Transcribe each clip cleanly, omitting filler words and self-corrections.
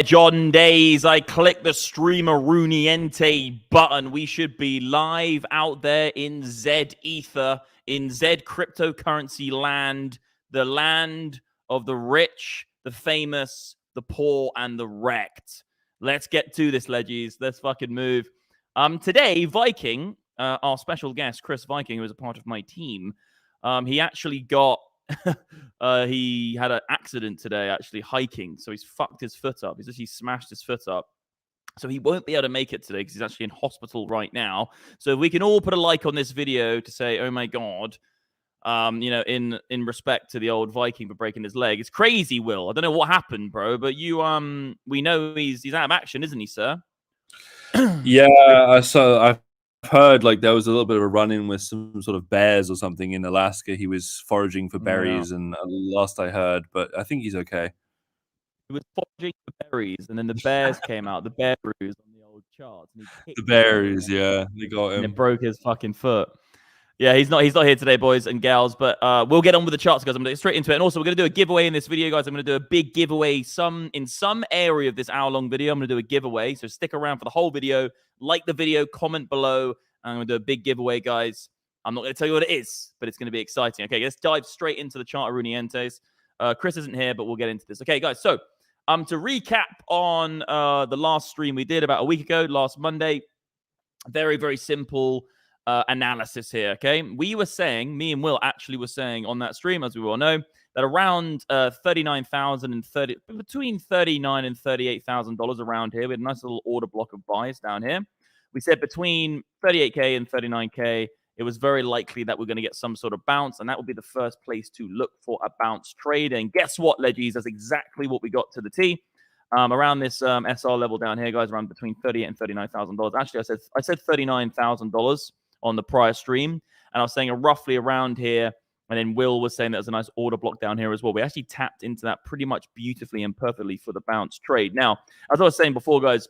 John Days, I click the streamer Rooney button. We should be live out there in Z Ether, in Z cryptocurrency land, the land of the rich, the famous, the poor, and the wrecked. Let's get to this, leggies. Let's fucking move. Today, Viking, our special guest, Chris Viking, who was a part of my team, he actually got he had an accident today, actually hiking, so he's fucked his foot up. He's actually smashed his foot up, so he won't be able to make it today because he's actually in hospital right now. So if we can all put a like on this video to say, oh my god, you know, in respect to the old Viking for breaking his leg. It's crazy, Will. I don't know what happened, bro, but you we know he's out of action, isn't he, sir? Yeah, so I've heard like there was a little bit of a run-in with some sort of bears or something in Alaska. He was foraging for berries, and last I heard, but I think he's okay. He was foraging for berries, and then the bears came out, the bear brews on the old charts. And he the berries, yeah, they got him. And it broke his fucking foot. Yeah, he's not here today, boys and gals, but we'll get on with the charts, guys. I'm going to get straight into it. And also, we're going to do a giveaway in this video, guys. I'm going to do a big giveaway in some area of this hour-long video. I'm going to do a giveaway, so stick around for the whole video. Like the video, comment below. I'm going to do a big giveaway, guys. I'm not going to tell you what it is, but it's going to be exciting. Okay, let's dive straight into the chart of Rooney-Entes. Chris isn't here, but we'll get into this. Okay, guys, so to recap on the last stream we did about a week ago, last Monday, very, very simple analysis here, okay? We were saying, me and Will actually were saying on that stream, as we all know, that around $39,000 and between $39,000 and $38,000 around here. We had a nice little order block of buys down here. We said between 38K and 39K, it was very likely that we're going to get some sort of bounce, and that would be the first place to look for a bounce trade. And guess what, leggies? That's exactly what we got to the T. Around this SR level down here, guys, around between $38,000 and $39,000. Actually, I said $39,000 on the prior stream, and I was saying roughly around here. And then Will was saying there's a nice order block down here as well. We actually tapped into that pretty much beautifully and perfectly for the bounce trade. Now, as I was saying before, guys,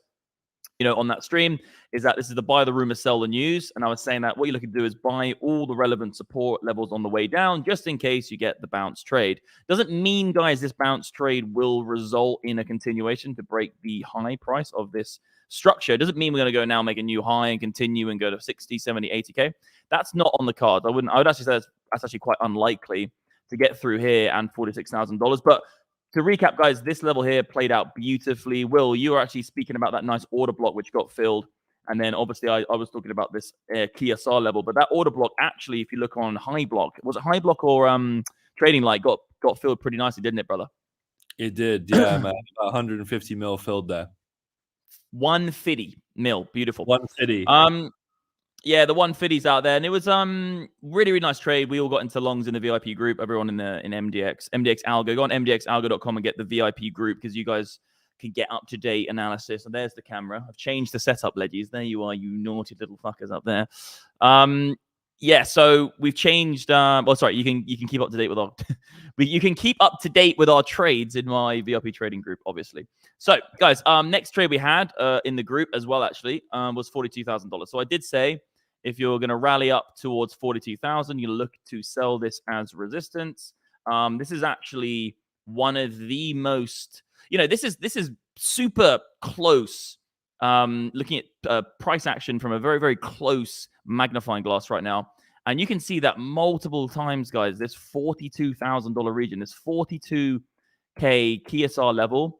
you know, on that stream, is that this is the buy the rumor, sell the news. And I was saying that what you're looking to do is buy all the relevant support levels on the way down, just in case you get the bounce trade. Doesn't mean, guys, this bounce trade will result in a continuation to break the high price of this structure. It doesn't mean we're going to go now, make a new high and continue and go to 60, 70, 80K. That's not on the card. I would actually say that's actually quite unlikely to get through here and $46,000. But to recap, guys, this level here played out beautifully. Will, you were actually speaking about that nice order block which got filled. And then obviously I was talking about this KSR level. But that order block, actually, if you look on high block, was it high block or trading light, got filled pretty nicely, didn't it, brother? It did, yeah, man. 150 mil filled there. 150 mil, beautiful. 150. Yeah, the 150's out there, and it was really, really nice trade. We all got into longs in the VIP group. Everyone in MDX Algo. Go on mdxalgo.com and get the VIP group because you guys can get up-to-date analysis. And there's the camera. I've changed the setup, leggies. There you are, you naughty little fuckers up there. Yeah, so we've changed. Oh, sorry, you can keep up to date with our you can keep up to date with our trades in my VIP trading group, obviously. So, guys, next trade we had in the group as well, actually, was $42,000. So I did say, if you're going to rally up towards 42,000, you look to sell this as resistance. This is actually one of the most, you know, this is super close. Looking at price action from a very, very close magnifying glass right now. And you can see that multiple times, guys, this $42,000 region, this 42K KSR level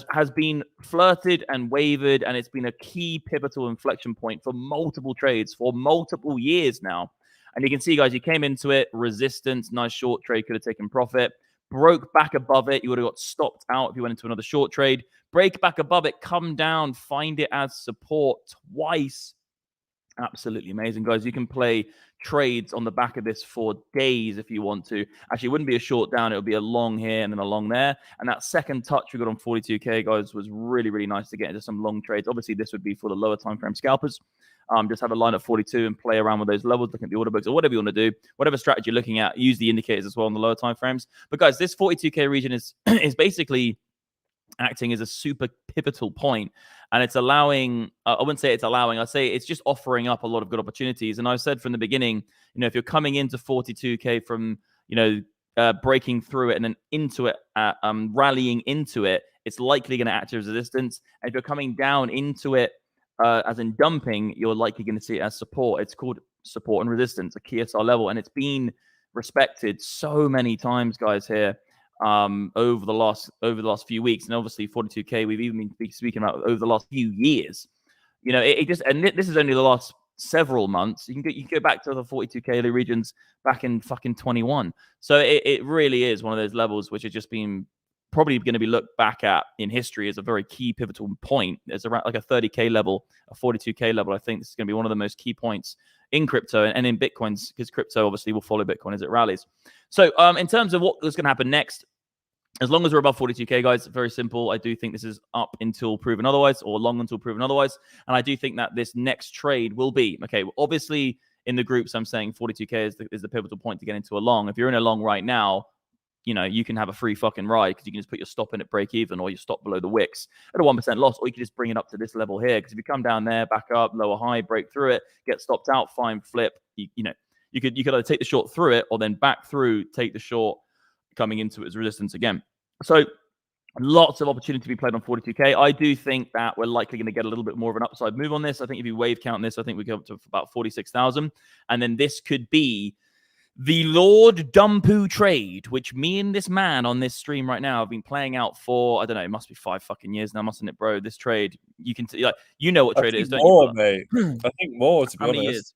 has been flirted and wavered, and it's been a key pivotal inflection point for multiple trades for multiple years now. And you can see, guys, you came into it, resistance, nice short trade, could have taken profit, broke back above it, you would have got stopped out if you went into another short trade, break back above it, come down, find it as support twice. Absolutely amazing, guys. You can play trades on the back of this for days if you want to. Actually, it wouldn't be a short down. It would be a long here and then a long there. And that second touch we got on 42K, guys, was really, really nice to get into some long trades. Obviously, this would be for the lower time frame scalpers. Just have a line at 42 and play around with those levels, look at the order books or whatever you want to do. Whatever strategy you're looking at, use the indicators as well on the lower time frames. But, guys, this 42K region is basically acting as a super pivotal point, and it's allowing, I wouldn't say it's allowing, I'd say it's just offering up a lot of good opportunities. And I've said from the beginning, you know, if you're coming into 42K from, you know, breaking through it and then into it, rallying into it, it's likely going to act as resistance. And if you're coming down into it, as in dumping, you're likely going to see it as support. It's called support and resistance, a KSR level, and it's been respected so many times, guys, here over the last few weeks, and obviously 42K. We've even been speaking about over the last few years. You know, it just, and this is only the last several months. You can go back to the 42K regions back in fucking 21. So it really is one of those levels which has just been probably going to be looked back at in history as a very key pivotal point. It's around like a 30K level, a 42K level. I think this is going to be one of the most key points in crypto and in Bitcoins, because crypto obviously will follow Bitcoin as it rallies. So in terms of what is going to happen next, as long as we're above 42K, guys, very simple. I do think this is up until proven otherwise, or long until proven otherwise. And I do think that this next trade will be, okay, obviously in the groups, I'm saying 42K is the pivotal point to get into a long. If you're in a long right now, you know, you can have a free fucking ride because you can just put your stop in at break even, or your stop below the wicks at a 1% loss, or you can just bring it up to this level here. Because if you come down there, back up, lower high, break through it, get stopped out, fine, flip. You know, you could either take the short through it, or then back through, take the short coming into it as resistance again. So lots of opportunity to be played on 42K. I do think that we're likely going to get a little bit more of an upside move on this. I think if you wave count this, I think we go up to about 46,000. And then this could be the Lord Dumpu trade, which me and this man on this stream right now have been playing out for, I don't know, it must be 5 fucking years now, mustn't it, bro? This trade, you can, like, you know what trade it is, don't more, you? Mate. I think more, to be honest. Years?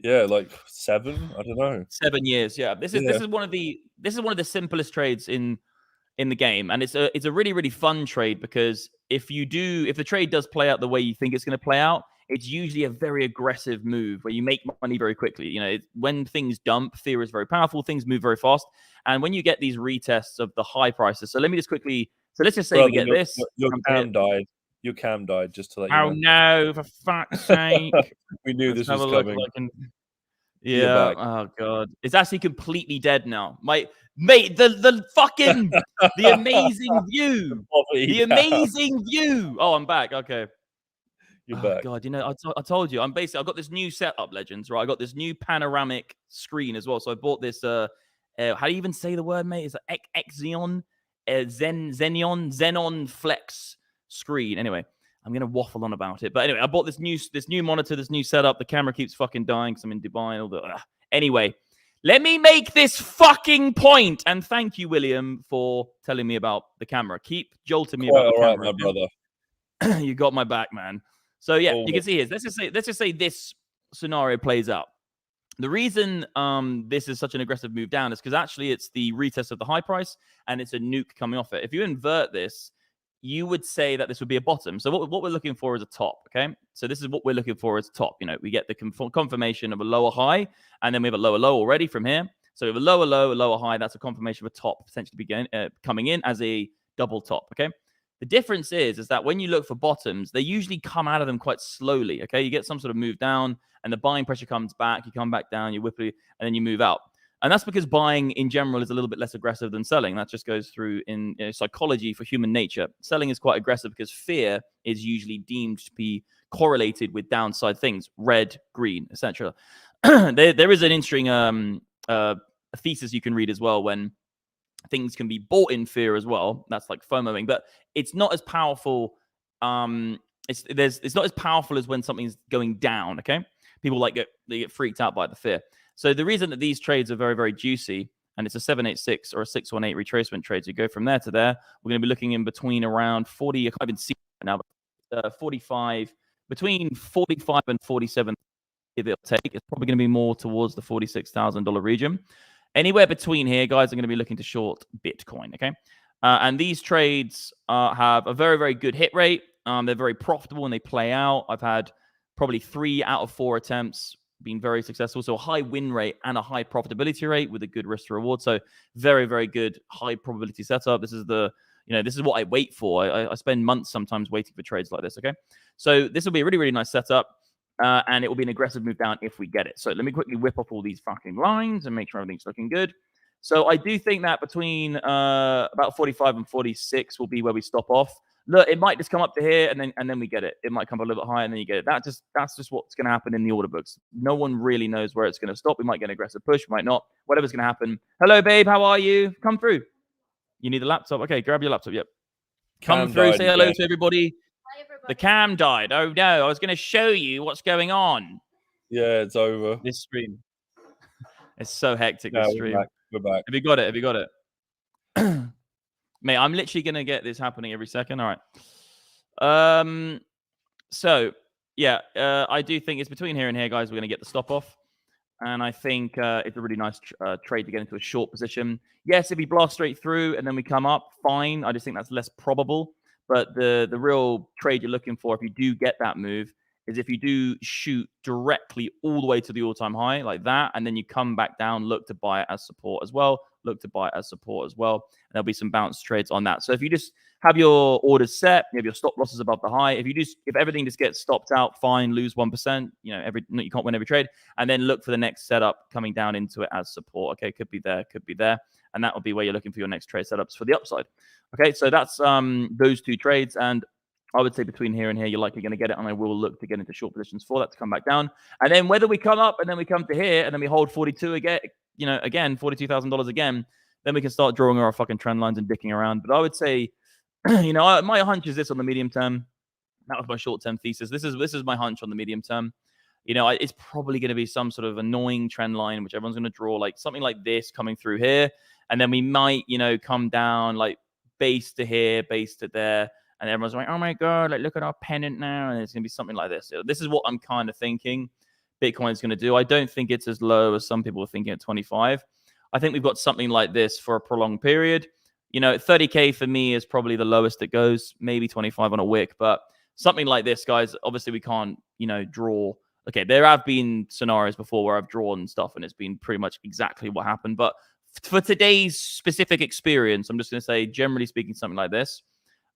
Yeah, like 7. I don't know. 7 years. Yeah. This is one of the simplest trades in the game, and it's a really, really fun trade, because if the trade does play out the way you think it's going to play out, it's usually a very aggressive move where you make money very quickly. You know, when things dump, fear is very powerful. Things move very fast, and when you get these retests of the high prices. So let me just quickly. So let's just say we get this. Your cam died. Your cam died. Just to let you know. Oh no! For fuck's sake! We knew this was coming. Yeah. Oh god, it's actually completely dead now. Mate, the fucking the amazing view, the amazing view. Oh, I'm back. Okay. You're back. God, you know, I told you, I've got this new setup, Legends, right? I got this new panoramic screen as well. So I bought this, how do you even say the word, mate? It's like Xeon, Xenon Flex screen. Anyway, I'm going to waffle on about it. But anyway, I bought this new monitor, this new setup. The camera keeps fucking dying because I'm in Dubai and all that. Anyway, let me make this fucking point. And thank you, William, for telling me about the camera. Keep jolting me about the camera. All right, my brother. You got my back, man. So yeah, you can see here. Let's just say this scenario plays out. The reason this is such an aggressive move down is because actually it's the retest of the high price, and it's a nuke coming off it. If you invert this, you would say that this would be a bottom. So what we're looking for is a top, okay? So this is what we're looking for as a top. You know, we get the confirmation of a lower high, and then we have a lower low already from here. So we have a lower low, a lower high. That's a confirmation of a top potentially coming in as a double top, okay? The difference is that when you look for bottoms, they usually come out of them quite slowly, okay? You get some sort of move down, and the buying pressure comes back. You come back down, you whip it, and then you move out. And that's because buying in general is a little bit less aggressive than selling. That just goes through in psychology for human nature. Selling is quite aggressive because fear is usually deemed to be correlated with downside things, red, green, etc. There is an interesting thesis you can read as well when things can be bought in fear as well. That's like FOMOing, but it's not as powerful. It's not as powerful as when something's going down. Okay, people they get freaked out by the fear. So the reason that these trades are very, very juicy, and it's a 786 or a 618 retracement trade, so you go from there to there. We're going to be looking in between around 40. I can't even see it now, but 45, between 45 and 47. If it'll take, it's probably going to be more towards the $46,000 region. Anywhere between here, guys, are going to be looking to short Bitcoin, okay? And these trades have a very, very good hit rate. They're very profitable when they play out. I've had probably 3 out of 4 attempts been very successful. So a high win rate and a high profitability rate with a good risk to reward. So very, very good high probability setup. This is this is what I wait for. I spend months sometimes waiting for trades like this, okay? So this will be a really, really nice setup. And it will be an aggressive move down if we get it. So let me quickly whip off all these fucking lines and make sure everything's looking good. So I do think that between about 45 and 46 will be where we stop off. Look, it might just come up to here and then we get it. It might come up a little bit higher and then you get it. That's just what's going to happen in the order books. No one really knows where it's going to stop. We might get an aggressive push, we might not. Whatever's going to happen. Hello, babe. How are you? Come through. You need a laptop? Okay, grab your laptop. Yep. Come through, say hello to everybody. Hi, everybody. The cam died. Oh no, I was going to show you what's going on. Yeah, it's over. This stream. It's so hectic, this stream. We're back. Have you got it? Have you got it? Mate, I'm literally going to get this happening every second. All right. So, yeah, I do think it's between here and here, guys. We're going to get the stop off. And I think it's a really nice trade to get into a short position. Yes, if we blast straight through and then we come up, fine. I just think that's less probable. But the real trade you're looking for, if you do get that move, is if you do shoot directly all the way to the all-time high like that, and then you come back down, look to buy it as support as well. Look to buy it as support as well. And there'll be some bounce trades on that. So if you just have your orders set, you have your stop losses above the high. If everything just gets stopped out, fine, lose 1%. You know, you can't win every trade, and then look for the next setup coming down into it as support. Okay, could be there, and that will be where you're looking for your next trade setups for the upside. Okay, so that's those two trades, and I would say between here and here, you're likely going to get it, and I will look to get into short positions for that to come back down, and then whether we come up and then we come to here and then we hold 42 again, again $42,000 again, then we can start drawing our fucking trend lines and dicking around. But I would say, my hunch is this on the medium term. That was my short-term thesis. This is my hunch on the medium term. It's probably going to be some sort of annoying trend line, which everyone's going to draw, like something like this coming through here. And then we might, come down like base to here, base to there. And everyone's like, oh my God, like look at our pennant now. And it's going to be something like this. This is what I'm kind of thinking Bitcoin's going to do. I don't think it's as low as some people are thinking at 25. I think we've got something like this for a prolonged period. 30K for me is probably the lowest it goes, maybe 25 on a wick, but something like this, guys, obviously we can't, draw. Okay, there have been scenarios before where I've drawn stuff and it's been pretty much exactly what happened. But for today's specific experience, I'm just going to say, generally speaking, something like this.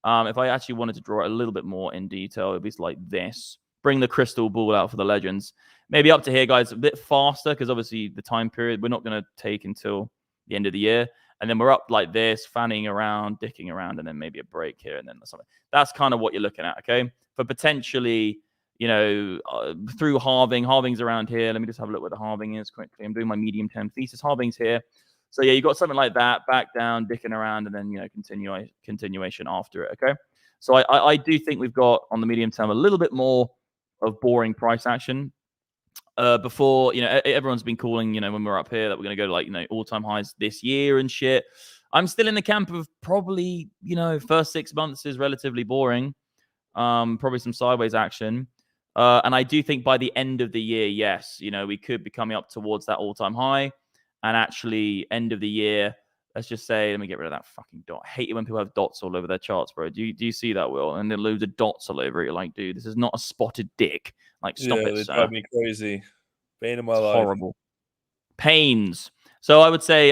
If I actually wanted to draw it a little bit more in detail, it'd be like this. Bring the crystal ball out for the legends. Maybe up to here, guys, a bit faster because obviously the time period we're not going to take until the end of the year. And then we're up like this, fanning around, dicking around, and then maybe a break here and then something. That's kind of what you're looking at, okay? For potentially, through halving. Halving's around here. Let me just have a look where the halving is quickly. I'm doing my medium-term thesis. Halving's here. So, yeah, you got something like that, back down, dicking around, and then, continuation after it, okay? So I do think we've got, on the medium term, a little bit more of boring price action. Before, everyone's been calling, when we're up here that we're going to go to like, all-time highs this year and shit. I'm still in the camp of probably, first 6 months is relatively boring. Probably some sideways action. And I do think by the end of the year, yes, we could be coming up towards that all-time high. And actually, end of the year, let's just say, let me get rid of that fucking dot. I hate it when people have dots all over their charts, bro. Do you see that, Will? And then loads of dots all over it. You're like, dude, this is not a spotted dick. Like, stop it, they sir. drive me crazy. Pain in my life. Horrible. Pains. So I would say,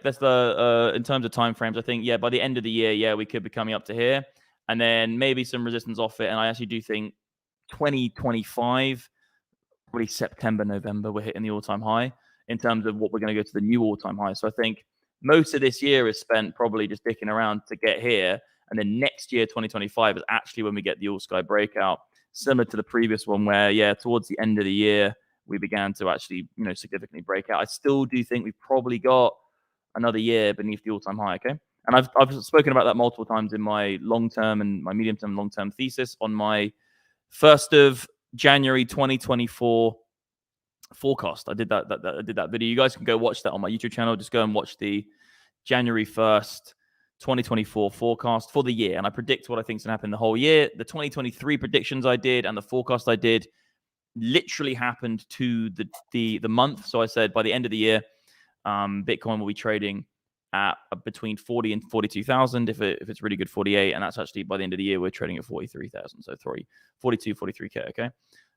that's the, in terms of time frames, I think, by the end of the year, we could be coming up to here. And then maybe some resistance off it. And I actually do think 2025, probably September, November, we're hitting the all-time high in terms of what we're going to go to the new all-time high. So I think most of this year is spent probably just dicking around to get here. And then next year, 2025, is actually when we get the all-sky breakout, similar to the previous one where, towards the end of the year, we began to actually, significantly break out. I still do think we've probably got another year beneath the all-time high, okay? And I've spoken about that multiple times in my long-term and my medium-term, long-term thesis on my 1st of January 2024 forecast. I did that video. You guys can go watch that on my YouTube channel. Just go and watch the January 1st, 2024 forecast for the year. And I predict what I think is going to happen the whole year. The 2023 predictions I did and the forecast I did literally happened to the month. So I said by the end of the year, Bitcoin will be trading at between 40 and 42,000. If it's really good, 48. And that's actually by the end of the year, we're trading at 43,000. So 42, 43K. Okay.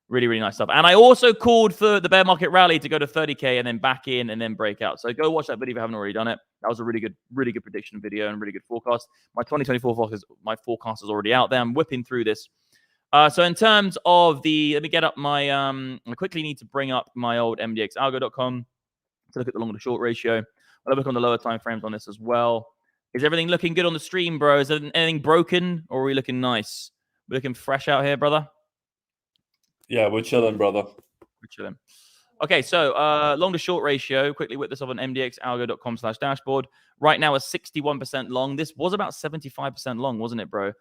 Really, really nice stuff. And I also called for the bear market rally to go to 30K and then back in and then break out. So go watch that video if you haven't already done it. That was a really good prediction video and really good forecast. My 2024 forecast is already out there. I'm whipping through this. So in terms of let me get up my, I quickly need to bring up my old MDXalgo.com to look at the long to short ratio. I'll look on the lower time frames on this as well. Is everything looking good on the stream, bro? Is anything broken or are we looking nice? We're looking fresh out here, brother. Yeah, we're chilling, brother. We're chilling. Okay, so long to short ratio, quickly whip this up on mdxalgo.com/dashboard. Right now, a 61% long. This was about 75% long, wasn't it, bro?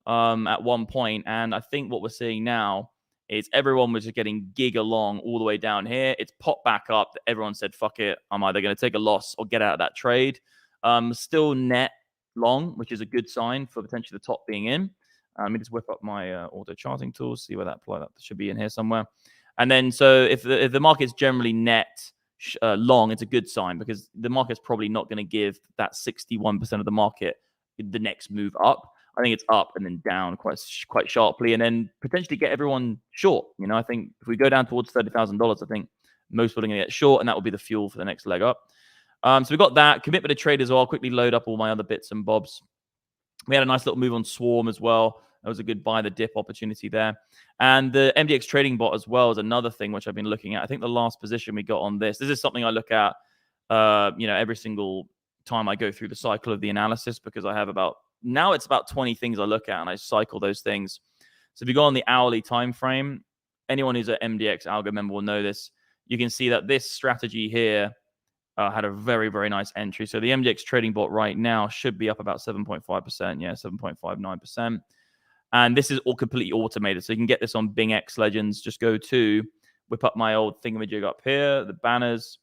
At one point. And I think what we're seeing now is everyone was just getting giga long all the way down here. It's popped back up. Everyone said, fuck it. I'm either going to take a loss or get out of that trade. Still net long, which is a good sign for potentially the top being in. Let me just whip up my auto charting tools, see where that should be in here somewhere. And then, so if the market's generally net long, it's a good sign because the market's probably not going to give that 61% of the market the next move up. I think it's up and then down quite sharply, and then potentially get everyone short. You know, I think if we go down towards $30,000, I think most people are going to get short, and that will be the fuel for the next leg up. So we've got that commitment to trade as well. I'll quickly load up all my other bits and bobs. We had a nice little move on Swarm as well. That was a good buy the dip opportunity there. And the MDX Trading Bot as well is another thing which I've been looking at. I think the last position we got on this is something I look at, every single time I go through the cycle of the analysis, because I have now it's about 20 things I look at and I cycle those things. So if you go on the hourly time frame, anyone who's an MDX algo member will know this. You can see that this strategy here had a very, very nice entry. So the MDX Trading Bot right now should be up about 7.5%. Yeah, 7.59%. And this is all completely automated. So you can get this on Bingx Legends. Just go to, whip up my old thingamajig up here, the banners.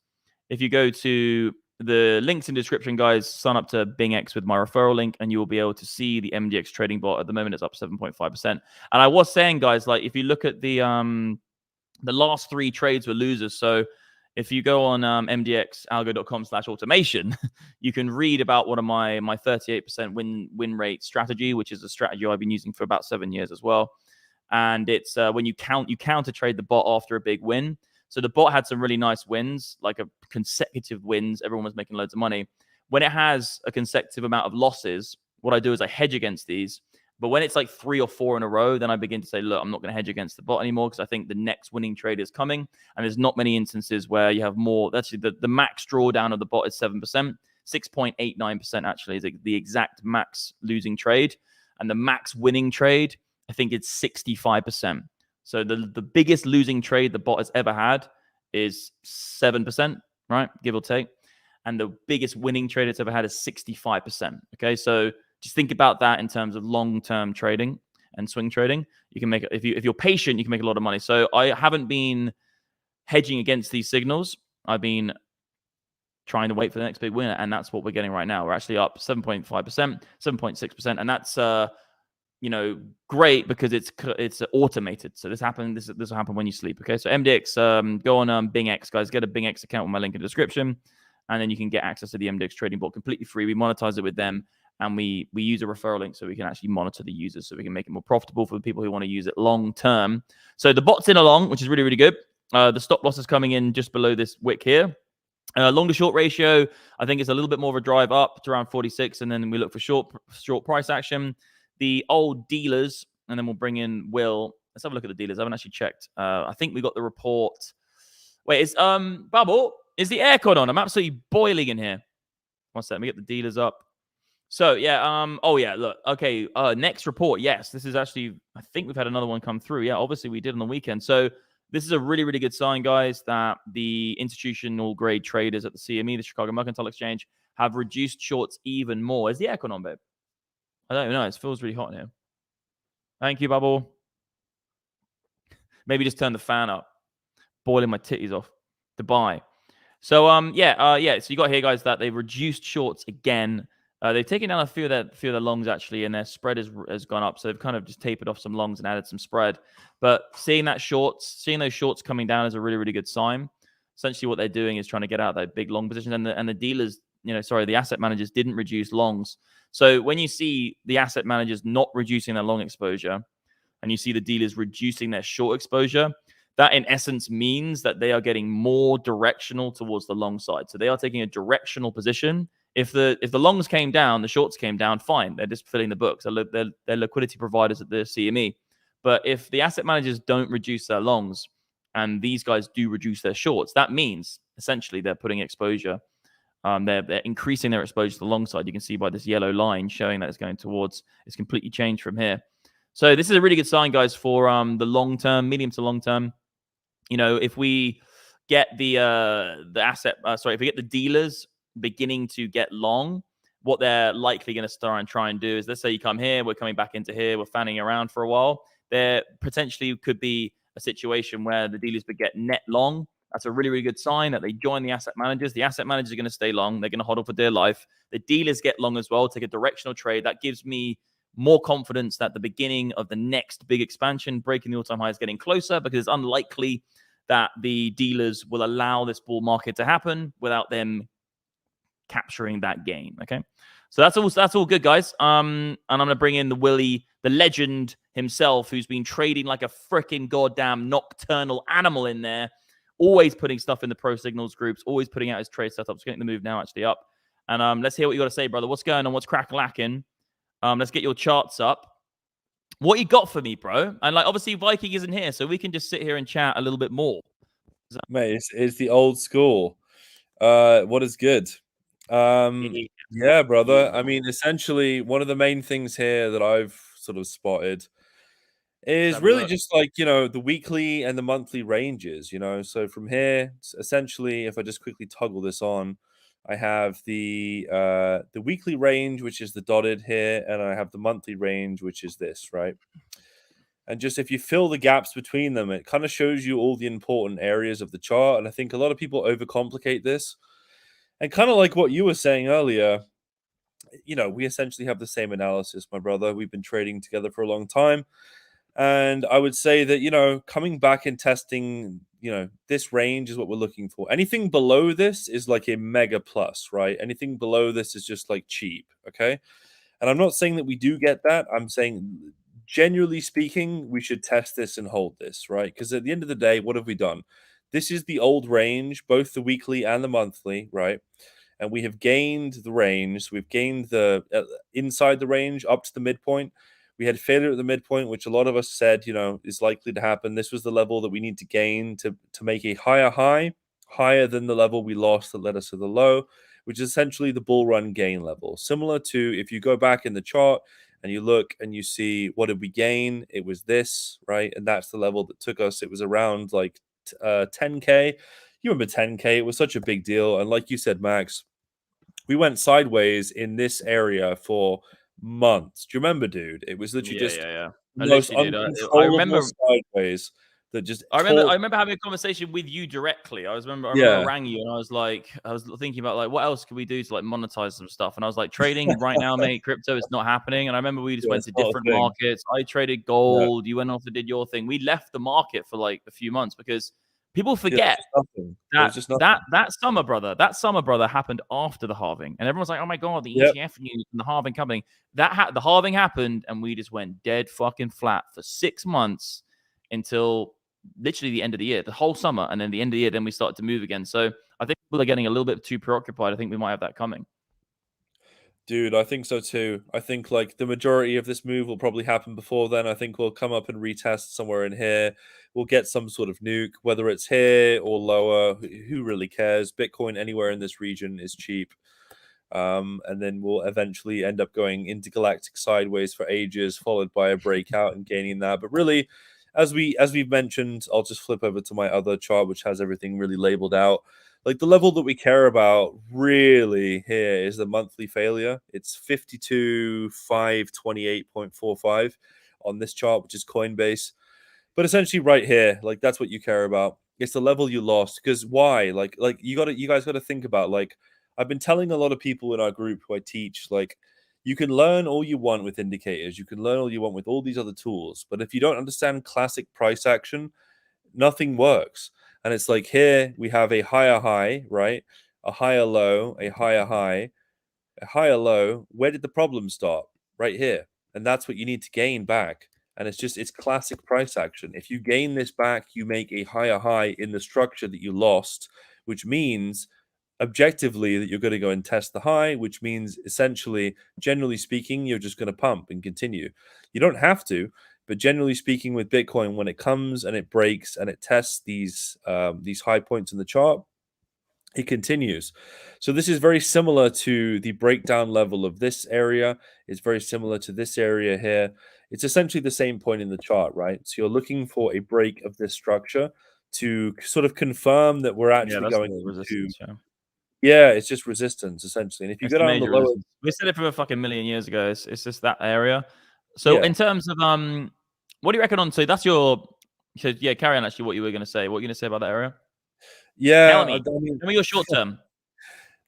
If you go to the links in the description, guys, sign up to Bingx with my referral link, and you will be able to see the MDX Trading Bot. At the moment, it's up 7.5%. And I was saying, guys, like if you look at the last 3 trades were losers. So if you go on mdxalgo.com/automation, you can read about one of my 38% win rate strategy, which is a strategy I've been using for about 7 years as well. And it's when you counter trade the bot after a big win. So the bot had some really nice wins, like a consecutive wins. Everyone was making loads of money. When it has a consecutive amount of losses, what I do is I hedge against these. But when it's like 3 or 4 in a row, then I begin to say, look, I'm not going to hedge against the bot anymore because I think the next winning trade is coming. And there's not many instances where you have more. Actually, the max drawdown of the bot is 7%. 6.89% actually is the exact max losing trade. And the max winning trade, I think it's 65%. So the biggest losing trade the bot has ever had is 7%, right? Give or take. And the biggest winning trade it's ever had is 65%. Okay, so just think about that in terms of long-term trading and swing trading. You can make if you're patient, you can make a lot of money. So I haven't been hedging against these signals. I've been trying to wait for the next big winner, and that's what we're getting right now. We're actually up 7.5%, 7.6%, and that's great because it's automated. So this will happen when you sleep. Okay, so MDX, go on Bingx, guys. Get a Bingx account with my link in the description, and then you can get access to the MDX Trading Bot completely free. We monetize it with them. And we use a referral link so we can actually monitor the users, so we can make it more profitable for the people who want to use it long term. So the bot's in along, which is really, really good. The stop loss is coming in just below this wick here. Long to short ratio, I think it's a little bit more of a drive up to around 46, and then we look for short price action. The old dealers, and then we'll bring in Will. Let's have a look at the dealers. I haven't actually checked. I think we got the report. Wait, is Bubble? Is the aircon on? I'm absolutely boiling in here. One second, let me get the dealers up. So yeah, oh yeah, look, okay, next report, yes, this is actually, I think we've had another one come through. Yeah, obviously we did on the weekend. So this is a really, really good sign, guys, that the institutional grade traders at the CME, the Chicago Mercantile Exchange, have reduced shorts even more. Is the aircon on, babe? I don't know, it feels really hot in here. Thank you, Bubble. Maybe just turn the fan up. Boiling my titties off. Dubai. So so you got here, guys, that they've reduced shorts again. They've taken down a few of their longs, actually, and their spread has gone up. So they've kind of just tapered off some longs and added some spread. But seeing those shorts coming down is a really, really good sign. Essentially, what they're doing is trying to get out that big long position. And the dealers, the asset managers didn't reduce longs. So when you see the asset managers not reducing their long exposure, and you see the dealers reducing their short exposure, that in essence means that they are getting more directional towards the long side. So they are taking a directional position. If the longs came down, the shorts came down, fine. They're just filling the books. They're liquidity providers at the CME. But if the asset managers don't reduce their longs and these guys do reduce their shorts, that means essentially they're putting exposure. They're increasing their exposure to the long side. You can see by this yellow line showing that it's going towards, it's completely changed from here. So this is a really good sign, guys, for the long term, medium to long term. If we get the asset, if we get the dealers beginning to get long, what they're likely going to start and try and do is, let's say you come here, we're coming back into here, we're fanning around for a while. There potentially could be a situation where the dealers would get net long. That's a really, really good sign that they join the asset managers. The asset managers are going to stay long. They're going to hodl for dear life. The dealers get long as well, take a directional trade. That gives me more confidence that the beginning of the next big expansion, breaking the all-time high, is getting closer, because it's unlikely that the dealers will allow this bull market to happen without them capturing that gain. Okay, so that's all good, guys. And I'm gonna bring in the Willie, the legend himself, who's been trading like a freaking goddamn nocturnal animal in there, always putting stuff in the pro signals groups, always putting out his trade setups. Getting the move now actually up, and let's hear what you got to say, brother. What's going on? What's crack-lacking? Let's get your charts up. What you got for me, bro? And like, obviously Viking isn't here, so we can just sit here and chat a little bit more. Mate, it's the old school. What is good? Yeah, brother. I mean, essentially, one of the main things here that I've sort of spotted is really just like, the weekly and the monthly ranges, So from here, essentially, if I just quickly toggle this on, I have the weekly range, which is the dotted here, and I have the monthly range, which is this, right? And just if you fill the gaps between them, it kind of shows you all the important areas of the chart. And I think a lot of people overcomplicate this. And kind of like what you were saying earlier, we essentially have the same analysis, my brother. We've been trading together for a long time. And I would say that, coming back and testing, this range is what we're looking for. Anything below this is like a mega plus, right? Anything below this is just like cheap, okay? And I'm not saying that we do get that. I'm saying, generally speaking, we should test this and hold this, right? Because at the end of the day, what have we done? This is the old range, both the weekly and the monthly, right? And we have gained the range. We've gained the inside the range up to the midpoint. We had failure at the midpoint, which a lot of us said, is likely to happen. This was the level that we need to gain to make a higher high, higher than the level we lost that led us to the low, which is essentially the bull run gain level. Similar to if you go back in the chart and you look and you see what did we gain? It was this, right? And that's the level that took us. It was around like 10K. You remember 10K? It was such a big deal. And like you said, Max, we went sideways in this area for months. Do you remember, dude? It was literally just I most literally did. uncontrollable I remember sideways that just I remember having a conversation with you directly. I remember I rang you and I was thinking about like what else could we do to like monetize some stuff. And I was like, trading right now, mate, crypto is not happening. And I remember we just went to different markets. I traded gold. You went off and did your thing. We left the market for like a few months because people forget that summer, brother, happened after the halving. And everyone's like, oh my God, the ETF news and the halving coming. The halving happened and we just went dead fucking flat for 6 months until literally the end of the year, the whole summer, and then the end of the year, then we started to move again. So I think people are getting a little bit too preoccupied. I think we might have that coming. Dude, I think so too. I think like the majority of this move will probably happen before then. I think we'll come up and retest somewhere in here. We'll get some sort of nuke, whether it's here or lower. Who really cares? Bitcoin anywhere in this region is cheap. And then we'll eventually end up going intergalactic sideways for ages, followed by a breakout and gaining that. But really, as we've mentioned, I'll just flip over to my other chart, which has everything really labeled out. Like the level that we care about really here is the monthly failure. It's 52,528.45 on this chart, which is Coinbase. But essentially right here, like that's what you care about. It's the level you lost. Because why? Like you guys gotta think about, like, I've been telling a lot of people in our group who I teach, like, you can learn all you want with indicators. You can learn all you want with all these other tools. But if you don't understand classic price action, nothing works. And it's like here we have a higher high, right? A higher low, a higher high, a higher low. Where did the problem start? Right here. And that's what you need to gain back. And it's classic price action. If you gain this back, you make a higher high in the structure that you lost, which means objectively that you're going to go and test the high, which means essentially, generally speaking, you're just going to pump and continue. You don't have to, but generally speaking, with Bitcoin, when it comes and it breaks and it tests these high points in the chart, it continues. So this is very similar to the breakdown level of this area. It's very similar to this area here. It's essentially the same point in the chart, right? So you're looking for a break of this structure. to sort of confirm that we're Yeah, actually that's going the into. resistance. Yeah. Yeah, it's just resistance essentially. And if you It's go the down the major lower, resistance. We said it from a fucking million years ago. It's just that area. So yeah, in terms of what do you reckon on? So that's your. So yeah, carry on. Actually, what you were going to say. What were you going to say about that area? Tell yeah. me. I mean, Tell me your short term.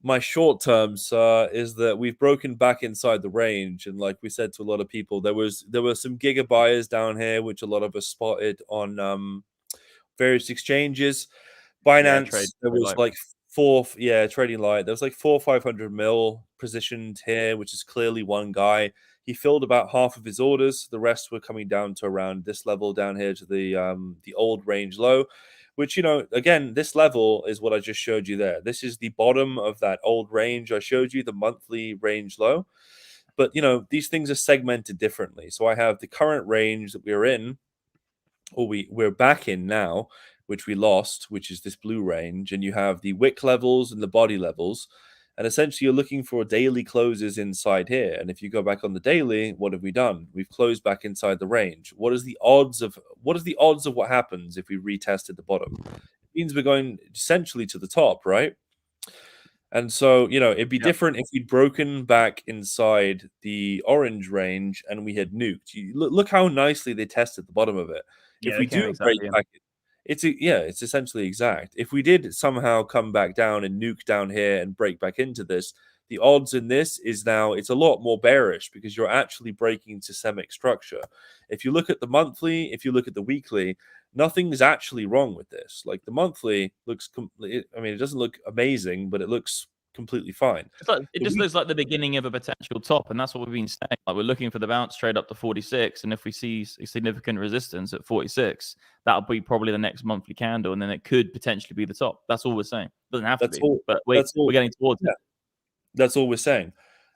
my short terms is that we've broken back inside the range, and like we said to a lot of people, there were some giga buyers down here, which a lot of us spotted on various exchanges. Yeah, trade Binance, there was like like trading light. There was like 500 mil positioned here, which is clearly one guy. He filled about half of his orders. The rest were coming down to around this level down here to the old range low, which again, this level is what I just showed you there. This is the bottom of that old range. I showed you the monthly range low, but these things are segmented differently. So I have the current range that we're in, or we're back in now, which we lost, which is this blue range, and you have the wick levels and the body levels. And essentially, you're looking for daily closes inside here. And if you go back on the daily, what have we done? We've closed back inside the range. What is the odds of what happens if we retest at the bottom? It means we're going essentially to the top, right? And so, it'd be yeah, different if we'd broken back inside the orange range and we had nuked. Look how nicely they tested the bottom of it. yeah, If they we came do break exactly in. back, it's essentially exact. If we did somehow come back down and nuke down here and break back into this, the odds in this is now it's a lot more bearish because you're actually breaking systemic structure. If you look at the monthly, if you look at the weekly, nothing's actually wrong with this. Like the monthly looks, I mean, it doesn't look amazing, but it looks completely fine. It's like, it The just week, looks like the beginning of a potential top, and that's what we've been saying. Like we're looking for the bounce trade up to 46, and if we see significant resistance at 46, that'll be probably the next monthly candle, and then it could potentially be the top. That's all we're saying. Doesn't have to that's be, all. but That's we're all. getting towards Yeah, it. that's all we're saying.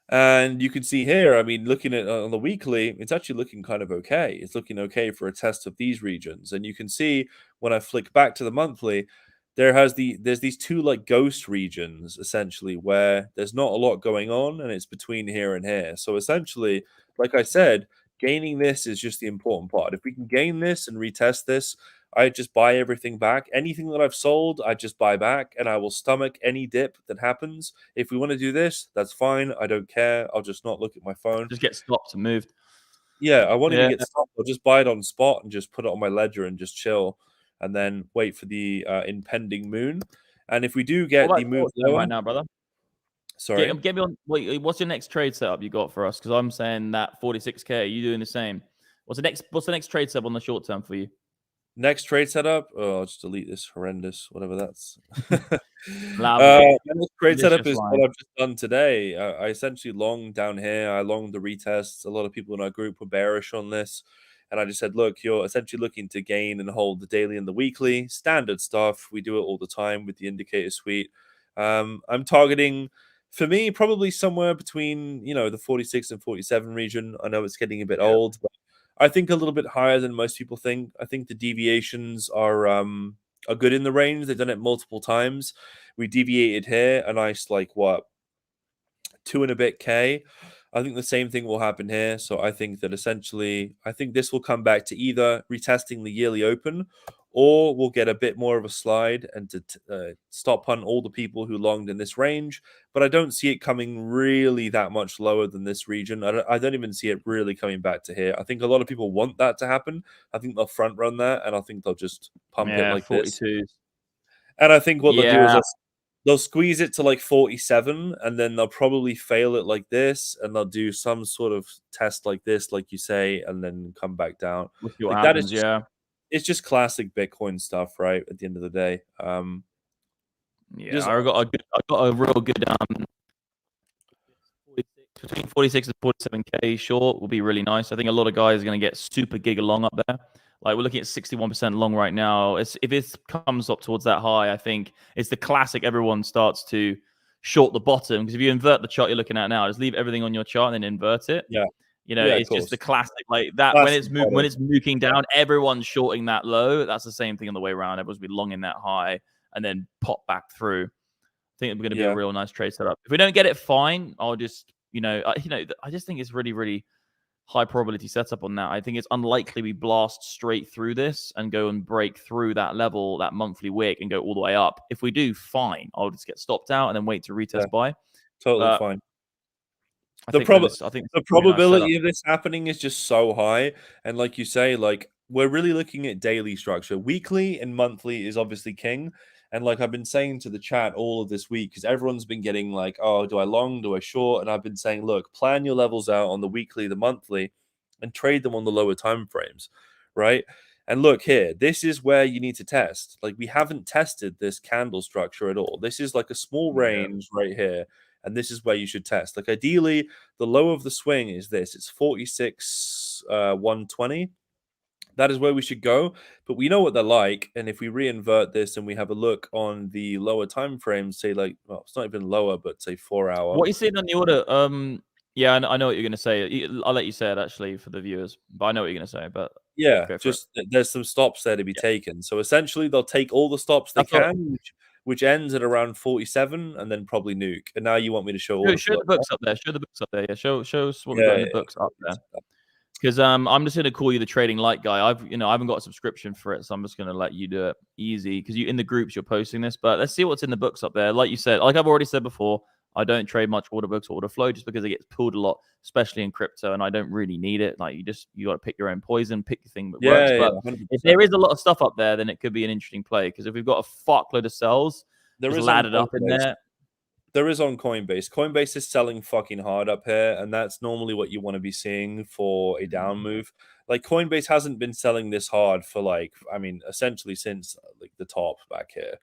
And you can see here, I mean, looking at on the weekly, it's actually looking kind of okay. It's looking okay for a test of these regions. And you can see when I flick back to the monthly, there's these two like ghost regions essentially where there's not a lot going on and it's between here and here. So essentially, like I said, gaining this is just the important part. If we can gain this and retest this, I just buy everything back. Anything that I've sold, I just buy back and I will stomach any dip that happens. If we want to do this, that's fine. I don't care. I'll just not look at my phone. Just get stopped and moved. Yeah, I won't even Yeah. get stopped. I'll just buy it on spot and just put it on my ledger and just chill and then wait for the impending moon. And if we do What get about the move short term lower, right now, brother? sorry, Get me on. What's your next trade setup you got for us? Because I'm saying that 46K. Are you doing the same? What's the next trade setup on the short term for you? next trade setup. Oh, I'll just delete this horrendous, whatever that's. Lovely. My next trade setup Delicious is line. what I've just done today. I essentially longed down here. I longed the retests. A lot of people in our group were bearish on this. And I just said, look, you're essentially looking to gain and hold the daily and the weekly. Standard stuff. We do it all the time with the indicator suite. I'm targeting, for me, probably somewhere between, the 46 and 47 region. I know it's getting a bit Yeah. old, but I think a little bit higher than most people think. I think the deviations are good in the range. They've done it multiple times. We deviated here a nice like what 2 and a bit K. I think the same thing will happen here. So I think that essentially, I think this will come back to either retesting the yearly open, or we'll get a bit more of a slide and to stop on all the people who longed in this range. But I don't see it coming really that much lower than this region. I don't even see it really coming back to here. I think a lot of people want that to happen. I think they'll front run that, and I think they'll just pump it Yeah, like this. 42s. And I think what they'll do is Yeah. they'll squeeze it to like 47 and then they'll probably fail it like this and they'll do some sort of test like this, like you say, and then come back down. We'll see what Like that is happens. Yeah. it's just classic Bitcoin stuff, right? At the end of the day. Yeah. Just I got a real good 46, between 46 and 47K short will be really nice. I think a lot of guys are going to get super giga long up there. Like we're looking at 61% long right now. If it comes up towards that high, I think it's the classic. Everyone starts to short the bottom because if you invert the chart you're looking at now, just leave everything on your chart and then invert it. yeah. Yeah, of It's just the course. classic like that when Classic bottom. it's nuking down, everyone's shorting that low. That's the same thing on the way around. Everyone's be longing that high and then pop back through. I think we're going to be a Yeah. real nice trade setup. If we don't get it, fine. I'll just, I just think it's really, really high probability setup on that. I think it's unlikely we blast straight through this and go and break through that level, that monthly wick, and go all the way up. If we do, fine. I'll just get stopped out and then wait to retest buy. Totally But fine. I The think it's a really nice setup. probability of this happening is just so high, and like you say, like we're really looking at daily structure. Weekly and monthly is obviously king, and like I've been saying to the chat all of this week, because everyone's been getting like, oh, do I long, do I short? And I've been saying, look, plan your levels out on the weekly, the monthly, and trade them on the lower time frames, right? And look here, this is where you need to test. Like we haven't tested this candle structure at all. This is like a small range right here, and this is where you should test. Like ideally, the low of the swing is this. It's 46 120. That is where we should go. But we know what they're like, and if we reinvert this and we have a look on the lower time frames, say like, well, it's not even lower, but say 4 hour. What are you seeing on the order? Yeah, I know what you're going to say. I'll let you say it actually for the viewers, but I know what you're going to say. But Yeah, go for just there's some stops there to be Yeah. taken. So essentially, they'll take all the stops they That's what- can, which ends at around 47, and then probably nuke. And now you want me to show all Show the books up there. Show the books up there. Yeah, show us what we Yeah, got in the books up there. Because I'm just going to call you the trading light guy. I haven't got a subscription for it, so I'm just going to let you do it easy. Because you in the groups you're posting this, but let's see what's in the books up there. Like you said, like I've already said before, I don't trade much order books or order flow just because it gets pulled a lot, especially in crypto, and I don't really need it. Like you got to pick your own poison, pick the thing that works. But 100%. if there is a lot of stuff up there, then it could be an interesting play. Because if we've got a fuckload of sells, just laddered up in there. There is on Coinbase. Coinbase is selling fucking hard up here, and that's normally what you want to be seeing for a down move. Like Coinbase hasn't been selling this hard for essentially since like the top back here.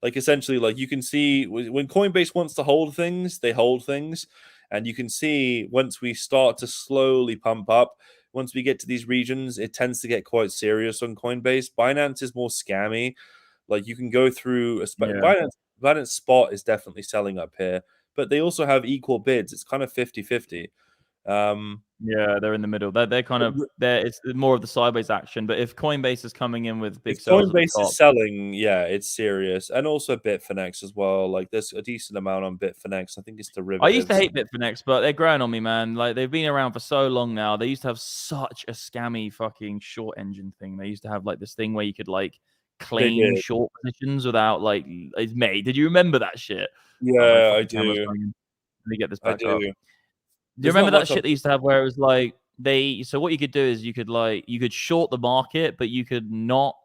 Essentially, like you can see when Coinbase wants to hold things, they hold things, and you can see once we start to slowly pump up. Once we get to these regions, it tends to get quite serious on Coinbase. Binance is more scammy. Like you can go through Binance Spot is definitely selling up here, but they also have equal bids. It's kind of 50-50. Yeah, they're in the middle. They're kind of there. It's more of the sideways action. But if Coinbase is coming in with big sales, Coinbase is selling, yeah, it's serious, and also Bitfinex as well. Like there's a decent amount on Bitfinex. I think it's derivatives. I used to hate Bitfinex, but they're growing on me, man. Like they've been around for so long now. They used to have such a scammy fucking short engine thing. They used to have like this thing where you could like claim short positions without like it's made. Did you remember that shit? Yeah, I do. Let me get this back up. Do you There's remember that shit they used to have where it was like so what you could do is you could short the market, but you could not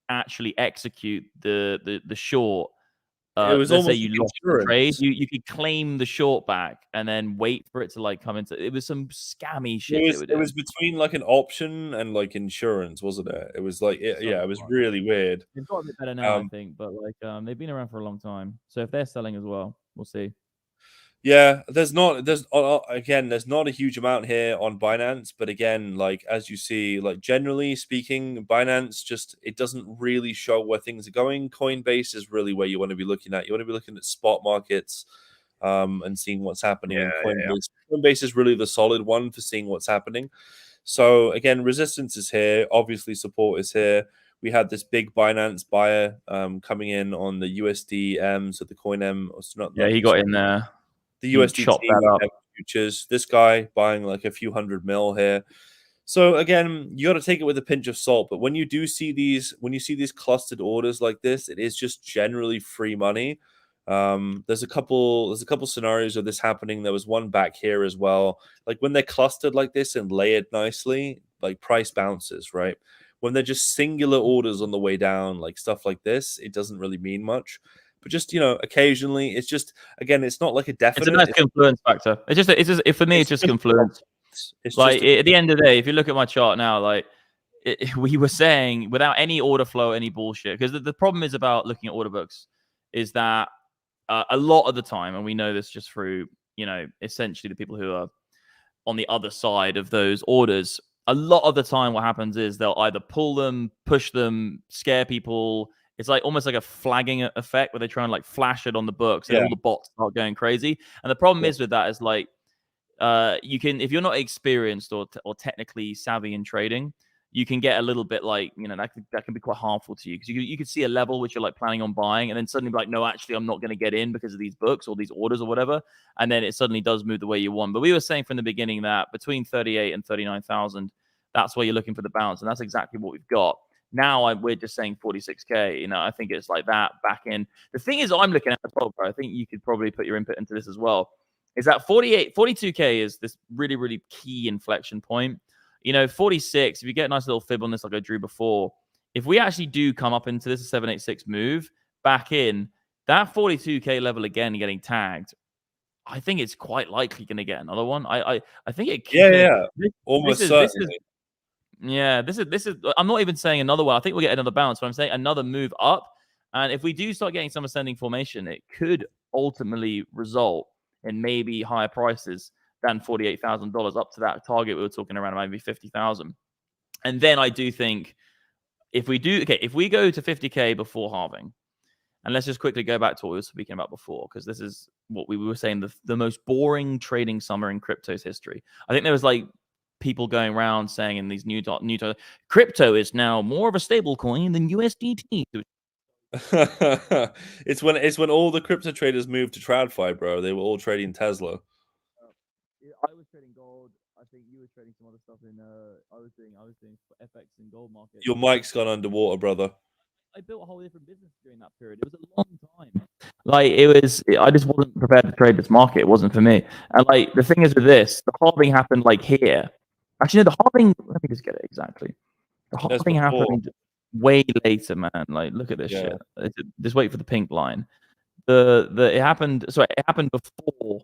actually execute the short. It was let's say almost you lost the trade, you could claim the short back and then wait for it to like come into. It was some scammy shit. It was between like an option and like insurance, wasn't it? It was like it was really weird. They've got a bit better now, I think, but like they've been around for a long time. So if they're selling as well, we'll see. Yeah, there's not a huge amount here on Binance, but again, like as you see, like generally speaking, Binance it doesn't really show where things are going. Coinbase is really where you want to be looking at. You want to be looking at spot markets, and seeing what's happening. And Coinbase is really the solid one for seeing what's happening. So again, resistance is here. Obviously, support is here. We had this big Binance buyer coming in on the USD so the CoinM. He got in there. The USDT futures. This guy buying like a few $100 million here. So again, you got to take it with a pinch of salt. But when you see these clustered orders like this, it is just generally free money. There's a couple scenarios of this happening. There was one back here as well. Like when they're clustered like this and layered nicely, like price bounces, right? When they're just singular orders on the way down, like stuff like this, it doesn't really mean much. But just occasionally, it's just again, it's not like a definite. It's a nice confluence factor. It's just for me, it's just confluence. It's like at the end of the day, if you look at my chart now, like we were saying, without any order flow, any bullshit. Because the problem is about looking at order books is that a lot of the time, and we know this just through essentially the people who are on the other side of those orders. A lot of the time, what happens is they'll either pull them, push them, scare people. It's like almost like a flagging effect where they try and like flash it on the books and all the bots start going crazy. And the problem is with that is like you can, if you're not experienced or technically savvy in trading, you can get a little bit like, that can be quite harmful to you, because you could see a level which you're like planning on buying, and then suddenly be like, no, actually, I'm not going to get in because of these books or these orders or whatever. And then it suddenly does move the way you want. But we were saying from the beginning that between 38 and 39,000, that's where you're looking for the bounce. And that's exactly what we've got. Now we're just saying 46K. I think it's like that back in. The thing is, I'm looking at as well, bro. I think you could probably put your input into this as well. Is that 42K is this really, really key inflection point. 46, if you get a nice little fib on this like I drew before, if we actually do come up into this 786 move back in, that 42K level again getting tagged, I think it's quite likely going to get another one. I think it can. Yeah. Almost certainly. This is. I'm not even saying another one. I think we'll get another bounce, but I'm saying another move up. And if we do start getting some ascending formation, it could ultimately result in maybe higher prices than $48,000 up to that target we were talking around, maybe 50,000. And then I do think if we go to 50K before halving, and let's just quickly go back to what we were speaking about before, because this is what we were saying, the most boring trading summer in crypto's history. I think there was like people going around saying in these new crypto is now more of a stable coin than USDT. It's when all the crypto traders moved to TradFi, bro. They were all trading Tesla. I was trading gold. I think you were trading some other stuff in. I was doing FX and gold market. Your mic's gone underwater, brother. I built a whole different business during that period. It was a long time. Like I just wasn't prepared to trade this market. It wasn't for me. And like the thing is with this, the halving happened like here. Actually, no, the halving. Let me just get it exactly. The halving happened way later, man. Like, look at this shit. Just wait for the pink line. It happened. Sorry, it happened before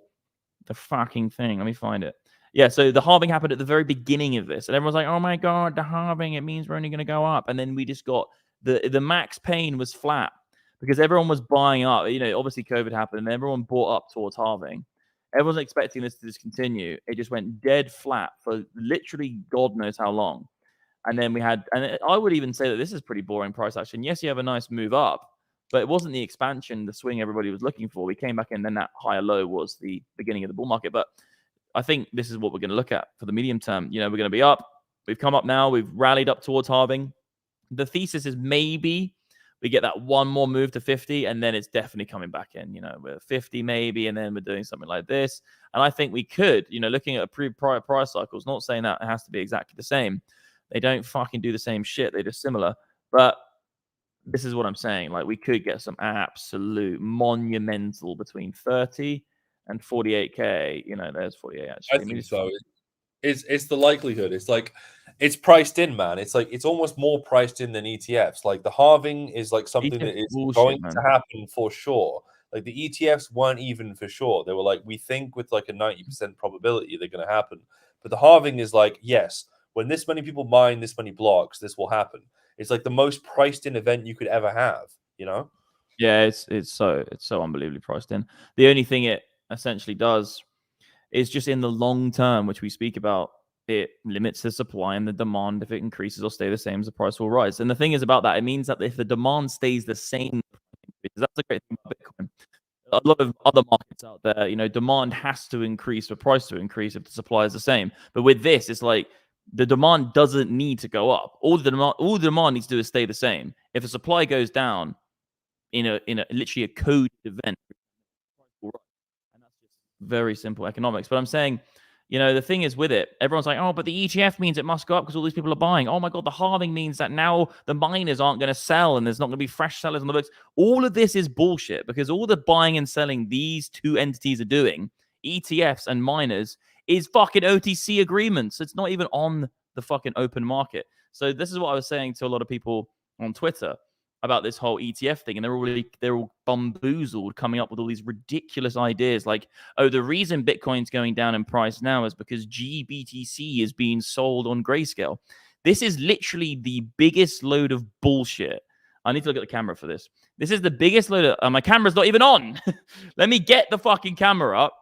the fucking thing. Let me find it. Yeah, so the halving happened at the very beginning of this, and everyone's like, "Oh my god, the halving! It means we're only going to go up." And then we just got the max pain was flat because everyone was buying up. Obviously COVID happened, and everyone bought up towards halving. Everyone's expecting this to just continue. It just went dead flat for literally God knows how long. And then I would even say that this is pretty boring price action. Yes, you have a nice move up, but it wasn't the expansion, the swing everybody was looking for. We came back in, then that higher low was the beginning of the bull market. But I think this is what we're going to look at for the medium term. We're going to be up. We've come up now. We've rallied up towards halving. The thesis is maybe we get that one more move to 50, and then it's definitely coming back in. We're 50 maybe, and then we're doing something like this. And I think we could, looking at prior price cycles, not saying that it has to be exactly the same. They don't fucking do the same shit. They're just similar. But this is what I'm saying. Like, we could get some absolute monumental between 30 and 48K. There's 48 actually. I think so. It's the likelihood. It's like it's priced in, man. It's like it's almost more priced in than ETFs. Like the halving is like something that is going to happen for sure. Like the ETFs weren't even for sure. They were like, we think with like a 90% probability they're going to happen. But the halving is like, yes, when this many people mine this many blocks, this will happen. It's like the most priced in event you could ever have, Yeah, it's so unbelievably priced in. The only thing it essentially does is just in the long term, which we speak about, it limits the supply and the demand. If it increases or stay the same, the price will rise. And the thing is about that, it means that if the demand stays the same, that's a great thing about Bitcoin. A lot of other markets out there, demand has to increase for price to increase if the supply is the same. But with this, it's like the demand doesn't need to go up. All the demand needs to do is stay the same. If the supply goes down in a literally a code event, and that's just very simple economics. But I'm saying, the thing is with it, everyone's like, oh, but the ETF means it must go up because all these people are buying. Oh my God, the halving means that now the miners aren't going to sell and there's not going to be fresh sellers on the books. All of this is bullshit because all the buying and selling these two entities are doing, ETFs and miners, is fucking OTC agreements. It's not even on the fucking open market. So this is what I was saying to a lot of people on Twitter about this whole ETF thing, and they're all bamboozled, coming up with all these ridiculous ideas like, oh, the reason Bitcoin's going down in price now is because GBTC is being sold on Grayscale. This is literally the biggest load of bullshit. I need to look at the camera for this. This is the biggest load of... my camera's not even on. Let me get the fucking camera up.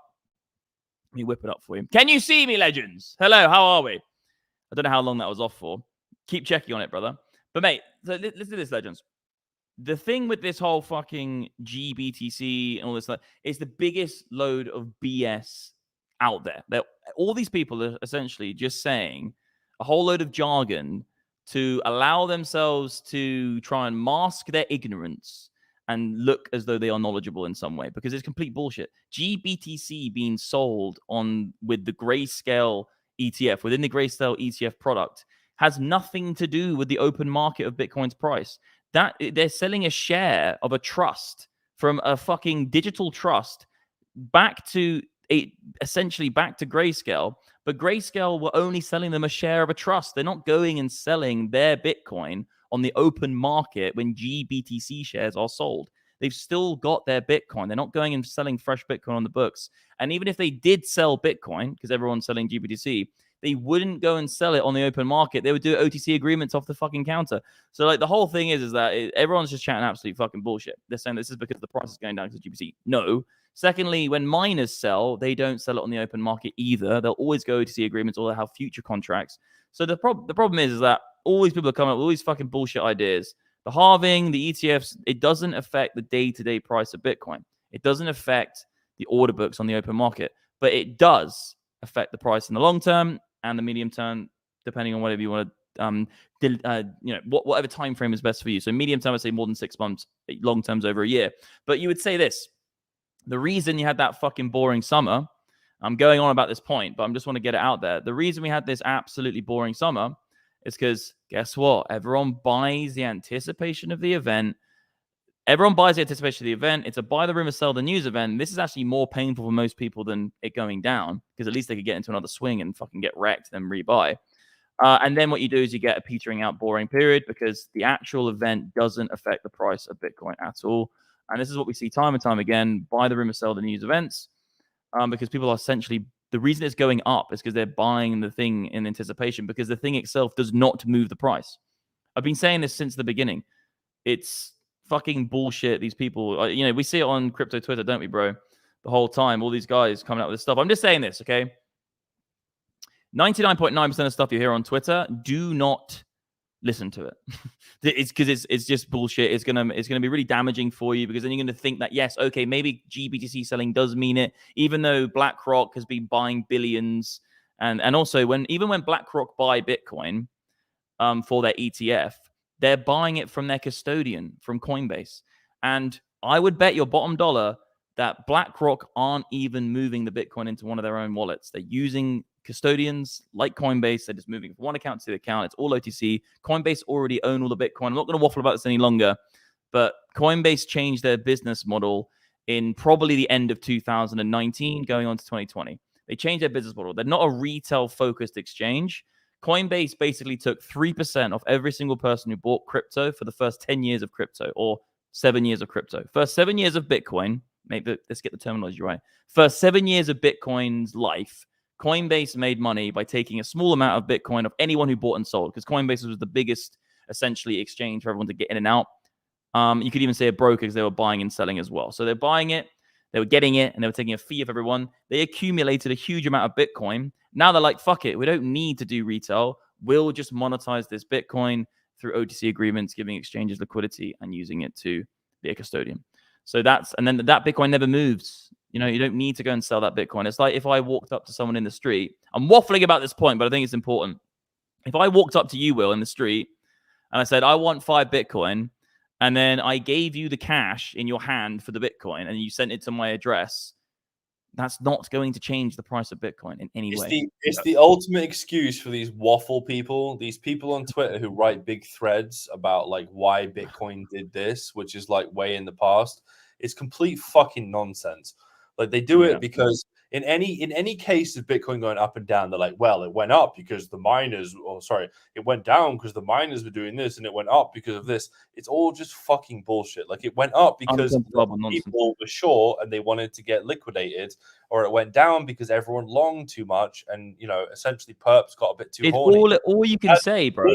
Let me whip it up for you. Can you see me, legends? Hello, how are we? I don't know how long that was off for. Keep checking on it, brother. But mate, so listen to this, legends. The thing with this whole fucking GBTC and all this stuff is the biggest load of BS out there. All these people are essentially just saying a whole load of jargon to allow themselves to try and mask their ignorance and look as though they are knowledgeable in some way, because it's complete bullshit. GBTC being sold on with the Grayscale ETF, within the Grayscale ETF product, has nothing to do with the open market of Bitcoin's price. That they're selling a share of a trust from a fucking digital trust back to essentially back to Grayscale, but Grayscale were only selling them a share of a trust. They're not going and selling their Bitcoin on the open market when GBTC shares are sold. They've still got their Bitcoin. They're not going and selling fresh Bitcoin on the books. And even if they did sell Bitcoin, because everyone's selling GBTC, they wouldn't go and sell it on the open market. They would do OTC agreements off the fucking counter. So like the whole thing is that everyone's just chatting absolute fucking bullshit. They're saying this is because the price is going down because of GBTC. No. Secondly, when miners sell, they don't sell it on the open market either. They'll always go OTC agreements or they'll have future contracts. So the problem is that all these people are coming up with all these fucking bullshit ideas. The halving, the ETFs, it doesn't affect the day-to-day price of Bitcoin. It doesn't affect the order books on the open market, but it does affect the price in the long term and the medium term, depending on whatever you want to, whatever time frame is best for you. So medium term, I'd say more than 6 months. Long term's over a year. But you would say this: the reason you had that fucking boring summer, I'm going on about this point, but I just want to get it out there. The reason we had this absolutely boring summer is because guess what? Everyone buys the anticipation of the event. Everyone buys the anticipation of the event. It's a buy the rumor, sell the news event. This is actually more painful for most people than it going down, because at least they could get into another swing and fucking get wrecked, then rebuy. And then what you do is you get a petering out boring period, because the actual event doesn't affect the price of Bitcoin at all. And this is what we see time and time again: buy the rumor, sell the news events, because people are essentially, the reason it's going up is because they're buying the thing in anticipation, because the thing itself does not move the price. I've been saying this since the beginning. It's fucking bullshit. These people, we see it on crypto Twitter, don't we, bro? The whole time, all these guys coming out with this stuff. I'm just saying this, okay? 99.9% of stuff you hear on Twitter, do not listen to it. It's because it's just bullshit. It's gonna be really damaging for you, because then you're gonna think that, yes, okay, maybe GBTC selling does mean it, even though BlackRock has been buying billions, and also when BlackRock buy Bitcoin for their ETF, they're buying it from their custodian, from Coinbase. And I would bet your bottom dollar that BlackRock aren't even moving the Bitcoin into one of their own wallets. They're using custodians like Coinbase. They're just moving from one account to the account. It's all OTC. Coinbase already own all the Bitcoin. I'm not going to waffle about this any longer, but Coinbase changed their business model in probably the end of 2019 going on to 2020. They changed their business model. They're not a retail-focused exchange. Coinbase basically took 3% of every single person who bought crypto for the first 10 years of crypto, or 7 years of crypto. First 7 years of Bitcoin, maybe let's get the terminology right. First 7 years of Bitcoin's life, Coinbase made money by taking a small amount of Bitcoin of anyone who bought and sold, because Coinbase was the biggest, essentially, exchange for everyone to get in and out. You could even say a broker, because they were buying and selling as well. So they're buying it, they were getting it, and they were taking a fee of everyone. They accumulated a huge amount of Bitcoin. Now they're like, fuck it, we don't need to do retail. We'll just monetize this Bitcoin through OTC agreements, giving exchanges liquidity and using it to be a custodian. So and then that Bitcoin never moves. You don't need to go and sell that Bitcoin. It's like if I walked up to someone in the street, I'm waffling about this point, but I think it's important. If I walked up to you, Will, in the street, and I said, I want 5 Bitcoin, and then I gave you the cash in your hand for the Bitcoin, and you sent it to my address, that's not going to change the price of Bitcoin in any way. It's the ultimate excuse for these waffle people, these people on Twitter who write big threads about like why Bitcoin did this, which is like way in the past. It's complete fucking nonsense. Like they do it because in any case of Bitcoin going up and down, they're like, well, it went up because the miners, it went down because the miners were doing this, and it went up because of this. It's all just fucking bullshit. Like it went up because people were short and they wanted to get liquidated, or it went down because everyone longed too much, and essentially perps got a bit too horny. All you can say, bro.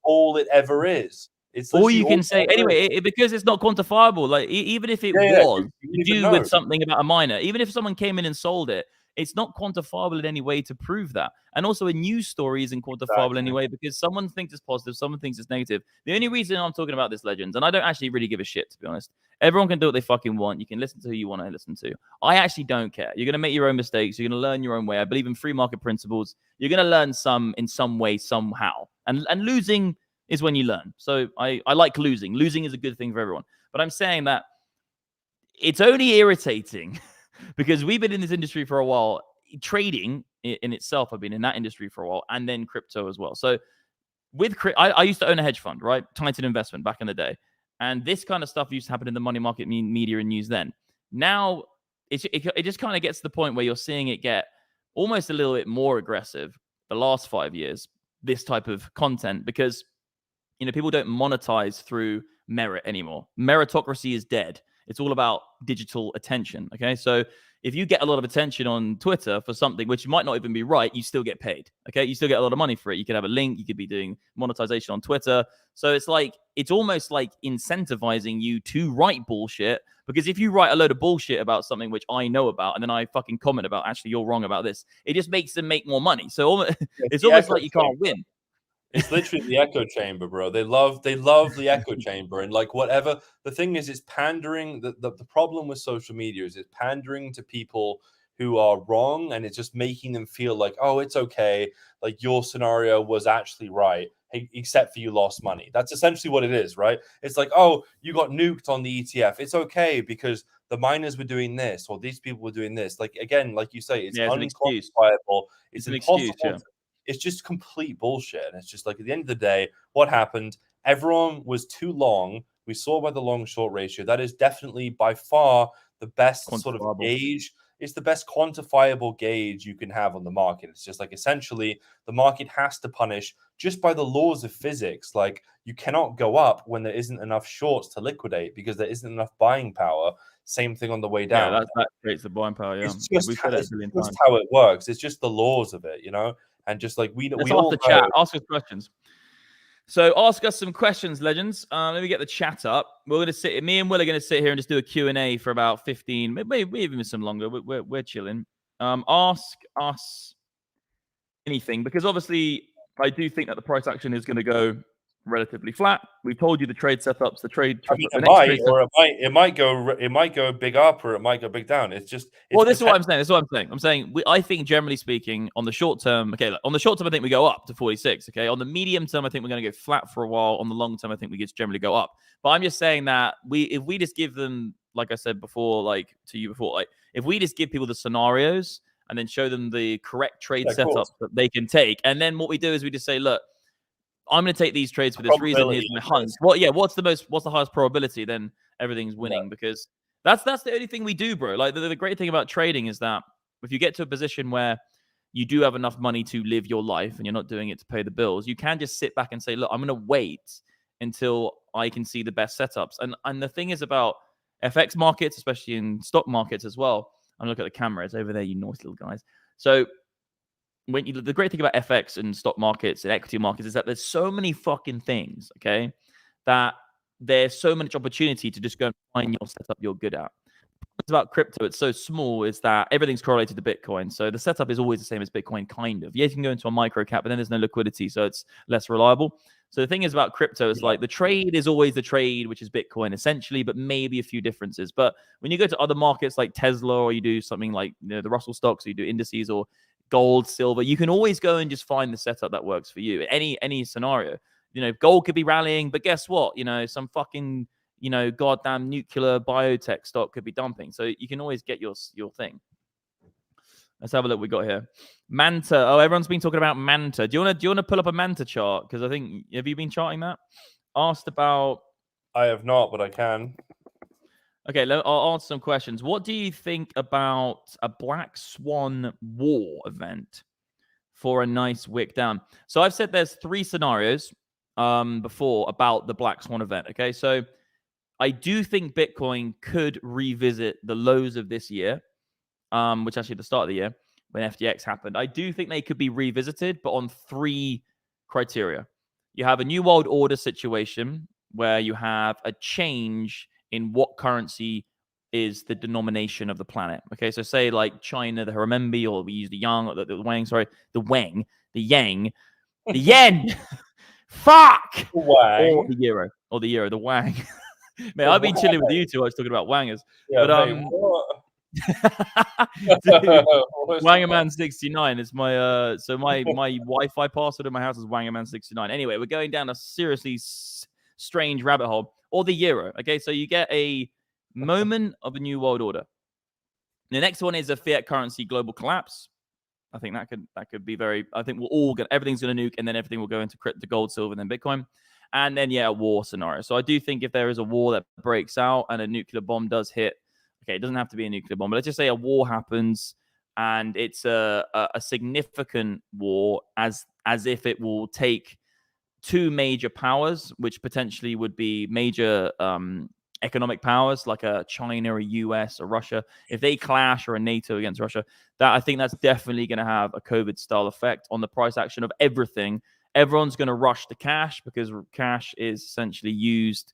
All it ever is. It's all you can say anyway, because it's not quantifiable. Like even if it was to do with something about a miner, even if someone came in and sold it, it's not quantifiable in any way to prove that. And also a news story isn't quantifiable anyway, because someone thinks it's positive, someone thinks it's negative. The only reason I'm talking about this, Legends, and I don't actually really give a shit, to be honest. Everyone can do what they fucking want. You can listen to who you want to listen to. I actually don't care. You're going to make your own mistakes. You're going to learn your own way. I believe in free market principles. You're going to learn in some way, somehow. And losing is when you learn. So I like losing. Losing is a good thing for everyone. But I'm saying that it's only irritating because we've been in this industry for a while. Trading in itself, I've been in that industry for a while, and then crypto as well. So with I used to own a hedge fund, right? Titan Investment back in the day. And this kind of stuff used to happen in the money market media and news then. Now, it just kind of gets to the point where you're seeing it get almost a little bit more aggressive the last 5 years, this type of content, because, people don't monetize through merit anymore. Meritocracy is dead. It's all about digital attention, okay? So if you get a lot of attention on Twitter for something which might not even be right, you still get paid, okay? You still get a lot of money for it. You could have a link. You could be doing monetization on Twitter. So it's almost like incentivizing you to write bullshit, because if you write a load of bullshit about something which I know about and then I fucking comment about, actually, you're wrong about this, it just makes them make more money. So it's almost like you can't win. It's literally the echo chamber, bro. They love the echo chamber, and like whatever. The thing is, it's pandering. The problem with social media is it's pandering to people who are wrong, and it's just making them feel like, oh, it's okay. Like your scenario was actually right, except for you lost money. That's essentially what it is, right? It's like, oh, you got nuked on the ETF. It's okay because the miners were doing this, or these people were doing this. Like again, like you say, it's unquantifiable. It's impossible. Excuse, yeah. It's just complete bullshit. And it's just like at the end of the day, what happened? Everyone was too long. We saw by the long short ratio. That is definitely by far the best sort of gauge. It's the best quantifiable gauge you can have on the market. It's just like essentially the market has to punish just by the laws of physics. Like you cannot go up when there isn't enough shorts to liquidate because there isn't enough buying power. Same thing on the way down. Yeah, that creates the buying power. Yeah, it's just how it works. It's just the laws of it, And just like we all the chat, ask us questions. So ask us some questions, legends. Let me get the chat up. Me and Will are going to sit here and just do a Q&A for about 15, maybe even some longer. We're chilling. Ask us anything, because obviously I do think that the price action is going to go relatively flat. We've told you the trade setups, it might go big up or it might go big down. This is what I'm saying. I'm saying I think generally speaking on the short term, on the short term I think we go up to 46. Okay, on the medium term I think we're going to go flat for a while. On the long term I think we just generally go up. But I'm just saying that if we just give them, like I said before, if we just give people the scenarios and then show them the correct trade setups that they can take, and then what we do is we just say, look, I'm going to take these trades for this reason. Here's my hunch. What's the highest probability? Then everything's winning, because that's the only thing we do, bro. Like the great thing about trading is that if you get to a position where you do have enough money to live your life and you're not doing it to pay the bills, you can just sit back and say, look, I'm going to wait until I can see the best setups. And the thing is about FX markets, especially in stock markets as well. I'm looking at the camera. It's over there, you naughty little guys. So the great thing about FX and stock markets and equity markets is that there's so many fucking things, okay, that there's so much opportunity to just go and find your setup you're good at. It's about crypto, it's so small, is that everything's correlated to Bitcoin. So the setup is always the same as Bitcoin, kind of. Yeah, you can go into a micro cap, but then there's no liquidity, so it's less reliable. So the thing is about crypto is like the trade is always the trade, which is Bitcoin essentially, but maybe a few differences. But when you go to other markets like Tesla, or you do something like the Russell stocks, or you do indices or gold, silver, you can always go and just find the setup that works for you. Any scenario, gold could be rallying, but guess what? Some fucking goddamn nuclear biotech stock could be dumping. So you can always get your thing. Let's have a look. We got here Manta. Oh, everyone's been talking about Manta. Do you want to pull up a Manta chart? Because I think, have you been charting that? Asked about. I have not, but I can. Okay, I'll answer some questions. What do you think about a Black Swan war event for a nice wick down? So I've said there's 3 scenarios before about the Black Swan event. Okay, so I do think Bitcoin could revisit the lows of this year, which actually at the start of the year when FTX happened. I do think they could be revisited, but on 3 criteria. You have a new world order situation where you have a change in what currency is the denomination of the planet. Okay, so say like China, the renminbi, or we use the yang, or the wang, sorry, the wang, the yang, the yen. Fuck! The wang. Or the euro, the wang. Man, I've been chilling with you two. I was talking about wangers. Yeah, but what? Dude, Wangerman69 is my so my Wi-Fi password in my house is Wangerman69. Anyway, we're going down a seriously strange rabbit hole. Or the euro. Okay, so you get a moment of a new world order. The next one is a fiat currency global collapse. I think that could be very. I think everything's gonna nuke, and then everything will go into crypto, gold, silver, and then Bitcoin, and then a war scenario. So I do think if there is a war that breaks out and a nuclear bomb does hit, okay, it doesn't have to be a nuclear bomb, but let's just say a war happens and it's a significant war, as if it will take two major powers, which potentially would be major economic powers like a China, a US, or Russia. If they clash, or a NATO against Russia, I think that's definitely going to have a COVID-style effect on the price action of everything. Everyone's going to rush to cash because cash is essentially used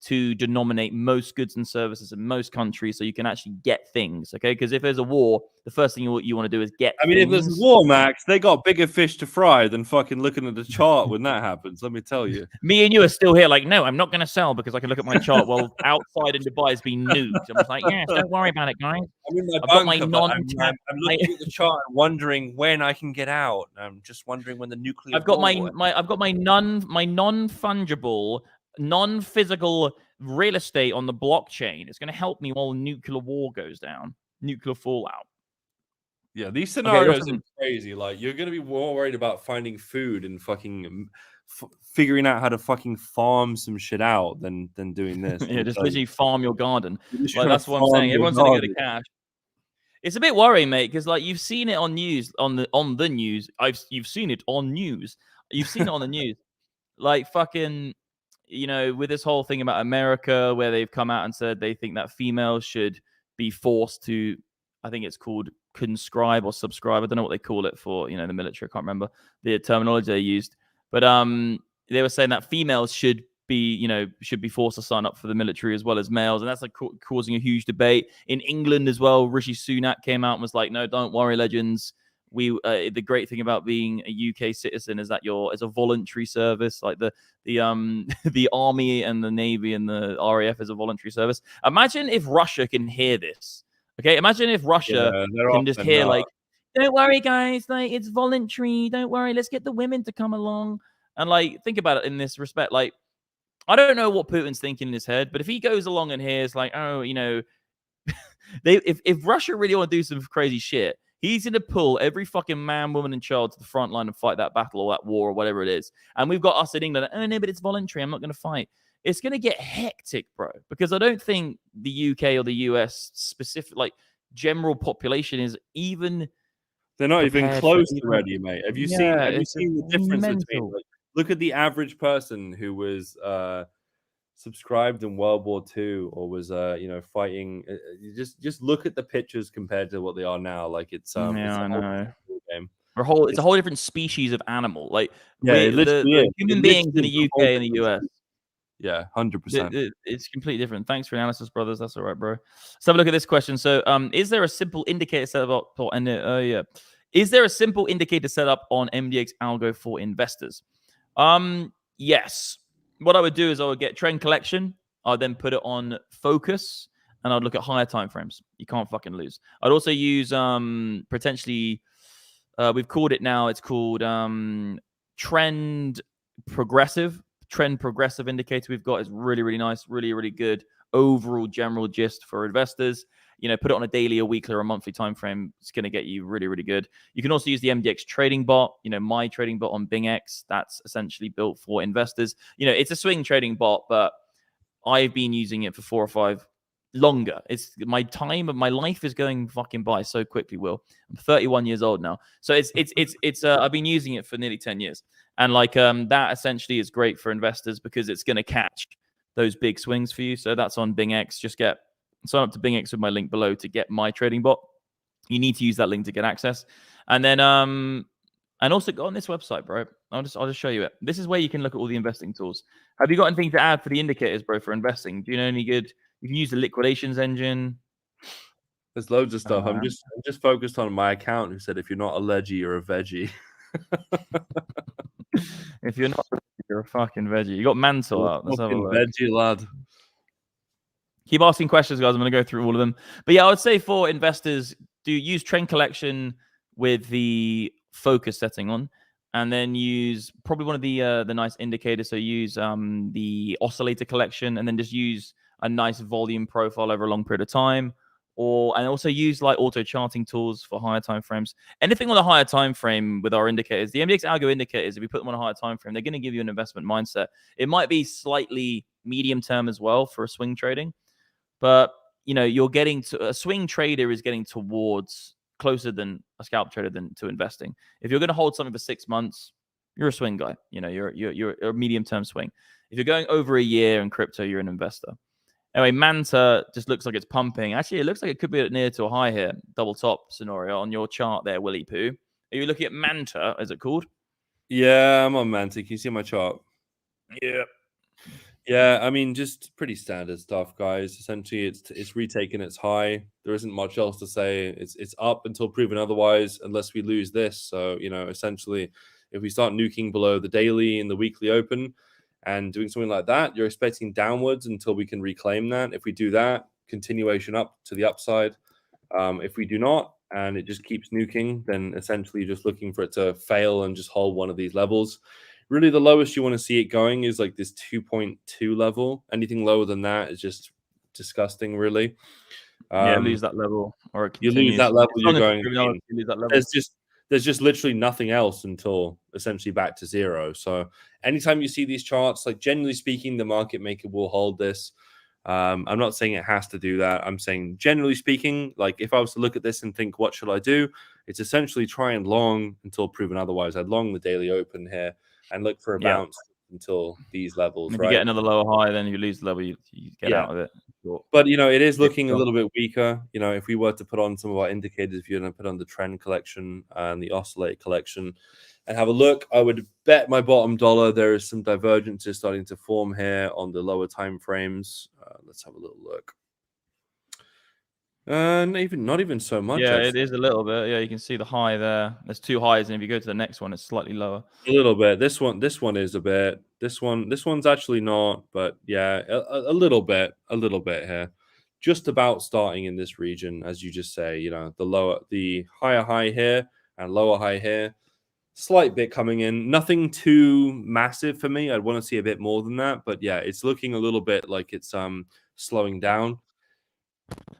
to denominate most goods and services in most countries, so you can actually get things, okay? Because if there's a war, the first thing you want to do is get things. If there's a war, Max, they got bigger fish to fry than fucking looking at the chart when that happens, let me tell you. Me and you are still here like, no, I'm not going to sell because I can look at my chart while outside in Dubai is being nuked. I'm just like, yes, don't worry about it, guys. I'm in my bunker, I'm looking at the chart and wondering when I can get out. I'm just wondering when the nuclear I've got my non-fungible, non-physical real estate on the blockchain. It's going to help me while nuclear war goes down, nuclear fallout. Yeah, these scenarios are crazy. Like, you're going to be more worried about finding food and fucking figuring out how to fucking farm some shit out than doing this. Yeah, just literally farm your garden. Like, that's what I'm saying. Everyone's going to go to cash. It's a bit worrying, mate, because like you've seen it on news, on the news. You've seen it on news. You've seen it on the news. Like fucking, with this whole thing about America, where they've come out and said they think that females should be forced to, I think it's called conscribe or subscribe. I don't know what they call it for, the military. I can't remember the terminology they used, but they were saying that females should be forced to sign up for the military as well as males, and that's like causing a huge debate in England as well. Rishi Sunak came out and was like, "No, don't worry, legends. The great thing about being a UK citizen is that it's a voluntary service. Like the the army and the navy and the RAF is a voluntary service." Imagine if Russia can hear this. Okay, imagine if Russia can just hear like, "Don't worry, guys. Like it's voluntary. Don't worry. Let's get the women to come along." And like, think about it in this respect, like. I don't know what Putin's thinking in his head, but if he goes along and hears like, oh, if Russia really want to do some crazy shit, he's going to pull every fucking man, woman, and child to the front line and fight that battle or that war or whatever it is. And we've got us in England. Oh, no, but it's voluntary. I'm not going to fight. It's going to get hectic, bro, because I don't think the UK or the US specific, like general population is even. They're not even close to ready, mate. Have you seen the difference between? Look at the average person who was subscribed in World War II or was fighting. Just look at the pictures compared to what they are now. Like it's I know. Game. It's a whole different species of animal. Like the human beings in the UK and the US. Yeah, 100%. It's completely different. Thanks for analysis, brothers. That's all right, bro. Let's have a look at this question. So, is there a simple indicator set up Is there a simple indicator set up on MDX algo for investors? Yes. What I would do is I would get trend collection. I'll then put it on focus, and I'd look at higher time frames. You can't fucking lose. I'd also use potentially we've called it now. It's called trend progressive indicator we've got is really, really nice, really, really good overall general gist for investors. Put it on a daily, a weekly, or a monthly time frame. It's going to get you really, really good. You can also use the MDX Trading Bot, my trading bot on Bingx. That's essentially built for investors. It's a swing trading bot, but I've been using it for 4 or 5 longer. It's my time of my life is going fucking by so quickly, Will. I'm 31 years old now. So it's I've been using it for nearly 10 years. And like that essentially is great for investors because it's going to catch those big swings for you. So that's on Bingx. Just sign up to Bingx with my link below to get my trading bot. You need to use that link to get access. And then and also go on this website, bro. I'll just show you it. This is where you can look at all the investing tools. Have you got anything to add for the indicators, bro, for investing? Do you know any good? You can use the liquidations engine. There's loads of stuff. I'm just focused on my account who said if you're not a leggy, you're a veggie. If you're not, you're a fucking veggie. You got Mantle out. Let's have a look. Veggie lad. Keep asking questions, guys. I'm going to go through all of them. But yeah, I would say for investors, do use trend collection with the focus setting on, and then use probably one of the nice indicators. So use the oscillator collection, and then just use a nice volume profile over a long period of time. And also use like auto charting tools for higher time frames. Anything on a higher time frame with our indicators, the MDX algo indicators, if we put them on a higher time frame, they're going to give you an investment mindset. It might be slightly medium term as well for a swing trading, but you're getting to a swing trader is getting towards closer than a scalp trader than to investing. If you're going to hold something for 6 months, you're a swing guy. You're a medium term swing. If you're going over a year in crypto, you're an investor. Anyway, Manta just looks like it's pumping. Actually, it looks like it could be near to a high here. Double top scenario on your chart there, Willy Poo. Are you looking at Manta, is it called? Yeah, I'm on Manta. Can you see my chart? Yeah. Yeah, I mean, just pretty standard stuff, guys. Essentially, it's retaken its high. There isn't much else to say. It's up until proven otherwise, unless we lose this. So, essentially, if we start nuking below the daily and the weekly open and doing something like that, you're expecting downwards until we can reclaim that. If we do that, continuation up to the upside. If we do not, and it just keeps nuking, then essentially just looking for it to fail and just hold one of these levels. Really, the lowest you want to see it going is like this 2.2 level. Anything lower than that is just disgusting, really. Lose that level, or it You continues. lose that level, you're going. You lose that level. There's just literally nothing else until essentially back to zero. So anytime you see these charts, like generally speaking, the market maker will hold this. I'm not saying it has to do that. I'm saying generally speaking, like if I was to look at this and think, what should I do? It's essentially try and long until proven otherwise. I'd long the daily open here and look for a bounce until these levels. If right? you get another lower high, then you lose the level. You get out of it. Sure. But it is looking a little bit weaker. If we were to put on some of our indicators, if you're going to put on the trend collection and the oscillate collection and have a look, I would bet my bottom dollar there is some divergences starting to form here on the lower time frames. Let's have a little look. Not even so much. Yeah, actually. it is a little bit. Yeah, you can see the high there. There's two highs, and if you go to the next one, it's slightly lower. A little bit. This one is a bit. This one's actually not, but yeah, a little bit here. Just about starting in this region, as you just say. The higher high here and lower high here. Slight bit coming in. Nothing too massive for me. I'd want to see a bit more than that, but yeah, it's looking a little bit like it's slowing down.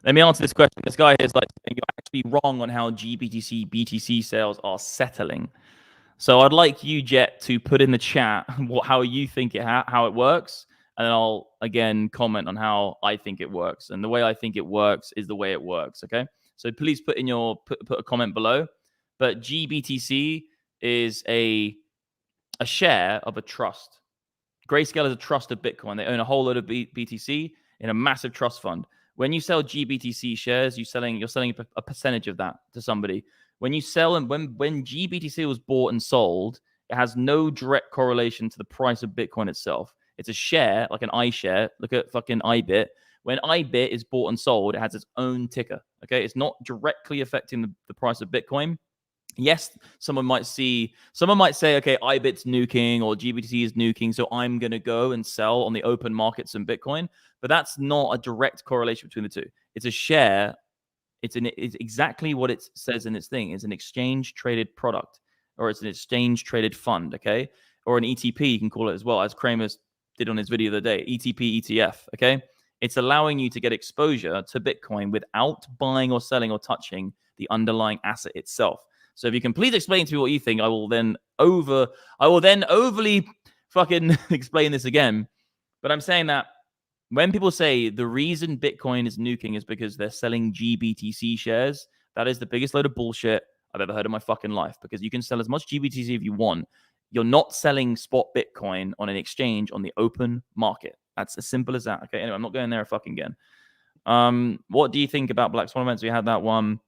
Let me answer this question. This guy here is like, you're actually wrong on how GBTC, BTC sales are settling. So I'd like you, Jet, to put in the chat how you think how it works, and then I'll again comment on how I think it works. And the way I think it works is the way it works. Okay, so please put a comment below. But GBTC is a share of a trust. Grayscale is a trust of Bitcoin. They own a whole load of BTC in a massive trust fund. When you sell GBTC shares, you're selling a percentage of that to somebody. When you sell and when GBTC was bought and sold, it has no direct correlation to the price of Bitcoin itself. It's a share, like an iShare. Look at fucking Ibit. When Ibit is bought and sold, it has its own ticker. Okay, it's not directly affecting the price of Bitcoin. Yes, someone might say, okay, Ibit's nuking or GBTC is nuking, so I'm going to go and sell on the open markets in Bitcoin. But that's not a direct correlation between the two. It's a share. It's exactly what it says in its thing. It's an exchange traded product, or it's an exchange traded fund, okay? Or an ETP, you can call it as well, as Kramer did on his video the other day, ETP, ETF, okay? It's allowing you to get exposure to Bitcoin without buying or selling or touching the underlying asset itself. So if you can please explain to me what you think, I will then overly fucking explain this again. But I'm saying that when people say the reason Bitcoin is nuking is because they're selling GBTC shares, that is the biggest load of bullshit I've ever heard in my fucking life. Because you can sell as much GBTC if you want. You're not selling spot Bitcoin on an exchange on the open market. That's as simple as that. Okay. Anyway, I'm not going there fucking again. What do you think about Black Swan events? We had that one.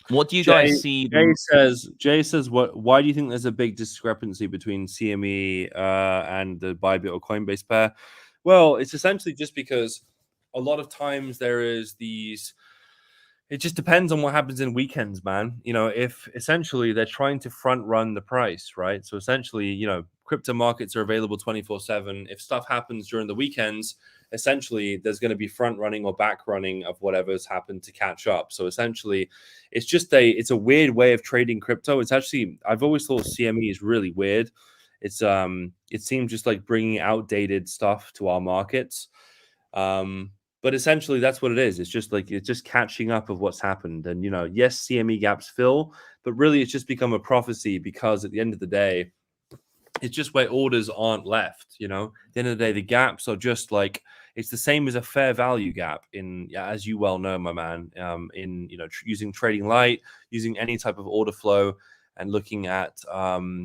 What do you guys see? Jay says, why do you think there's a big discrepancy between CME and the Bybit or Coinbase pair? Well, it's essentially just because a lot of times there is these. It just depends on what happens in weekends, man. If essentially they're trying to front run the price, right? So essentially, crypto markets are available 24/7. If stuff happens during the weekends, essentially there's going to be front running or back running of whatever's happened to catch up. So essentially it's a weird way of trading crypto. It's actually, I've always thought CME is really weird. It seems just like bringing outdated stuff to our markets. But essentially that's what it is. It's just catching up of what's happened. And, yes, CME gaps fill, but really it's just become a prophecy, because at the end of the day, it's just where orders aren't left. At the end of the day, the gaps are just like, it's the same as a fair value gap as you well know, my man, using trading light, using any type of order flow, and looking at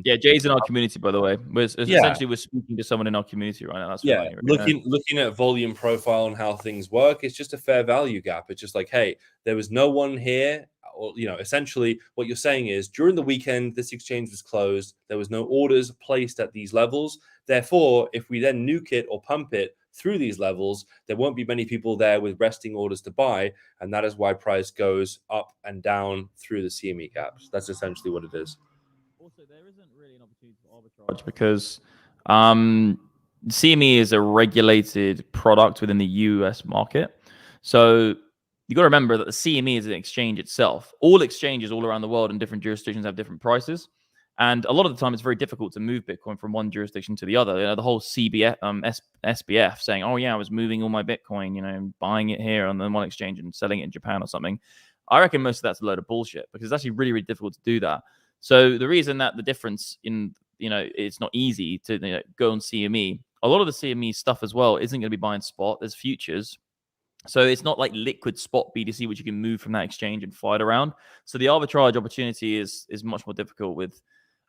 Jay's in our community, by the way. Essentially we're speaking to someone in our community right now. That's looking at volume profile and how things work. It's just a fair value gap. It's just like, hey, there was no one here, or essentially what you're saying is during the weekend this exchange was closed, there was no orders placed at these levels, therefore if we then nuke it or pump it through these levels, there won't be many people there with resting orders to buy, and that is why price goes up and down through the CME gaps. That's essentially what it is. Also, there isn't really an opportunity for arbitrage because CME is a regulated product within the US market. So you got to remember that the CME is an exchange itself. All exchanges all around the world in different jurisdictions have different prices. And a lot of the time, it's very difficult to move Bitcoin from one jurisdiction to the other. The whole SBF saying, oh, yeah, I was moving all my Bitcoin, buying it here on the one exchange and selling it in Japan or something. I reckon most of that's a load of bullshit, because it's actually really, really difficult to do that. So the reason that the difference in, it's not easy to go on CME, a lot of the CME stuff as well isn't going to be buying spot. There's futures. So it's not like liquid spot BTC, which you can move from that exchange and fly it around. So the arbitrage opportunity is much more difficult with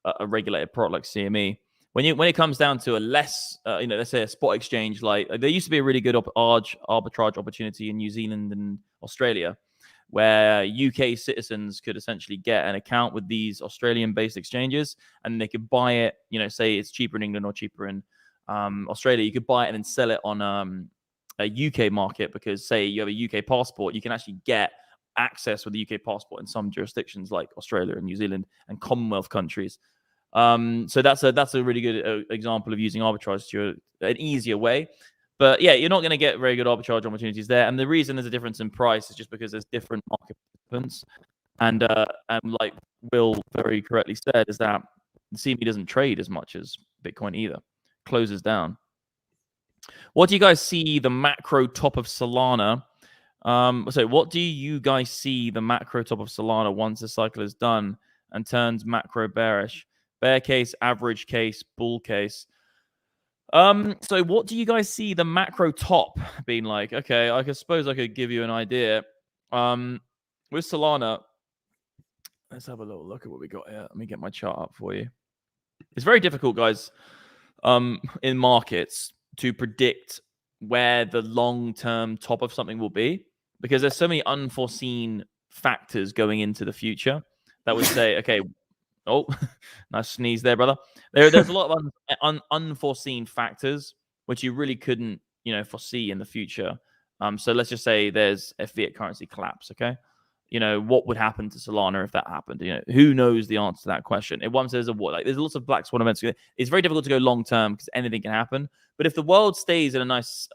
a regulated product like CME. When it comes down to a less, let's say a spot exchange, like there used to be a really good arbitrage opportunity in New Zealand and Australia, where UK citizens could essentially get an account with these Australian-based exchanges, and they could buy it. Say it's cheaper in England or cheaper in Australia, you could buy it and then sell it on a UK market, because say you have a UK passport, you can actually get access with the UK passport in some jurisdictions like Australia and New Zealand and Commonwealth countries. So that's a really good example of using arbitrage to an easier way. But yeah, you're not going to get very good arbitrage opportunities there. And the reason there's a difference in price is just because there's different market participants. And like Will very correctly said, is that the CME doesn't trade as much as Bitcoin either. Closes down. What do you guys see the macro top of Solana? So what do you guys see the macro top of Solana once the cycle is done and turns macro bearish? Bear case, average case, bull case. So what do you guys see the macro top being like? Okay, I suppose I could give you an idea. With Solana, let's have a little look at what we got here. Let me get my chart up for you. It's very difficult, guys, in markets to predict where the long-term top of something will be, because there's so many unforeseen factors going into the future that would say, okay, oh, nice sneeze there, brother. There's a lot of unforeseen factors which you really couldn't, foresee in the future. So let's just say there's a fiat currency collapse, okay? What would happen to Solana if that happened? Who knows the answer to that question? If one says a what, like there's lots of black swan events. It's very difficult to go long term because anything can happen. But if the world stays in a nice,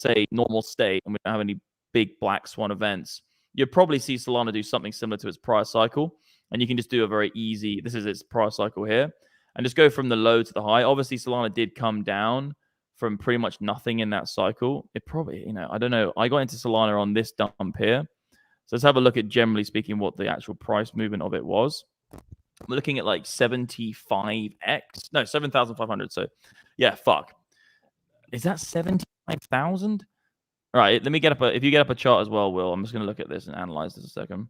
say, normal state, and we don't have any big black swan events, you'll probably see Solana do something similar to its prior cycle. And you can just do a very easy, this is its prior cycle here, and just go from the low to the high. Obviously, Solana did come down from pretty much nothing in that cycle. It probably, I don't know. I got into Solana on this dump here. So let's have a look at, generally speaking, what the actual price movement of it was. We're looking at like 75x. No, 7,500. So yeah, fuck. Is that 75,000? All right, let me get up if you get up a chart as well, Will, I'm just going to look at this and analyze this a second.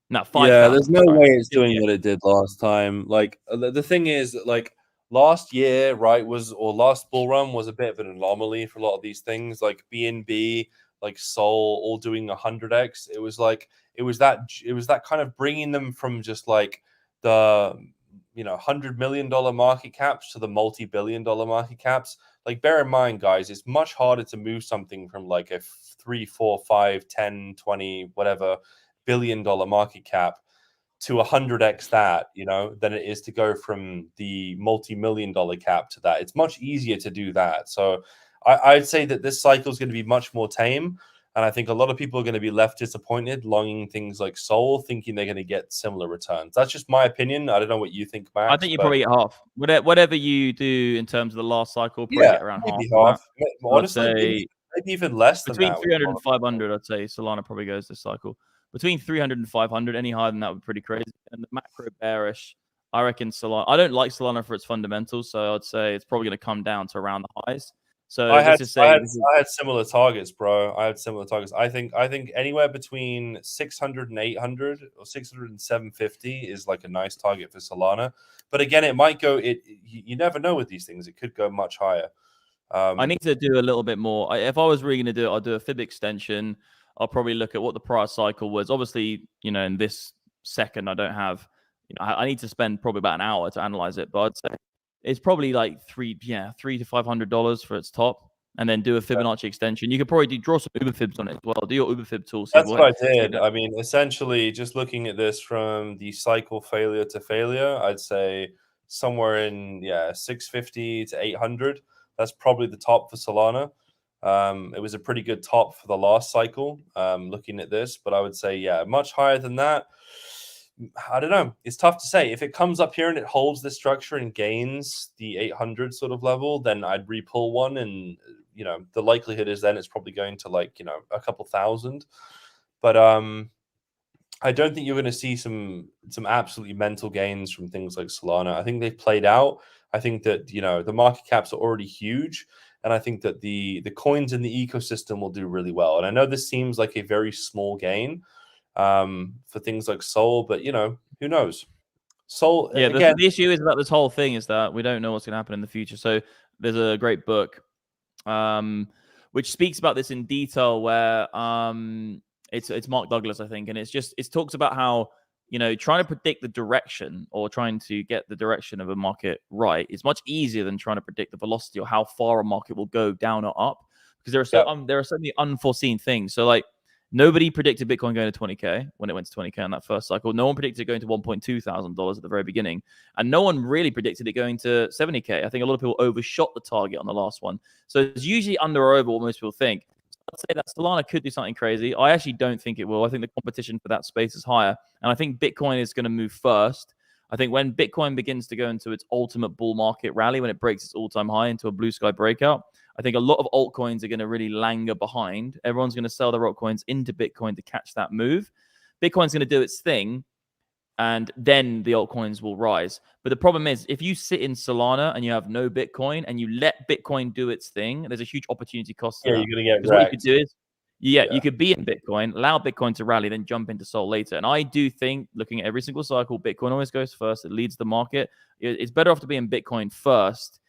No, 5,000. Yeah, there's no way it's doing what it did last time. Like the thing is, like last year, right, or last bull run was a bit of an anomaly for a lot of these things, like BNB, like Sol, all doing 100x. It was that kind of bringing them from just like the $100 million market caps to the multi-billion-dollar market caps. Like, bear in mind, guys, it's much harder to move something from like a 3, 4, 5, 10, 20, whatever $billion market cap to 100x that, you know, than it is to go from the multi-million-dollar cap to that. It's much easier to do that. So I'd say that this cycle is going to be much more tame. And I think a lot of people are going to be left disappointed, longing things like Sol, thinking they're going to get similar returns. That's just my opinion. I don't know what you think, Max. I think you probably get half. Whatever you do in terms of the last cycle, probably Yeah, get around maybe half of half. that. Honestly, I'd say maybe even less than between that. 300 and 500, I'd say Solana probably goes this cycle. Between 300 and 500, any higher than that would be pretty crazy. And the macro bearish, I reckon Solana. I don't like Solana for its fundamentals, so I'd say it's probably going to come down to around the highs. So let's just say I had similar targets, bro. I had similar targets. I think anywhere between 600 and 800 or 600 and 750 is like a nice target for Solana. But again, it might go. You never know with these things. It could go much higher. I need to do a little bit more. If I was really going to do it, I'll do a fib extension. I'll probably look at what the prior cycle was. Obviously, you know, in this second, I don't have. You know, I need to spend probably about an hour to analyze it, but I'd say it's probably like $300 to $500 for its top, and then do a Fibonacci extension. You could probably draw some Uber fibs on it as well. Do your Uber fib tool. That's what I did. I mean, essentially, just looking at this from the cycle failure to failure, I'd say somewhere in 650 to 800. That's probably the top for Solana. It was a pretty good top for the last cycle. Looking at this, but I would say much higher than that. I don't know. It's tough to say. If it comes up here and it holds this structure and gains the 800 sort of level, then I'd repull one, and you know the likelihood is then it's probably going to like a couple thousand. But I don't think you're going to see some absolutely mental gains from things like Solana. I think they've played out. I think that the market caps are already huge, and I think that the coins in the ecosystem will do really well. And I know this seems like a very small gain for things like Sol, but who knows? Sol, Yeah, again, the issue is about this whole thing is that we don't know what's going to happen in the future. So there's a great book which speaks about this in detail, where it's Mark Douglas, I think, and it talks about how trying to predict the direction or trying to get the direction of a market right is much easier than trying to predict the velocity or how far a market will go down or up, because there are so many unforeseen things. So like, nobody predicted Bitcoin going to 20K when it went to 20K on that first cycle. No one predicted it going to $1.2 thousand at the very beginning. And no one really predicted it going to 70K. I think a lot of people overshot the target on the last one. So it's usually under or over what most people think. I'd say that Solana could do something crazy. I actually don't think it will. I think the competition for that space is higher. And I think Bitcoin is going to move first. I think when Bitcoin begins to go into its ultimate bull market rally, when it breaks its all-time high into a blue sky breakout, I think a lot of altcoins are going to really linger behind. Everyone's going to sell their altcoins into Bitcoin to catch that move. Bitcoin's going to do its thing, and then the altcoins will rise. But the problem is, if you sit in Solana and you have no Bitcoin and you let Bitcoin do its thing, there's a huge opportunity cost. You're going to get wrecked. What you could do is, you could be in Bitcoin, allow Bitcoin to rally, then jump into Sol later. And I do think, looking at every single cycle, Bitcoin always goes first. It leads the market. It's better off to be in Bitcoin first.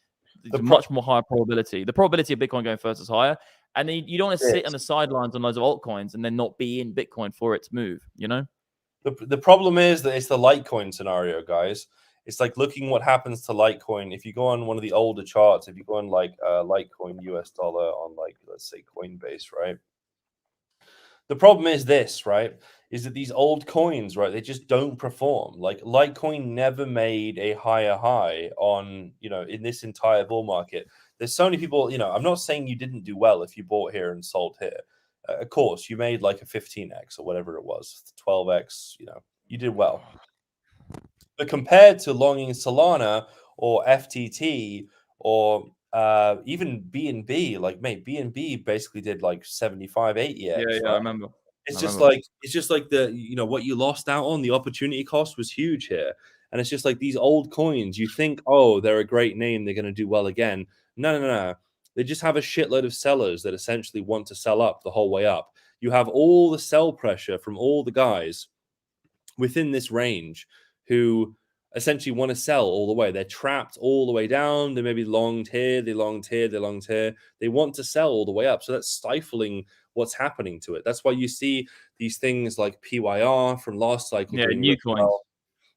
It's a much more higher probability. The probability of Bitcoin going first is higher. And then you don't want to sit on the sidelines on loads of altcoins and then not be in Bitcoin for its move, The problem is that it's the Litecoin scenario, guys. It's like looking what happens to Litecoin. If you go on one of the older charts, if you go on like Litecoin US dollar on like, let's say Coinbase, right? The problem is this, right? Is that these old coins, right? They just don't perform. Like Litecoin never made a higher high on, in this entire bull market. There's so many people, I'm not saying you didn't do well if you bought here and sold here. Of course, you made like a 15x or whatever it was, 12x, you did well. But compared to longing Solana or FTT or even BNB, like mate, BNB basically did like 75, 80x. Yeah, right? I remember. It's just like the what you lost out on, the opportunity cost was huge here. And it's just like these old coins, you think, oh, they're a great name, they're going to do well again. No. They just have a shitload of sellers that essentially want to sell up the whole way up. You have all the sell pressure from all the guys within this range who essentially want to sell all the way. They're trapped all the way down. They maybe longed here, they longed here, they longed here. They want to sell all the way up. So that's stifling what's happening to it. That's why you see these things like PYR from last cycle. Yeah, new coins. Well.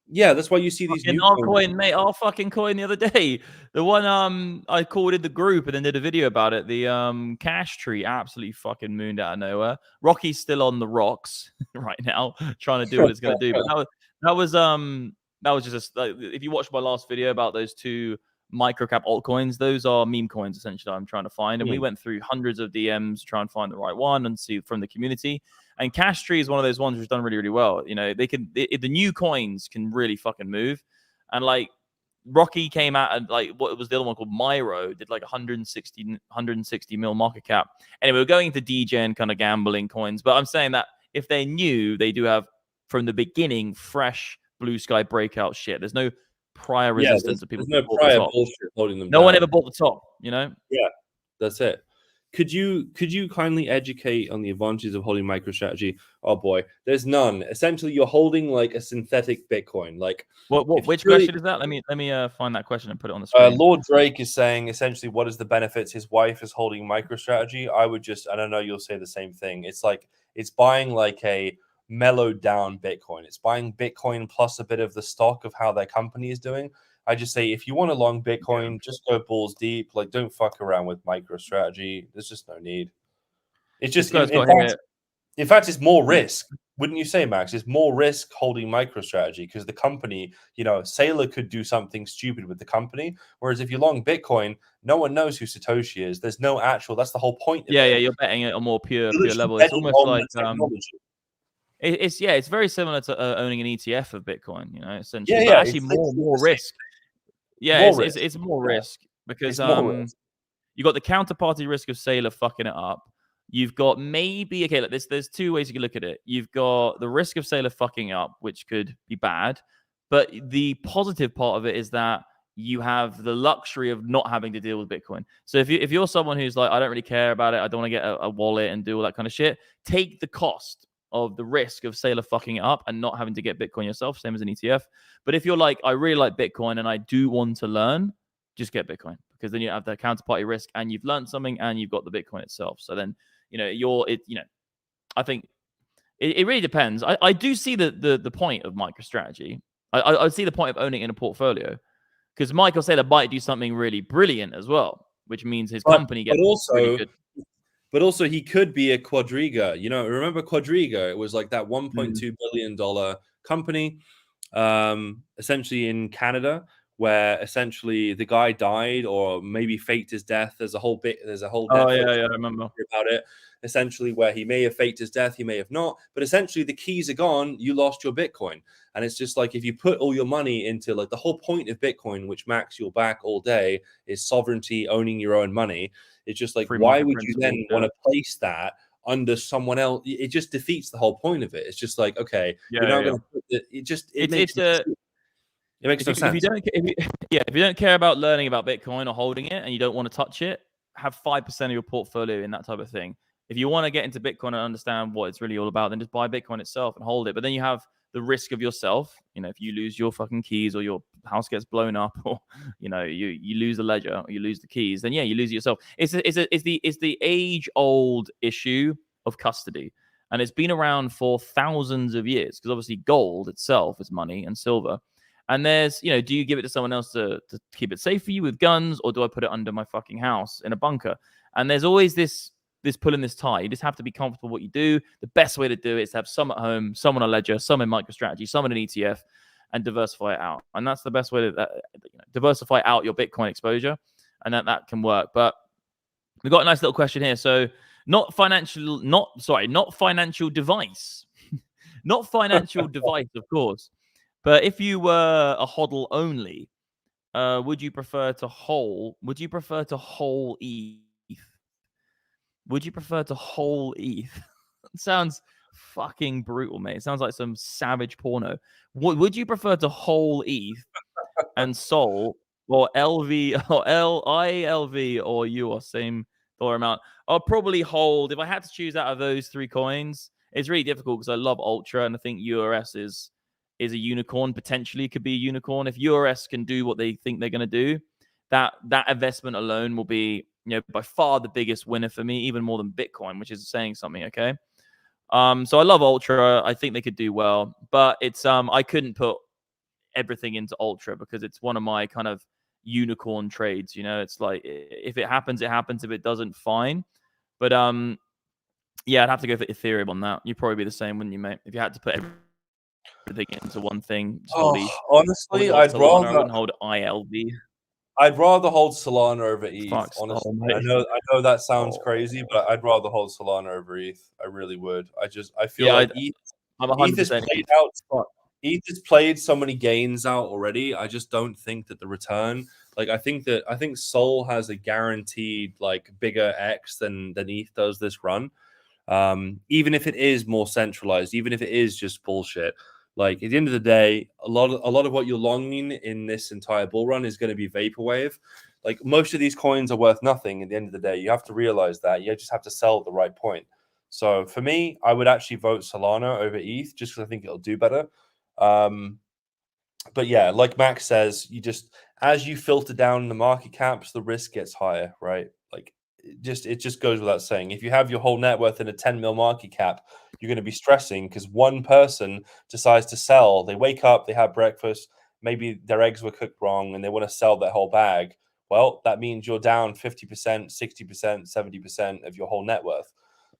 Yeah, that's why you see these new coins. Mate, our fucking coin the other day. The one I called in the group and then did a video about it. The cash tree absolutely fucking mooned out of nowhere. Rocky's still on the rocks right now, trying to do what it's going to do. But just if you watched my last video about those 2 microcap altcoins, those are meme coins essentially I'm trying to find, and we went through hundreds of DMs to try and find the right one and see from the community. And Cash Tree is one of those ones which done really, really well. You know, the new coins can really fucking move. And like Rocky came out and like what was the other one called Myro did like 160 mil market cap. Anyway, we're going into degen kind of gambling coins, but I'm saying that if they're new, they do have from the beginning fresh blue sky breakout shit. There's no prior resistance of people. There's no prior bullshit holding them no down. one ever bought the top, you know? Yeah, that's it. Could you kindly educate on the advantages of holding MicroStrategy? Oh boy, there's none. Essentially, you're holding like a synthetic Bitcoin. Like which question is that? Let me find that question and put it on the screen. Lord Drake is saying essentially, what is the benefits? His wife is holding MicroStrategy. I don't know, you'll say the same thing. It's like it's buying like a mellowed down Bitcoin. It's buying Bitcoin plus a bit of the stock of how their company is doing. I just say if you want a long Bitcoin, just go balls deep. Like, don't fuck around with MicroStrategy. There's just no need. It's just in fact, it's more risk. Wouldn't you say, Max? It's more risk holding MicroStrategy because the company, you know, Saylor could do something stupid with the company. Whereas if you're long Bitcoin, no one knows who Satoshi is. There's no actual. That's the whole point. Yeah, you're betting it on more pure level. It's almost like it's very similar to owning an ETF of Bitcoin. You know, essentially, but actually more risk. Yeah, it's more risk because you got the counterparty risk of Saylor fucking it up. You've got maybe like there's 2 ways you can look at it. You've got the risk of Saylor fucking up, which could be bad, but the positive part of it is that you have the luxury of not having to deal with Bitcoin. So if you're someone who's like, I don't really care about it, I don't want to get a wallet and do all that kind of shit, take the cost of the risk of Saylor fucking it up and not having to get Bitcoin yourself, same as an ETF. But if you're like, I really like Bitcoin and I do want to learn, just get Bitcoin because then you have the counterparty risk and you've learned something and you've got the Bitcoin itself. So then, you know, I think it really depends. I do see the point of MicroStrategy. I see the point of owning it in a portfolio because Michael Saylor might do something really brilliant as well, which means his company gets really good. But also, he could be a Quadriga. You know, remember Quadriga? It was like that $1.2 billion company, essentially in Canada, where essentially the guy died or maybe faked his death. There's a whole Oh yeah, I remember about it. Essentially, where he may have faked his death, he may have not. But essentially, the keys are gone. You lost your Bitcoin, and it's just like if you put all your money into like the whole point of Bitcoin, which Max you'll back all day, is sovereignty, owning your own money. It's just like why would you then want to place that under someone else? It just defeats the whole point of it. It's just like okay, you're not going to put it. It makes no sense. If you don't care about learning about Bitcoin or holding it and you don't want to touch it, have 5% of your portfolio in that type of thing. If you want to get into Bitcoin and understand what it's really all about, then just buy Bitcoin itself and hold it. But then you have the risk of yourself. You know, if you lose your fucking keys or your house gets blown up or, you know, you lose the ledger or you lose the keys, then yeah, you lose it yourself. It's the age-old issue of custody. And it's been around for thousands of years because obviously gold itself is money and silver. And there's, you know, do you give it to someone else to keep it safe for you with guns, or do I put it under my fucking house in a bunker? And there's always this pull and this tie. You just have to be comfortable what you do. The best way to do it is to have some at home, some on a ledger, some in MicroStrategy, some in an ETF, and diversify it out. And that's the best way to diversify out your Bitcoin exposure, and that can work. But we've got a nice little question here. So not financial device, not financial device, of course. But if you were a hodl only, would you prefer to whole ETH? Would you prefer to whole ETH? It sounds fucking brutal, mate. It sounds like some savage porno. Would you prefer to whole ETH and Sol, or LV or LILV or you, or same dollar amount? I'll probably hold. If I had to choose out of those 3 coins, it's really difficult because I love Ultra and I think URS is a unicorn. Potentially could be a unicorn. If URS can do what they think they're going to do, that investment alone will be, you know, by far the biggest winner for me, even more than Bitcoin, which is saying something. Okay. So I love Ultra. I think they could do well, but it's I couldn't put everything into Ultra because it's one of my kind of unicorn trades. You know, it's like if it happens, it happens. If it doesn't, fine. But yeah, I'd have to go for Ethereum on that. You'd probably be the same, wouldn't you, mate? If you had to put everything everything into one thing. Just hold Oh, ETH. I honestly, wouldn't hold Solana. I wouldn't hold ILV. I'd rather hold Solana over ETH. Fuck Honestly, Sol, mate. I know that sounds crazy, but I'd rather hold Solana over ETH. I really would. I feel Yeah, like I'm ETH has 100% played ETH. out. ETH has played so many gains out already. I just don't think that the return. Like I think Sol has a guaranteed like bigger X than ETH does this run. Even if it is more centralized, even if it is just bullshit. Like at the end of the day, a lot of what you're longing in this entire bull run is going to be vaporwave. Like most of these coins are worth nothing at the end of the day. You have to realize that. You just have to sell at the right point. So for me, I would actually vote Solana over ETH just because I think it'll do better. But yeah, like Max says, you just as you filter down the market caps, the risk gets higher, right? Like it just goes without saying. If you have your whole net worth in a 10 mil market cap, you're going to be stressing because one person decides to sell. They wake up, they have breakfast, maybe their eggs were cooked wrong, and they want to sell their whole bag. Well, that means you're down 50%, 60%, 70% of your whole net worth.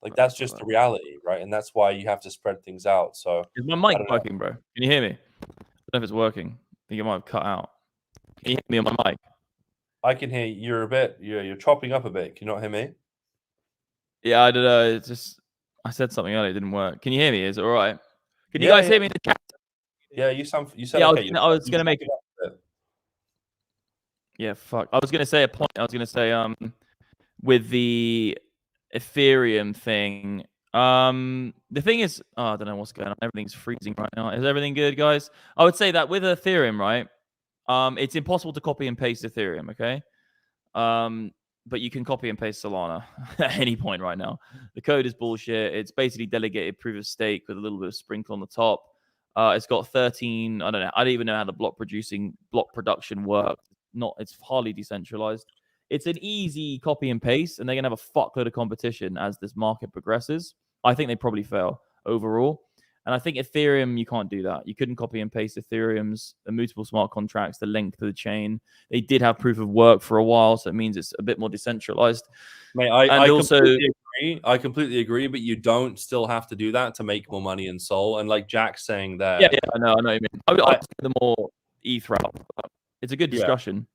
Like that's just the reality, right? And that's why you have to spread things out. So is my mic working, bro? Can you hear me? I don't know if it's working. I think it might have cut out. Can you hear me on my mic? I can hear you're a bit. You're chopping up a bit. Can you not hear me? Yeah, I don't know. It's just I said something earlier, it didn't work. Can you hear me? Is it all right? Can you guys hear me in the chat? Yeah, you said Yeah, okay. I was gonna make. Yeah, fuck. I was gonna say a point. I was gonna say with the Ethereum thing. The thing is, I don't know what's going on. Everything's freezing right now. Is everything good, guys? I would say that with Ethereum, right? It's impossible to copy and paste Ethereum. Okay. But you can copy and paste Solana at any point right now. The code is bullshit. It's basically delegated proof of stake with a little bit of sprinkle on the top. It's got 13. I don't know. I don't even know how the block production works. It's hardly decentralized. It's an easy copy and paste, and they're gonna have a fuckload of competition as this market progresses. I think they probably fail overall. And I think Ethereum, you can't do that. You couldn't copy and paste Ethereum's immutable smart contracts, the length of the chain. They did have proof of work for a while, so it means it's a bit more decentralized. Mate, I completely agree, but you don't still have to do that to make more money in Sol. And like Jack's saying there, yeah, I know what you mean. I would the more ETH route. It's a good discussion.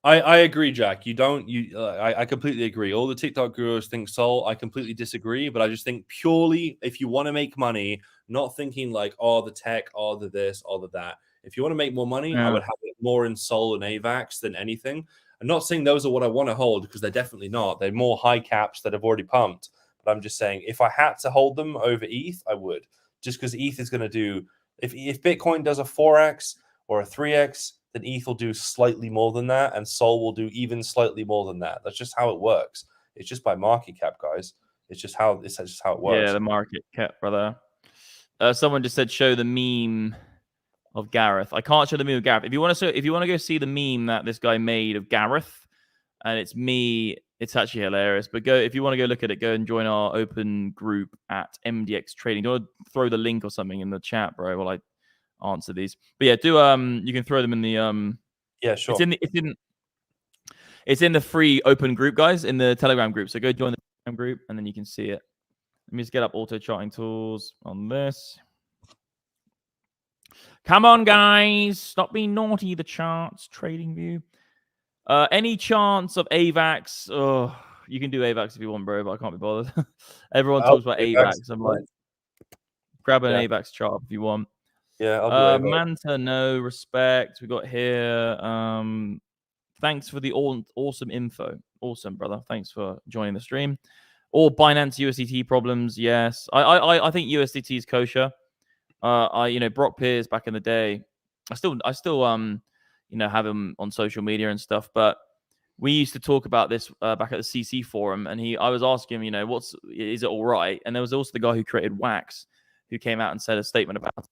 I agree, Jack. You don't. I completely agree. All the TikTok gurus think Sol. I completely disagree, but I just think purely if you want to make money, not thinking like, oh, the tech, oh, the this, oh, the that. If you want to make more money, I would have it more in Sol and AVAX than anything. I'm not saying those are what I want to hold because they're definitely not. They're more high caps that have already pumped. But I'm just saying, if I had to hold them over ETH, I would. Just because ETH is going to do, if Bitcoin does a 4x or a 3x, then ETH will do slightly more than that, and Sol will do even slightly more than that. That's just how it works. It's just by market cap, guys. It's just how it works. Yeah, the market cap, brother. Someone just said show the meme of Gareth. I can't show the meme of Gareth. If you want to go see the meme that this guy made of Gareth, and it's me, it's actually hilarious. But if you want to go look at it, go and join our open group at MDX Trading. Do you want to throw the link or something in the chat, bro? While I answer these. But yeah, you can throw them in the Yeah, sure. It's in the free open group, guys, in the Telegram group. So go join the Telegram group and then you can see it. Let me just get up auto charting tools on this. Come on, guys. Stop being naughty. The charts, TradingView. Any chance of AVAX? Oh, you can do AVAX if you want, bro, but I can't be bothered. Everyone talks about AVAX. I'm like, grab an AVAX chart if you want. Yeah, I'll do Manta, no respect. We got here. Thanks for the awesome info. Awesome, brother. Thanks for joining the stream. Or Binance USDT problems. Yes, I think USDT is kosher. Brock Pierce back in the day. I still have him on social media and stuff. But we used to talk about this back at the CC forum, and I was asking him, is it all right? And there was also the guy who created Wax, who came out and said a statement about it.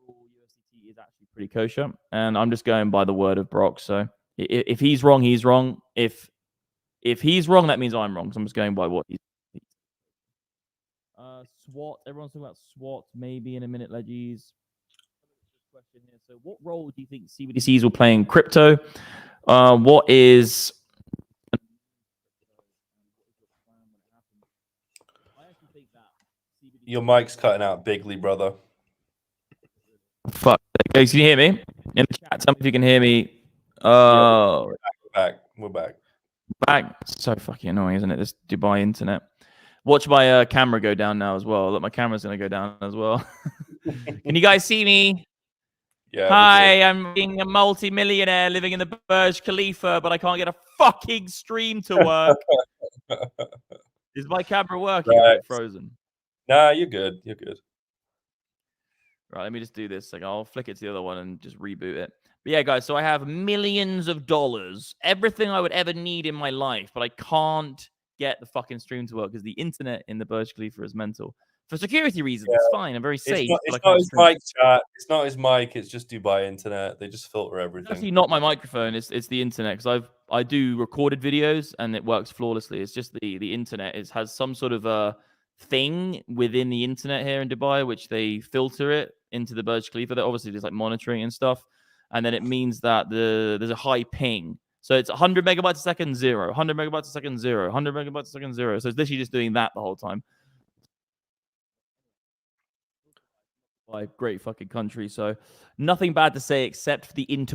USDT is actually pretty kosher, and I'm just going by the word of Brock. So if he's wrong, he's wrong. If he's wrong, that means I'm wrong. So I'm just going by what he's. SWAT. Everyone's talking about SWAT. Maybe in a minute, Leggies. Question here. So, what role do you think CBDCs will play in crypto? What is? Your mic's cutting out bigly, brother. Guys, can you hear me? In the chat, tell me if you can hear me. We're back. We're back. Back. So fucking annoying, isn't it? This Dubai internet. Watch my camera go down now as well. Look, my camera's going to go down as well. Can you guys see me? Yeah. Hi, I'm being a multi-millionaire living in the Burj Khalifa, but I can't get a fucking stream to work. Is my camera working? Or is it frozen? Nah, you're good. You're good. Right, let me just do this. Like, I'll flick it to the other one and just reboot it. But yeah, guys, so I have millions of dollars, everything I would ever need in my life, but I can't get the fucking stream to work because the internet in the Burj Khalifa is mental. For security reasons, it's fine. I'm very safe. It's not his mic, chat. It's not his mic. It's just Dubai internet. They just filter everything. It's actually not my microphone. It's the internet because I do recorded videos and it works flawlessly. It's just the internet has some sort of a thing within the internet here in Dubai, which they filter it into the Burj Khalifa. They're obviously just like monitoring and stuff, and then it means that there's a high ping. So it's 100 megabytes a second, 0, 100 megabytes a second, 0, 100 megabytes a second, 0. So it's literally just doing that the whole time. Great fucking country. So nothing bad to say except for the Okay,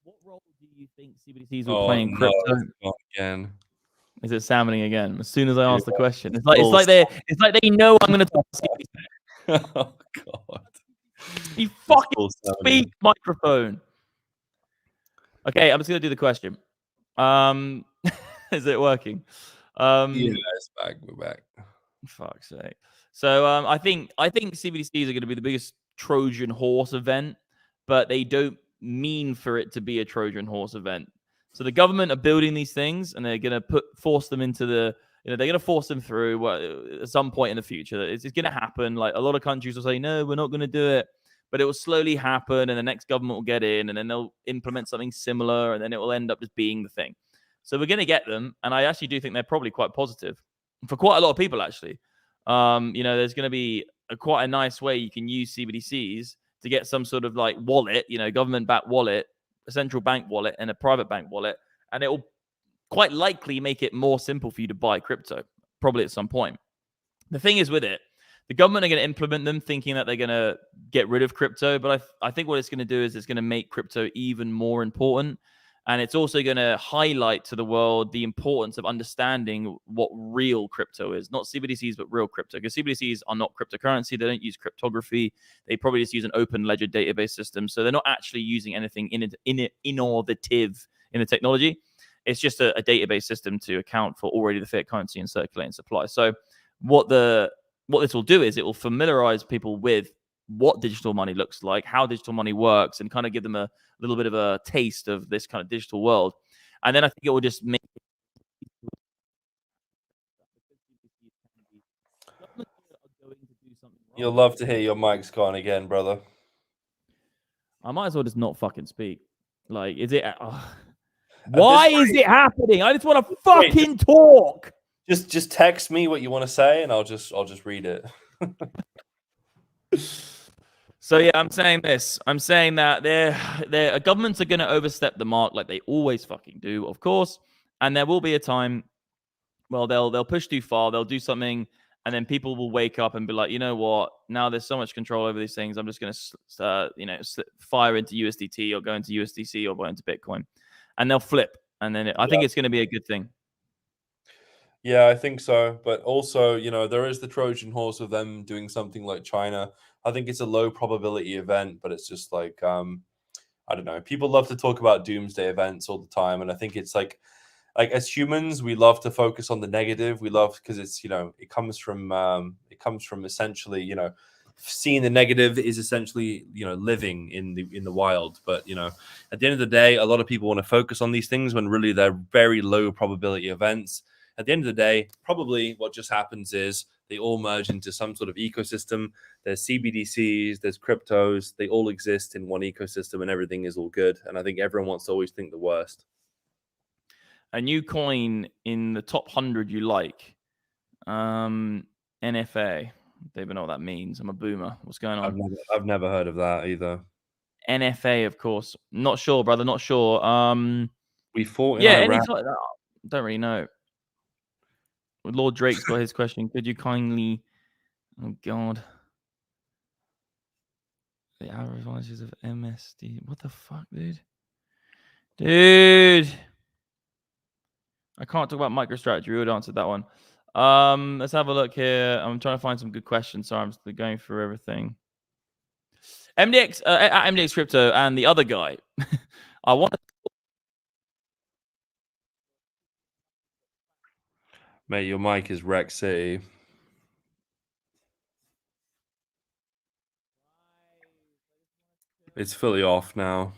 what role do you think CBDCs will play in crypto? Again. Is it salmoning again? As soon as I ask the question, it's like they know I'm going to talk. Oh god! You fucking speak, microphone. Okay, I'm just going to do the question. Is it working? Yeah, it's back. We're back. Fuck's sake. So I think CBDCs are going to be the biggest Trojan horse event, but they don't mean for it to be a Trojan horse event. So the government are building these things, and they're going to force them into they're going to force them through at some point in the future. It's going to happen. Like a lot of countries will say, no, we're not going to do it, but it will slowly happen, and the next government will get in, and then they'll implement something similar, and then it will end up just being the thing. So we're going to get them, and I actually do think they're probably quite positive for quite a lot of people, actually. There's going to be quite a nice way you can use CBDCs to get some sort of like wallet, government-backed wallet, a central bank wallet, and a private bank wallet, and it will quite likely make it more simple for you to buy crypto, probably at some point. The thing is with it, the government are going to implement them thinking that they're going to get rid of crypto, but I think what it's going to do is it's going to make crypto even more important. And it's also going to highlight to the world the importance of understanding what real crypto is. Not CBDCs, but real crypto. Because CBDCs are not cryptocurrency. They don't use cryptography. They probably just use an open ledger database system. So they're not actually using anything innovative in the technology. It's just a database system to account for already the fiat currency and circulating supply. So what this will do is it will familiarize people with what digital money looks like, how digital money works, and kind of give them a little bit of a taste of this kind of digital world. And then I think it will just make You'll love to hear your mic's gone again, brother. I might as well just not fucking speak. Like, is it? Why is it happening? I just want to fucking talk. Just text me what you want to say, and I'll just read it. So yeah, I'm saying this. I'm saying that their governments are going to overstep the mark like they always fucking do, of course. And there will be a time, well, they'll push too far. They'll do something, and then people will wake up and be like, you know what? Now there's so much control over these things. I'm just going to, fire into USDT or go into USDC or go into Bitcoin, and they'll flip. And then I think it's going to be a good thing. Yeah, I think so. But also, there is the Trojan horse of them doing something like China. I think it's a low probability event, but it's just like, I don't know. People love to talk about doomsday events all the time. And I think it's like as humans, we love to focus on the negative. We love because it's, it comes from essentially, seeing the negative is essentially, living in the wild. But, at the end of the day, a lot of people want to focus on these things when really they're very low probability events. At the end of the day, probably what just happens is they all merge into some sort of ecosystem. There's CBDCs, there's cryptos. They all exist in one ecosystem and everything is all good. And I think everyone wants to always think the worst. A new coin in the top 100 you like. NFA. Don't even know what that means. I'm a boomer. What's going on? I've never heard of that either. NFA, of course. Not sure, brother. Not sure. We fought in Iraq. Don't really know. Lord Drake's got his question. Could you kindly... Oh, God. the average advantages of MSD. What the fuck, dude? Dude. I can't talk about MicroStrategy. We would answer that one. Let's have a look here. I'm trying to find some good questions. So I'm just going through everything. MDX, MDX Crypto and the other guy. I want to. Mate, your mic is Rec City. It's fully off now.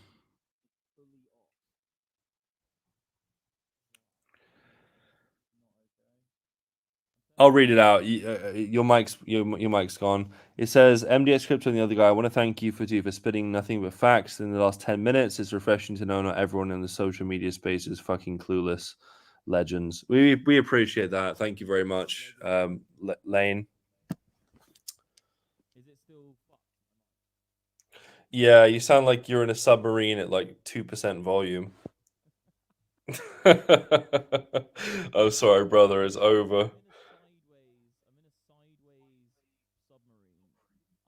I'll read it out. Your mic's gone. It says MDX Crypto and the other guy. I want to thank you for spitting nothing but facts in the last 10 minutes. It's refreshing to know not everyone in the social media space is fucking clueless. Legends. We appreciate that. Thank you very much, Lane. Is it still? Yeah, you sound like you're in a submarine at like 2% volume. Oh, sorry, brother. It's over. I'm in a sideways submarine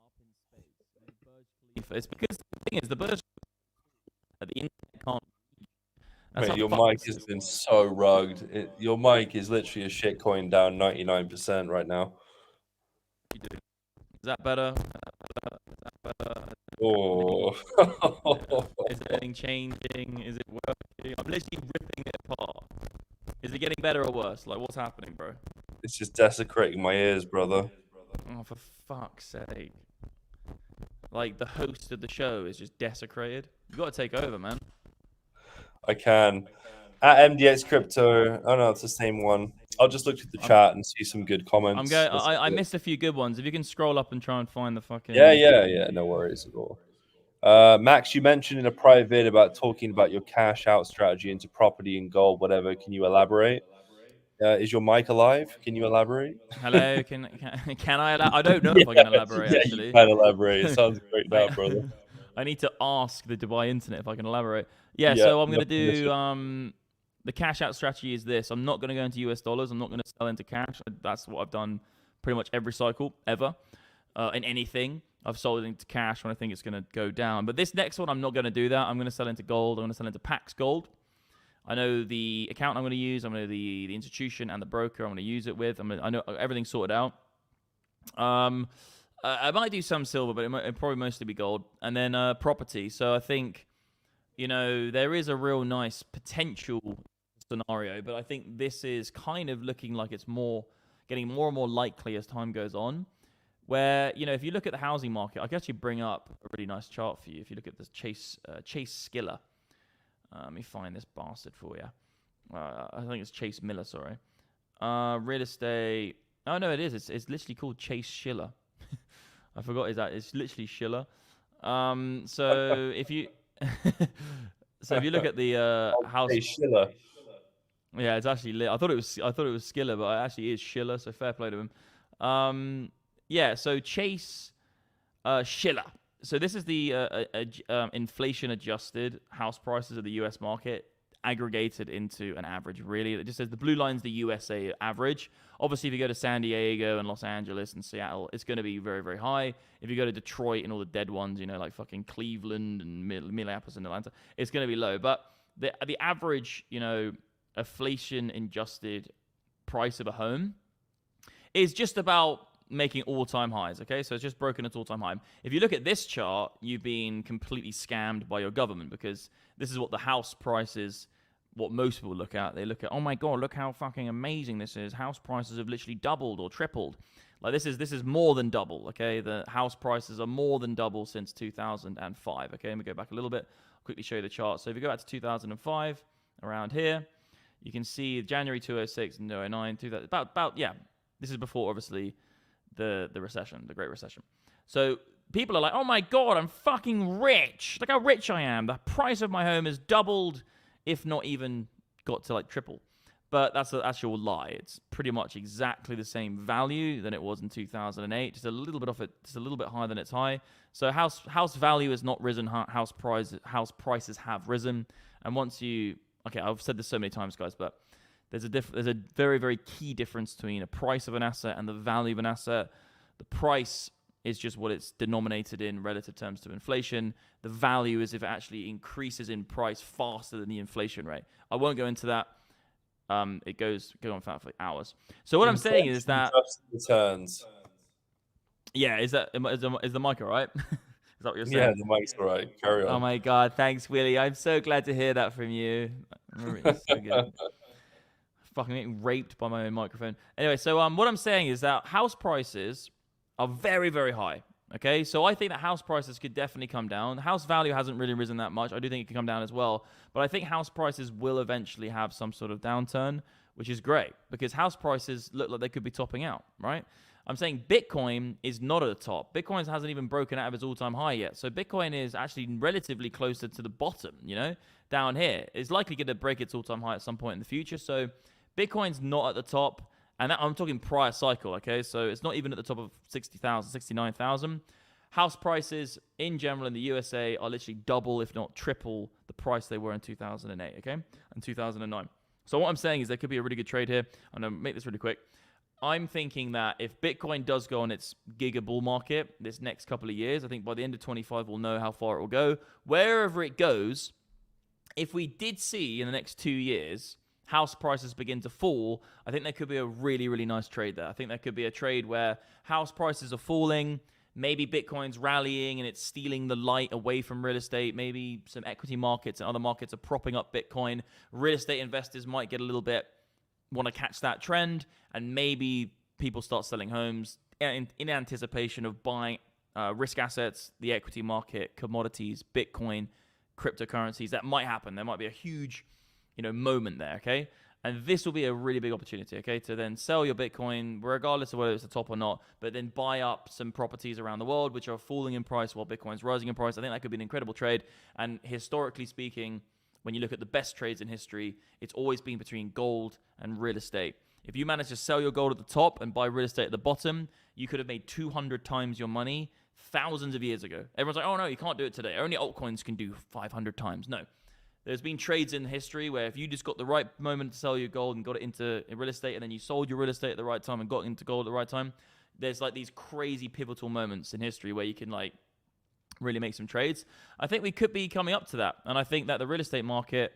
up in space. It's because the thing is, the Burj at the internet can't. Mate, your mic has been so rugged. Your mic is literally a shitcoin down 99% right now. Is that better? Oh. Is anything changing? Is it working? I'm literally ripping it apart. Is it getting better or worse? Like, what's happening, bro? It's just desecrating my ears, brother. Oh, for fuck's sake. Like, the host of the show is just desecrated. You gotta take over, man. I can. At MDX Crypto. Oh, no, it's the same one. I'll just look at the chat and see some good comments. I missed a few good ones. If you can scroll up and try and find the fucking... Yeah. No worries at all. Max, you mentioned in a private about talking about your cash out strategy into property and gold, whatever. Can you elaborate? Is your mic alive? Can you elaborate? Hello, can I? I don't know if I can elaborate. Actually, you can elaborate. It sounds great now, brother. I need to ask the Dubai internet if I can elaborate. Yeah, so I'm gonna do the cash out strategy is this. I'm not gonna go into US dollars. I'm not gonna sell into cash. That's what I've done pretty much every cycle ever in anything. I've sold into cash when I think it's gonna go down. But this next one, I'm not gonna do that. I'm gonna sell into gold. I'm gonna sell into Pax Gold. I know the account I'm going to use. I'm going to the institution and the broker I'm going to use it with. I know everything's sorted out. I might do some silver, but it'll probably mostly be gold. And then property. So I think, there is a real nice potential scenario, but I think this is kind of looking like it's getting more and more likely as time goes on. Where, if you look at the housing market, I can actually bring up a really nice chart for you. If you look at this Chase Skiller. Let me find this bastard for you. I think it's Chase Miller, sorry. Real estate. Oh, no, it is. It's literally called Chase Schiller. I forgot it's literally Schiller. So if you look at the house. Hey, Schiller. Yeah, it's actually I thought it was Skiller, but it actually is Schiller, so fair play to him. Yeah, so Chase Schiller. So this is the inflation-adjusted house prices of the U.S. market aggregated into an average, really. It just says the blue line's the USA average. Obviously, if you go to San Diego and Los Angeles and Seattle, it's going to be very, very high. If you go to Detroit and all the dead ones, like fucking Cleveland and Minneapolis and Atlanta, it's going to be low. But the average, inflation-adjusted price of a home is just about making all-time highs, okay? So it's just broken its all-time high. If you look at this chart, you've been completely scammed by your government because this is what the house prices, what most people look at. They look at, oh my God, look how fucking amazing this is. House prices have literally doubled or tripled. Like this is more than double, okay? The house prices are more than double since 2005, okay? Let me go back a little bit. I'll quickly show you the chart. So if you go back to 2005, around here, you can see January 2006 and 2009, 2000, yeah. This is before, obviously, the recession, the Great Recession. So people are like, oh my God, I'm fucking rich. Look how rich I am. The price of my home has doubled, if not even got to like triple. But that's an actual lie. It's pretty much exactly the same value than it was in 2008. Just a little bit off it, just a little bit higher than its high. So house value has not risen. House prices have risen. And once okay, I've said this so many times, guys, but there's a very, very key difference between a price of an asset and the value of an asset. The price is just what it's denominated in relative terms to inflation. The value is if it actually increases in price faster than the inflation rate. I won't go into that. It goes on for hours. So what I'm saying is that returns. Yeah, is the mic all right? Is that what you're saying? Yeah, the mic's all right. Carry on. Oh my god, thanks, Willie. I'm so glad to hear that from you. It's so good. Fucking getting raped by my own microphone. Anyway, so what I'm saying is that house prices are very, very high. Okay, so I think that house prices could definitely come down. House value hasn't really risen that much. I do think it could come down as well. But I think house prices will eventually have some sort of downturn, which is great because house prices look like they could be topping out, right? I'm saying Bitcoin is not at the top. Bitcoin hasn't even broken out of its all-time high yet. So Bitcoin is actually relatively closer to the bottom, down here. It's likely going to break its all-time high at some point in the future. So Bitcoin's not at the top. And I'm talking prior cycle, okay? So it's not even at the top of 60,000, 69,000. House prices in general in the USA are literally double, if not triple, the price they were in 2008, okay? And 2009. So what I'm saying is there could be a really good trade here. I'm going to make this really quick. I'm thinking that if Bitcoin does go on its giga bull market this next couple of years, I think by the end of 25, we'll know how far it will go. Wherever it goes, if we did see in the next 2 years house prices begin to fall, I think there could be a really, really nice trade there. I think there could be a trade where house prices are falling, maybe Bitcoin's rallying and it's stealing the light away from real estate. Maybe some equity markets and other markets are propping up Bitcoin. Real estate investors might get a little bit, want to catch that trend, and maybe people start selling homes in anticipation of buying risk assets, the equity market, commodities, Bitcoin, cryptocurrencies. That might happen. There might be a huge moment there, okay? And this will be a really big opportunity, okay, to then sell your Bitcoin, regardless of whether it's the top or not, but then buy up some properties around the world which are falling in price while Bitcoin's rising in price. I think that could be an incredible trade. And historically speaking, when you look at the best trades in history, it's always been between gold and real estate. If you manage to sell your gold at the top and buy real estate at the bottom, you could have made 200 times your money thousands of years ago. Everyone's like, oh no, you can't do it today. Only altcoins can do 500 times. No. There's been trades in history where if you just got the right moment to sell your gold and got it into real estate, and then you sold your real estate at the right time and got into gold at the right time, there's like these crazy pivotal moments in history where you can like really make some trades. I think we could be coming up to that. And I think that the real estate market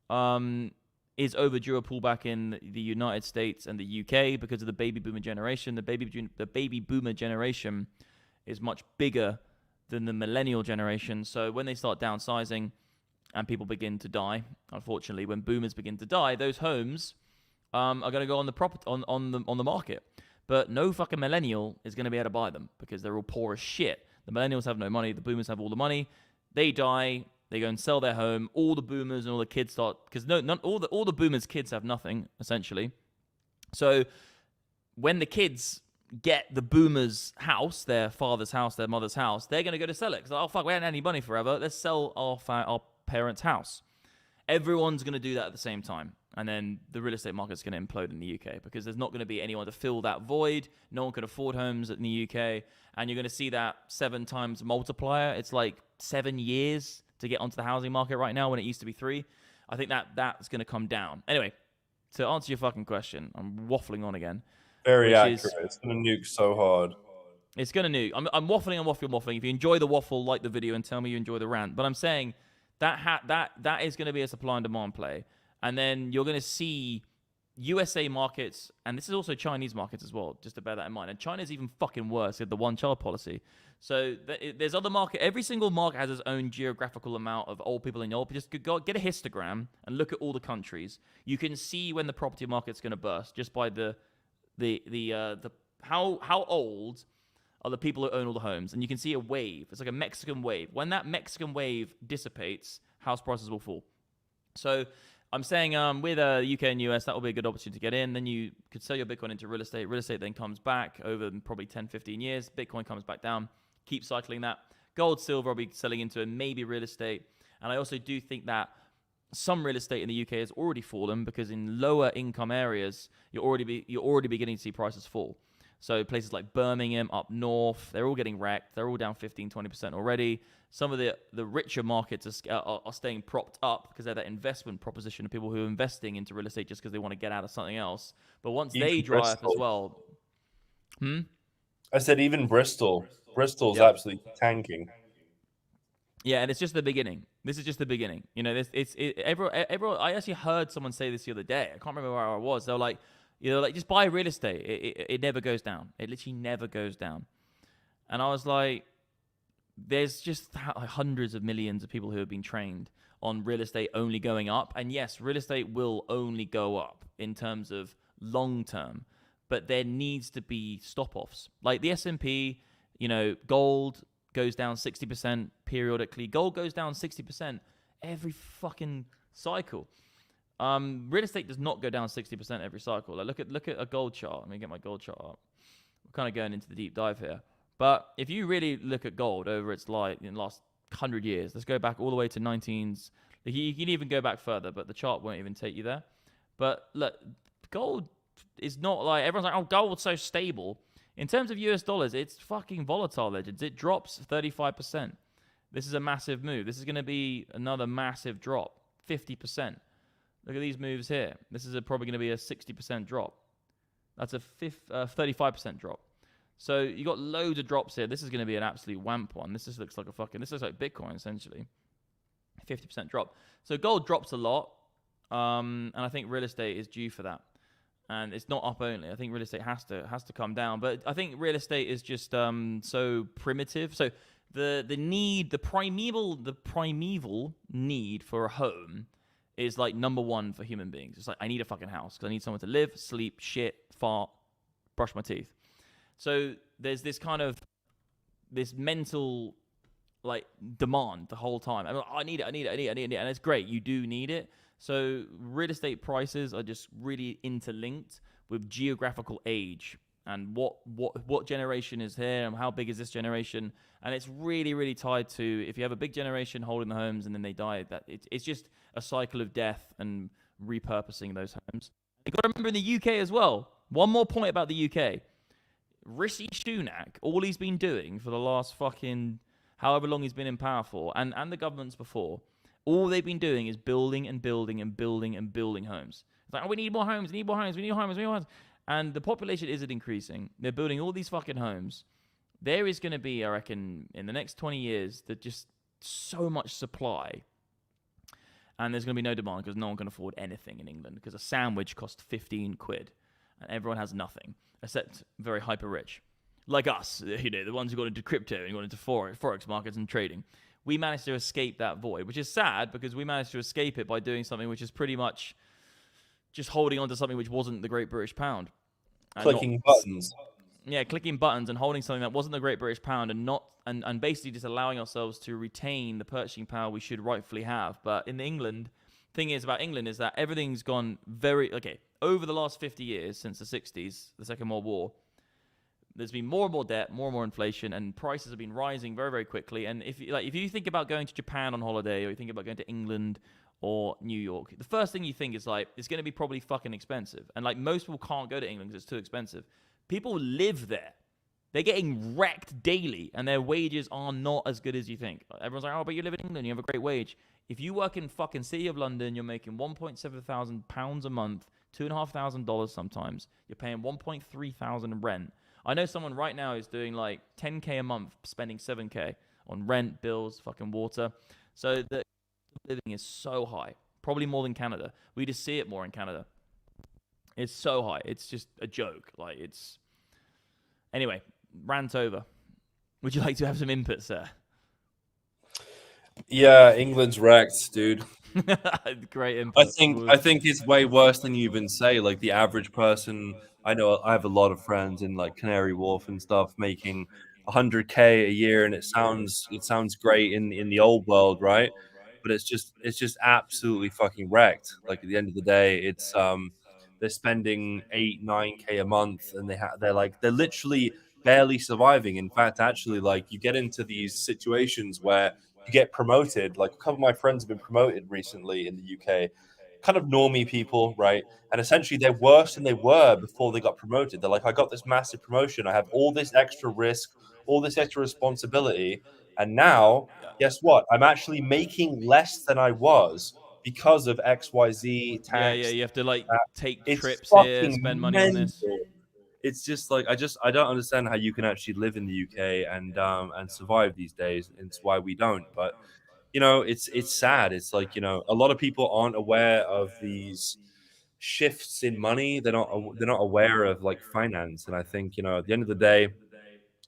is overdue a pullback in the United States and the UK because of the baby boomer generation. The baby boomer generation is much bigger than the millennial generation. So when they start downsizing and people begin to die, unfortunately, when boomers begin to die, those homes are going to go on the market. But no fucking millennial is going to be able to buy them because they're all poor as shit. The millennials have no money. The boomers have all the money. They die. They go and sell their home. All the boomers and all the kids start, because all the boomers' kids have nothing essentially. So when the kids get the boomers' house, their father's house, their mother's house, they're going to go to sell it because, oh fuck, we haven't had any money forever. Let's sell our parents' house. Everyone's going to do that at the same time. And then the real estate market's going to implode in the UK because there's not going to be anyone to fill that void. No one can afford homes in the UK. And you're going to see that 7 times multiplier. It's like 7 years to get onto the housing market right now when it used to be 3. I think that's going to come down. Anyway, to answer your fucking question, I'm waffling on again. Very accurate. It's going to nuke so hard. It's going to nuke. I'm waffling. If you enjoy the waffle, like the video and tell me you enjoy the rant. But I'm saying that is going to be a supply and demand play. And then you're going to see USA markets, and this is also Chinese markets as well, just to bear that in mind. And China's even fucking worse with the one-child policy. So there's other market. Every single market has its own geographical amount of old people in Europe. Just go get a histogram and look at all the countries. You can see when the property market's going to burst just by how old are the people who own all the homes. And you can see a wave. It's like a Mexican wave. When that Mexican wave dissipates, house prices will fall. So I'm saying with the UK and US, that will be a good opportunity to get in. Then you could sell your Bitcoin into real estate. Real estate then comes back over probably 10, 15 years. Bitcoin comes back down. Keep cycling that. Gold, silver, I'll be selling into, and maybe real estate. And I also do think that some real estate in the UK has already fallen because in lower income areas, you're already beginning to see prices fall. So places like Birmingham, up north, they're all getting wrecked. They're all down 15, 20% already. Some of the richer markets are staying propped up because they're that investment proposition of people who are investing into real estate just because they want to get out of something else. But once they dry up as well... I said even Bristol's Yep. absolutely tanking. Yeah, and it's just the beginning. This is just the beginning. You know, everyone. I actually heard someone say this the other day. I can't remember where I was. They were like, like just buy real estate. It never goes down. It literally never goes down. And I was like, there's just hundreds of millions of people who have been trained on real estate only going up. And yes, real estate will only go up in terms of long term, but there needs to be stop offs. Like the S&P, gold goes down 60% periodically. Gold goes down 60% every fucking cycle. Real estate does not go down 60% every cycle. Like look at a gold chart. Let me get my gold chart up. We're kind of going into the deep dive here. But if you really look at gold over its life in the last 100 years, let's go back all the way to 19s. You can even go back further, but the chart won't even take you there. But look, gold is not like everyone's like, oh, gold's so stable. In terms of US dollars, it's fucking volatile, legends. It drops 35%. This is a massive move. This is going to be another massive drop, 50%. Look at these moves here. This is probably going to be a 60% drop. That's a 35% drop. So you got loads of drops here. This is going to be an absolute wamp one. This just looks like this looks like Bitcoin essentially. 50% drop. So gold drops a lot, and I think real estate is due for that. And it's not up only. I think real estate has to come down. But I think real estate is just so primitive. So the primeval need for a home is like number one for human beings. It's like I need a fucking house because I need somewhere to live, sleep, shit, fart, brush my teeth. So there's this kind of this mental like demand the whole time. I need it, and it's great. You do need it. So real estate prices are just really interlinked with geographical age and what generation is here and how big is this generation. And it's really, really tied to if you have a big generation holding the homes and then they die, that it's just a cycle of death and repurposing those homes. You've got to remember in the UK as well. One more point about the UK. Rishi Sunak, all he's been doing for the last fucking however long he's been in power for, and the governments before, all they've been doing is building and building and building and building homes. It's like, oh, we need more homes, we need more homes, we need more homes, we need more homes. And the population isn't increasing. They're building all these fucking homes. There is going to be, I reckon, in the next 20 years, that just so much supply. And there's going to be no demand because no one can afford anything in England because a sandwich costs 15 quid. And everyone has nothing, except very hyper rich. Like us, the ones who got into crypto and got into forex markets and trading. We managed to escape that void, which is sad because we managed to escape it by doing something which is pretty much just holding on to something which wasn't the Great British Pound. Clicking buttons. Yeah, clicking buttons and holding something that wasn't the Great British Pound and basically just allowing ourselves to retain the purchasing power we should rightfully have. But in England, thing is about England is that everything's gone over the last 50 years since the 60s, the Second World War. There's been more and more debt, more and more inflation, and prices have been rising very, very quickly. And if you think about going to Japan on holiday, or you think about going to England or New York, the first thing you think is like it's going to be probably fucking expensive. And like most people can't go to England because it's too expensive. People live there. They're getting wrecked daily, and their wages are not as good as you think. Everyone's like, oh, but you live in England, you have a great wage. If you work in fucking City of London, you're making £1,700 a month, $2,500 sometimes. You're paying $1,300 rent. I know someone right now is doing like 10K a month, spending 7K on rent, bills, fucking water. So the living is so high, probably more than Canada. We just see it more in Canada. It's so high. It's just a joke. Anyway, rant over. Would you like to have some input, sir? Yeah, England's wrecked, dude. Great input. I think it's way worse than you even say. Like the average person, I know I have a lot of friends in like Canary Wharf and stuff making 100K a year, and it sounds great in the old world, right? But it's just absolutely fucking wrecked. Like at the end of the day, it's they're spending 8-9K a month, and they're literally barely surviving. In fact, actually, like you get into these situations where you get promoted. Like a couple of my friends have been promoted recently in the UK, kind of normie people, right? And essentially they're worse than they were before they got promoted. They're like, I got this massive promotion. I have all this extra risk, all this extra responsibility. And now, guess what? I'm actually making less than I was because of XYZ Yeah, tax. you have to like take It's trips here, fucking spend money on this. mental. it's just like I don't understand how you can actually live in the UK and survive these days. And it's why we don't. But it's sad. It's like a lot of people aren't aware of these shifts in money. They're not aware of like finance. And I think at the end of the day,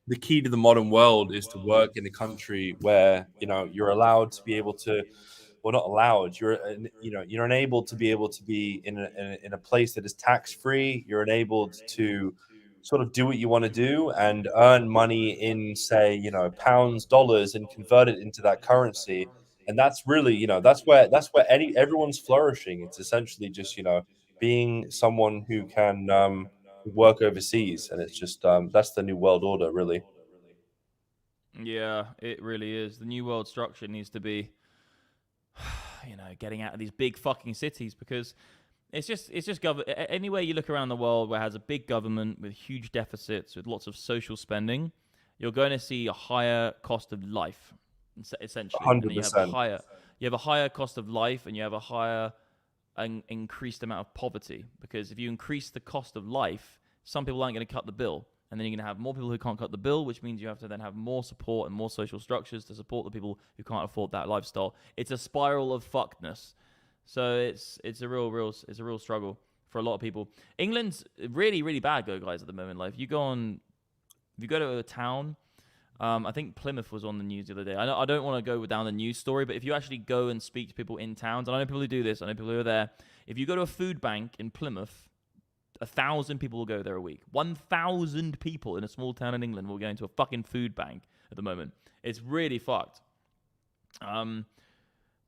the key to the modern world is to work in a country where you're allowed to be able to, well, not allowed, you're enabled to be able to be in a place that is tax free. You're enabled to sort of do what you want to do and earn money in, say, pounds, dollars, and convert it into that currency. And that's really, that's where everyone's flourishing. It's essentially just being someone who can work overseas. And it's just that's the new world order, really. Yeah, it really is. The new world structure needs to be, getting out of these big fucking cities, because it's just anywhere you look around the world where it has a big government with huge deficits, with lots of social spending, you're going to see a higher cost of life, essentially. And then 100%. you have a higher cost of life, and you have a higher increased amount of poverty, because if you increase the cost of life, some people aren't going to cut the bill. And then you're going to have more people who can't cut the bill, which means you have to then have more support and more social structures to support the people who can't afford that lifestyle. It's a spiral of fuckedness. So it's a real struggle for a lot of people. England's really, really bad, guys, at the moment. Like if you go to a town, I think Plymouth was on the news the other day. I don't want to go down the news story, but if you actually go and speak to people in towns, and I know people who do this, I know people who are there. If you go to a food bank in Plymouth, 1,000 people will go there a week. 1,000 people in a small town in England will go into a fucking food bank at the moment. It's really fucked. But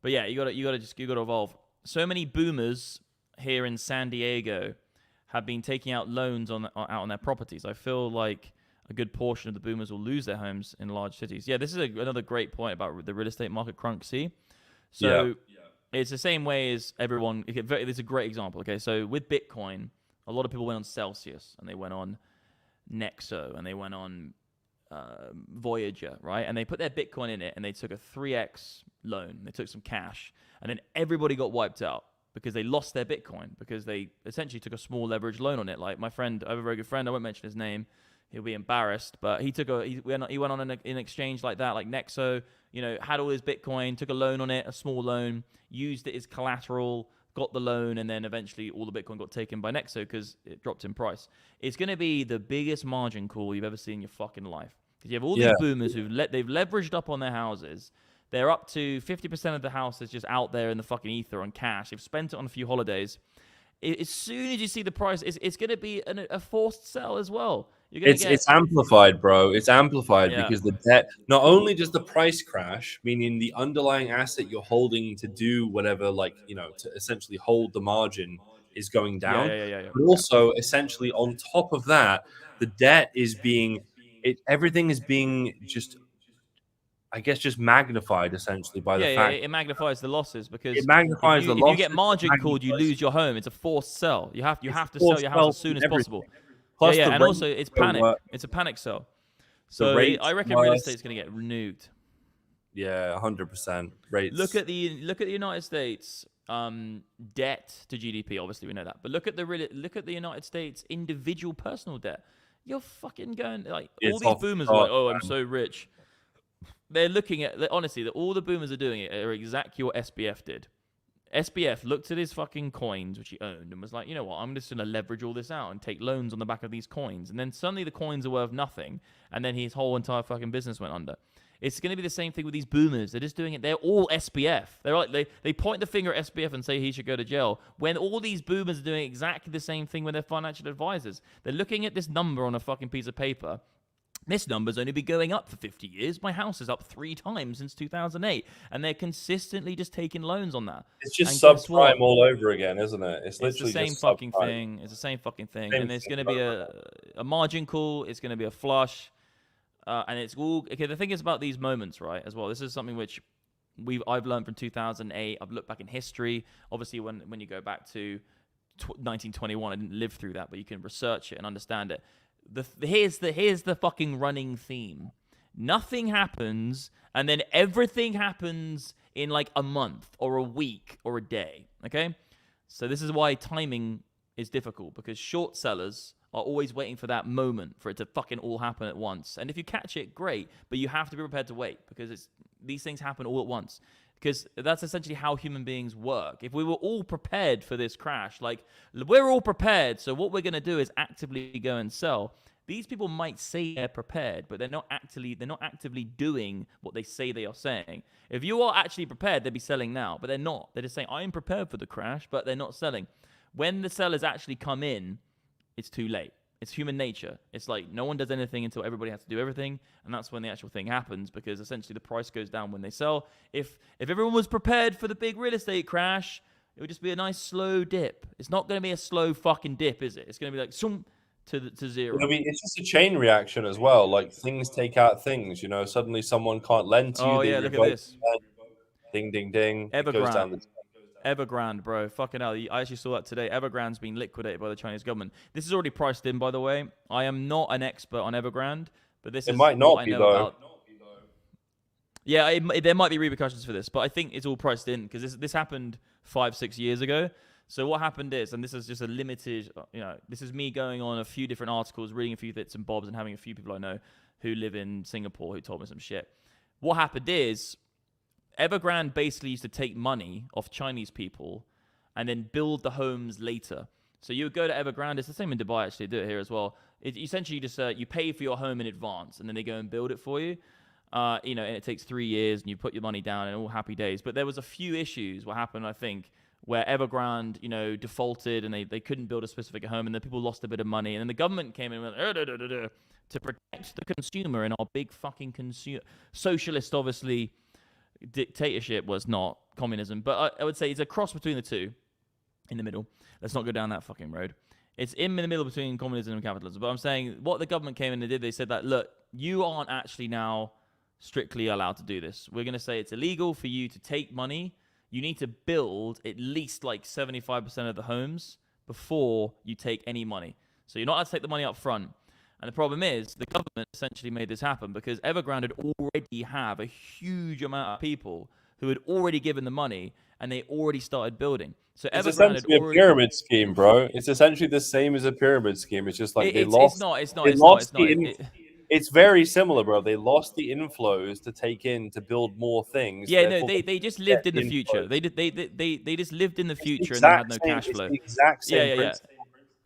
yeah, you gotta evolve. So many boomers here in San Diego have been taking out loans out on their properties. I feel like a good portion of the boomers will lose their homes in large cities. Yeah, this is another great point about the real estate market crunk. See, so it's the same way as everyone. It's a great example. Okay, so with Bitcoin, a lot of people went on Celsius, and they went on NEXO, and they went on Voyager, right? And they put their Bitcoin in it, and they took a 3x loan. They took some cash, and then everybody got wiped out because they lost their Bitcoin, because they essentially took a small leverage loan on it. Like my friend, I have a very good friend, I won't mention his name, he'll be embarrassed, but he went on an exchange like that, like NEXO, had all his Bitcoin, took a loan on it, a small loan, used it as collateral, got the loan, and then eventually all the Bitcoin got taken by NEXO because it dropped in price. It's going to be the biggest margin call you've ever seen in your fucking life. Because you have all these boomers they've leveraged up on their houses. They're up to 50% of the house is just out there in the fucking ether on cash. They've spent it on a few holidays. As soon as you see the price, it's going to be a forced sell as well. It's amplified, bro. It's amplified Yeah. because the debt, not only does the price crash, meaning the underlying asset you're holding to do whatever, like, to essentially hold the margin is going down, Yeah. but also essentially on top of that, the debt is everything is being just, I guess, just magnified essentially by the Yeah, fact it magnifies the losses, it because magnifies the if you get losses, it margin called, you magnifies, lose your home. It's a forced sell. You have it's to sell forced your house as wealth soon and as everything. possible. Plus Yeah, the and rates also it's go panic. up, It's a panic sell. the So I rates reckon real worse. estate's going to get renewed. Yeah, 100% Look rates. at the United States debt to GDP. Obviously, we know that, but look at the United States individual personal debt. You're fucking going like all It's these off the boomers are like, charts, oh, I'm man. so rich. They're looking at honestly, all the boomers are doing it are exactly what SBF did. SBF looked at his fucking coins, which he owned, and was like, you know what, I'm just going to leverage all this out and take loans on the back of these coins. And then suddenly the coins are worth nothing, and then his whole entire fucking business went under. It's going to be the same thing with these boomers. They're just doing it. They're all SBF. They're like they point the finger at SBF and say he should go to jail, when all these boomers are doing exactly the same thing with their financial advisors. They're looking at this number on a fucking piece of paper. This number's only been going up for 50 years. My house is up 3 times since 2008. And they're consistently just taking loans on that. It's just And guess what? subprime all over again, isn't it? It's It's the literally same just fucking subprime. thing. It's the same fucking thing. Same And it's thing going to be over a margin call. It's going to be a flush. And it's all... Okay, the thing is about these moments, right, as well. This is something which I've learned from 2008. I've looked back in history. Obviously, when you go back to 1921, I didn't live through that, but you can research it and understand it. Here's the fucking running theme. Nothing happens, and then everything happens in like a month or a week or a day. Okay, so this is why timing is difficult, because short sellers are always waiting for that moment for it to fucking all happen at once. And if you catch it, great, but you have to be prepared to wait, because these things happen all at once. Because that's essentially how human beings work. If we were all prepared for this crash, like, we're all prepared, so what we're going to do is actively go and sell. These people might say they're prepared, but they're not actively doing what they say they are saying. If you are actually prepared, they'd be selling now, but they're not. They're just saying, I am prepared for the crash, but they're not selling. When the sellers actually come in, it's too late. It's human nature. It's like no one does anything until everybody has to do everything, and that's when the actual thing happens, because essentially the price goes down when they sell. If everyone was prepared for the big real estate crash, it would just be a nice slow dip. It's not going to be a slow fucking dip, is it? It's going to be like to zero. I mean, it's just a chain reaction as well. Like things take out things. Suddenly someone can't lend to you. Oh They yeah, look at revoke this. Ding, ding, ding. It goes down the. Evergrande, bro. Fucking hell. I actually saw that today. Evergrande's been liquidated by the Chinese government. This is already priced in, by the way. I am not an expert on Evergrande, but this is might not what be, I know though. about. Yeah, there might be repercussions for this, but I think it's all priced in, because this happened 5-6 years ago. So what happened is, and this is just a limited, this is me going on a few different articles, reading a few bits and bobs, and having a few people I know who live in Singapore who told me some shit. What happened is, Evergrande basically used to take money off Chinese people and then build the homes later. So you would go to Evergrande. It's the same in Dubai, actually. They do it here as well. Essentially, just you pay for your home in advance, and then they go and build it for you. And it takes 3 years, and you put your money down, and all happy days. But there was a few issues. What happened, I think, where Evergrande, defaulted, and they couldn't build a specific home, and then people lost a bit of money, and then the government came in and went, to protect the consumer in our big fucking socialist, obviously, dictatorship. Was not communism, but I would say it's a cross between the two, in the middle. Let's not go down that fucking road. It's in the middle between communism and capitalism. But I'm saying what the government came in and did, they said that, look, you aren't actually now strictly allowed to do this. We're going to say it's illegal for you to take money. You need to build at least like 75% of the homes before you take any money. So you're not allowed to take the money up front. And the problem is, the government essentially made this happen because Evergrande had already have a huge amount of people who had already given the money, and they already started building. So It's Evergrande essentially a pyramid scheme, bro. It's essentially the same as a pyramid scheme. It's just like It's not. It's very similar, bro. They lost the inflows to take in to build more things. Yeah, no, they just lived in the future. They just lived in the future, and they had no cash flow. It's the exact same principle.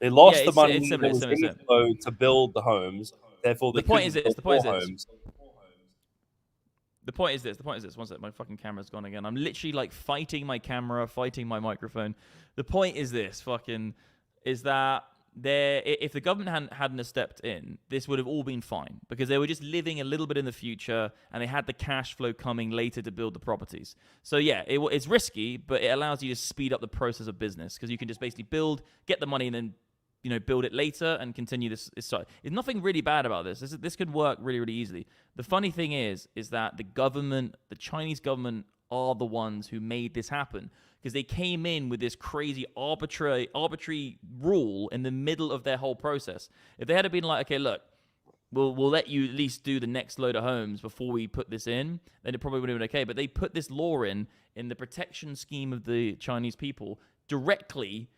They Yeah, lost the money it's similar, that was similar. inflow to build the homes. Therefore, they couldn't build more homes. The point is this. One sec, my fucking camera's gone again. I'm literally like fighting my camera, fighting my microphone. The point is this, is that if the government hadn't stepped in, this would have all been fine, because they were just living a little bit in the future, and they had the cash flow coming later to build the properties. So yeah, it's risky, but it allows you to speed up the process of business, because you can just basically build, get the money, and then build it later and continue this. There's nothing really bad about this. This could work really, really easily. The funny thing is that the Chinese government, are the ones who made this happen, because they came in with this crazy arbitrary rule in the middle of their whole process. If they had been like, okay, look, we'll let you at least do the next load of homes before we put this in, then it probably would have been okay. But they put this law in the protection scheme of the Chinese people directly,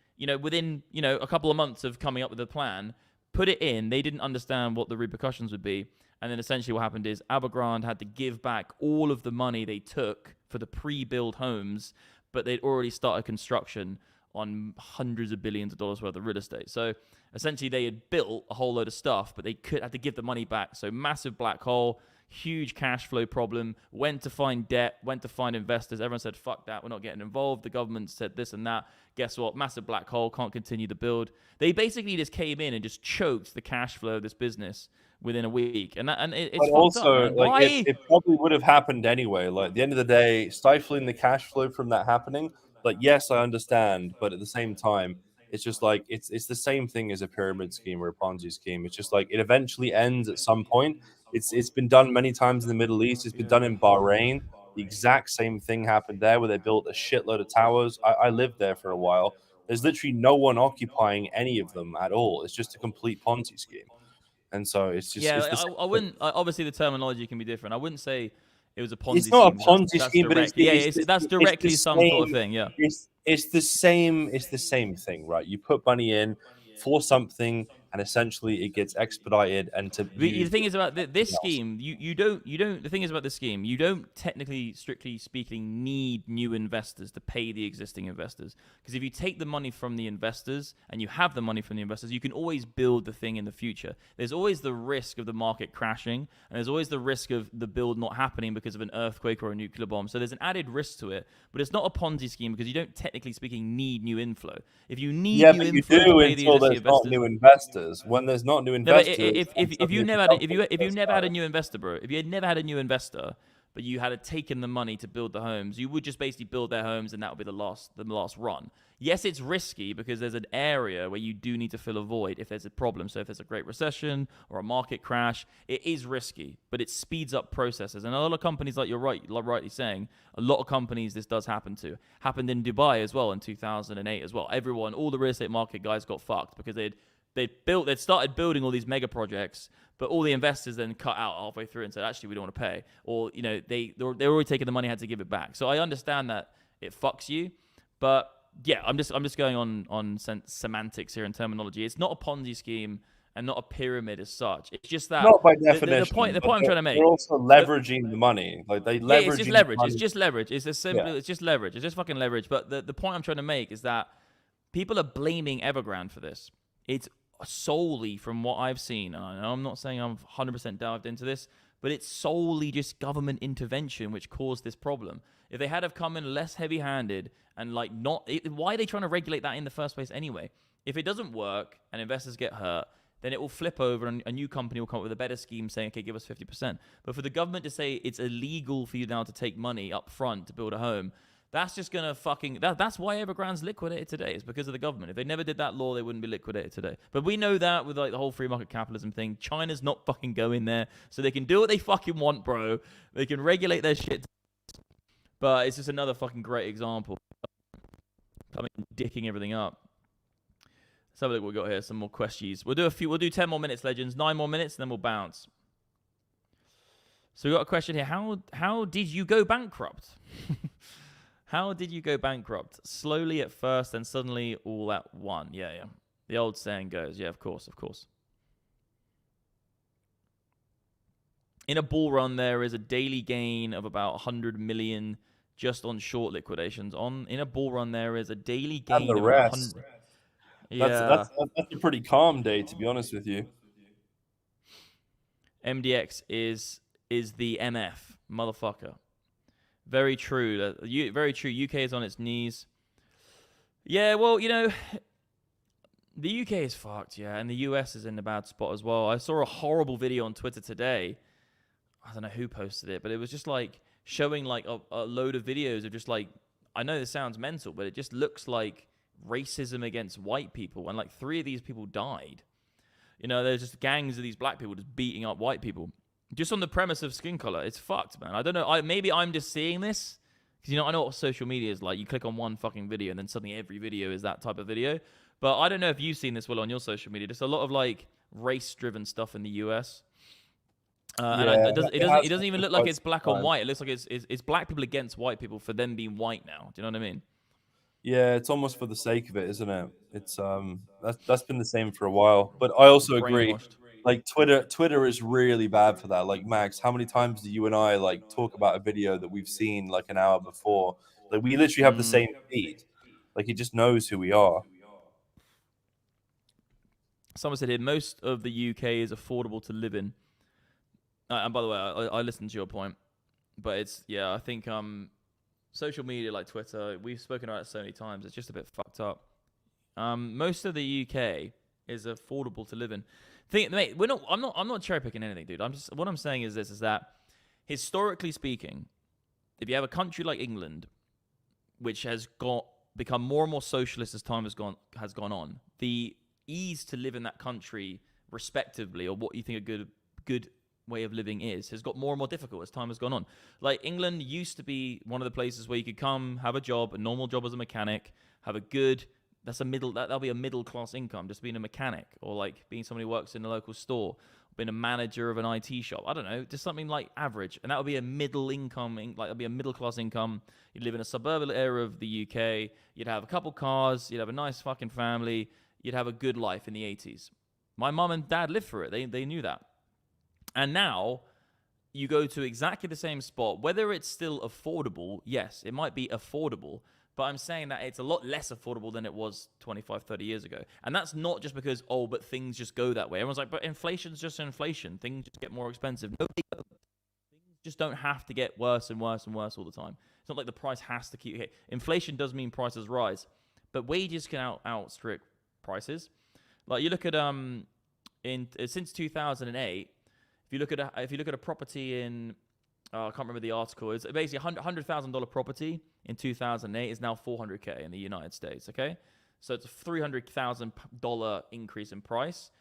within, a couple of months of coming up with a plan, put it in. They didn't understand what the repercussions would be. And then essentially what happened is Evergrande had to give back all of the money they took for the pre-built homes, but they'd already started construction on hundreds of billions of dollars worth of real estate. So essentially they had built a whole load of stuff, but they had to give the money back. So massive black hole, huge cash flow problem, went to find debt, went to find investors. Everyone said, fuck that, we're not getting involved. The government said this and that. Guess what? Massive black hole, can't continue the build. They basically just came in and just choked the cash flow of this business within a week. It's but also, up, like, it probably would have happened anyway. Like, at the end of the day, stifling the cash flow from that happening, like, yes, I understand, but at the same time, it's just like, it's the same thing as a pyramid scheme or a Ponzi scheme. It's just like, it eventually ends at some point. It's been done many times in the Middle East. It's been done in Bahrain. The exact same thing happened there, where they built a shitload of towers. I lived there for a while. There's literally no one occupying any of them at all. It's just a complete Ponzi scheme. And so it's just... Yeah, I wouldn't... Obviously, the terminology can be different. I wouldn't say it was a Ponzi scheme. It's not a Ponzi scheme, but that's directly some sort of thing, yeah. It's the same thing, right? You put money in for something, and essentially it gets expedited and to The use thing is about this else. scheme, you don't the thing is about this scheme, you don't technically, strictly speaking, need new investors to pay the existing investors, because if you take the money from the investors and you have the money from the investors, you can always build the thing in the future. There's always the risk of the market crashing, and there's always the risk of the build not happening because of an earthquake or a nuclear bomb. So there's an added risk to it, but it's not a Ponzi scheme because you don't, technically speaking, need new inflow. If you need new But you inflow to do pay the until existing there's not investors. new investors. When there's not new No, but investors, if you suddenly never the had government if you goes never had a bad. new investor, bro, if you had never had a new investor, but you had taken the money to build the homes, you would just basically build their homes, and that would be the last run. Yes, it's risky because there's an area where you do need to fill a void if there's a problem. So if there's a great recession or a market crash, it is risky, but it speeds up processes. And a lot of companies, like you're rightly saying, a lot of companies this does happen to. Happened in Dubai as well in 2008 as well. All the real estate market guys got fucked because they'd started building all these mega projects, but all the investors then cut out halfway through and said, actually, we don't want to pay. Or, they were already taking the money, had to give it back. So I understand that it fucks you, but yeah, I'm just going on semantics here and terminology. It's not a Ponzi scheme and not a pyramid as such. It's just that Not by the definition. point I'm trying to make. They're also leveraging the money. Like they Yeah, it's just leveraging leverage. money. It's just leverage. It's as simple. Yeah. It's just leverage. It's just fucking leverage. But the point I'm trying to make is that people are blaming Evergrande for this. It's solely, from what I've seen, and I'm not saying I'm 100% dived into this, but it's solely just government intervention which caused this problem. If they had have come in less heavy-handed and why are they trying to regulate that in the first place anyway? If it doesn't work and investors get hurt, then it will flip over and a new company will come up with a better scheme saying, okay, give us 50%. But for the government to say it's illegal for you now to take money up front to build a home, that's just going to that's why Evergrande's liquidated today. It's because of the government. If they never did that law, they wouldn't be liquidated today. But we know that with like the whole free market capitalism thing, China's not fucking going there. So they can do what they fucking want, bro. They can regulate their shit. But it's just another fucking great example. Coming dicking everything up. Let's have a look what we got here. Some more questions. We'll do 10 more minutes, legends. 9 more minutes, and then we'll bounce. So we got a question here. How did you go bankrupt? How did you go bankrupt? Slowly at first, and suddenly all at one. Yeah. The old saying goes. Yeah, of course. In a bull run, there is a daily gain of about 100 million just on short liquidations. In a bull run, there is a daily gain And the of about rest. 100. That's Yeah. a pretty calm day, to be honest with you. MDX is the MF, motherfucker. Very true. Very true. UK is on its knees. Yeah, well, the UK is fucked, yeah, and the US is in a bad spot as well. I saw a horrible video on Twitter today. I don't know who posted it, but it was just like showing like a load of videos of just like, I know this sounds mental, but it just looks like racism against white people, and like 3 of these people died. There's just gangs of these black people just beating up white people. Just on the premise of skin color. It's fucked, man. I don't know. Maybe I'm just seeing this. Because, I know what social media is like. You click on one fucking video and then suddenly every video is that type of video. But I don't know if you've seen this, Will, on your social media. Just a lot of, like, race-driven stuff in the US. And it doesn't even look like it's black on white. It looks like it's black people against white people for them being white now. Do you know what I mean? Yeah, it's almost for the sake of it, isn't it? It's that's been the same for a while. But I also agree. Brainwashed. Like Twitter is really bad for that. Like Max, how many times do you and I like talk about a video that we've seen like an hour before? Like we literally have the same feed. Like he just knows who we are. Someone said here, most of the UK is affordable to live in. And by the way, I listened to your point. But I think social media like Twitter, we've spoken about it so many times, it's just a bit fucked up. Most of the UK is affordable to live in. Mate, I'm not cherry picking anything, dude. What I'm saying is this: is that historically speaking, if you have a country like England, which has become more and more socialist as time has gone on, the ease to live in that country, respectively, or what you think a good way of living has got more and more difficult as time has gone on. Like England used to be one of the places where you could come, have a job, a normal job as a mechanic, have a good. That'll be a middle class income, just being a mechanic, or like being somebody who works in a local store, being a manager of an IT shop. I don't know, just something like average, and that would be a middle income, like that'd be a middle class income. You'd live in a suburban area of the UK. You'd have a couple cars. You'd have a nice fucking family. You'd have a good life in the 80s. My mum and dad lived through it. They knew that. And now you go to exactly the same spot. Whether it's still affordable, yes, it might be affordable. But I'm saying that it's a lot less affordable than it was 25, 30 years ago. And that's not just because, oh, but things just go that way. Everyone's like, but inflation's just inflation. Things just get more expensive. No, they don't. Things just don't have to get worse and worse and worse all the time. It's not like the price has to keep hitting. Inflation does mean prices rise. But wages can outstrip prices. Like you look at since 2008, if you look at a property in I can't remember the article. It's basically $100,000 property in 2008 is now $400K in the United States. Okay, so it's a $300,000 increase in price,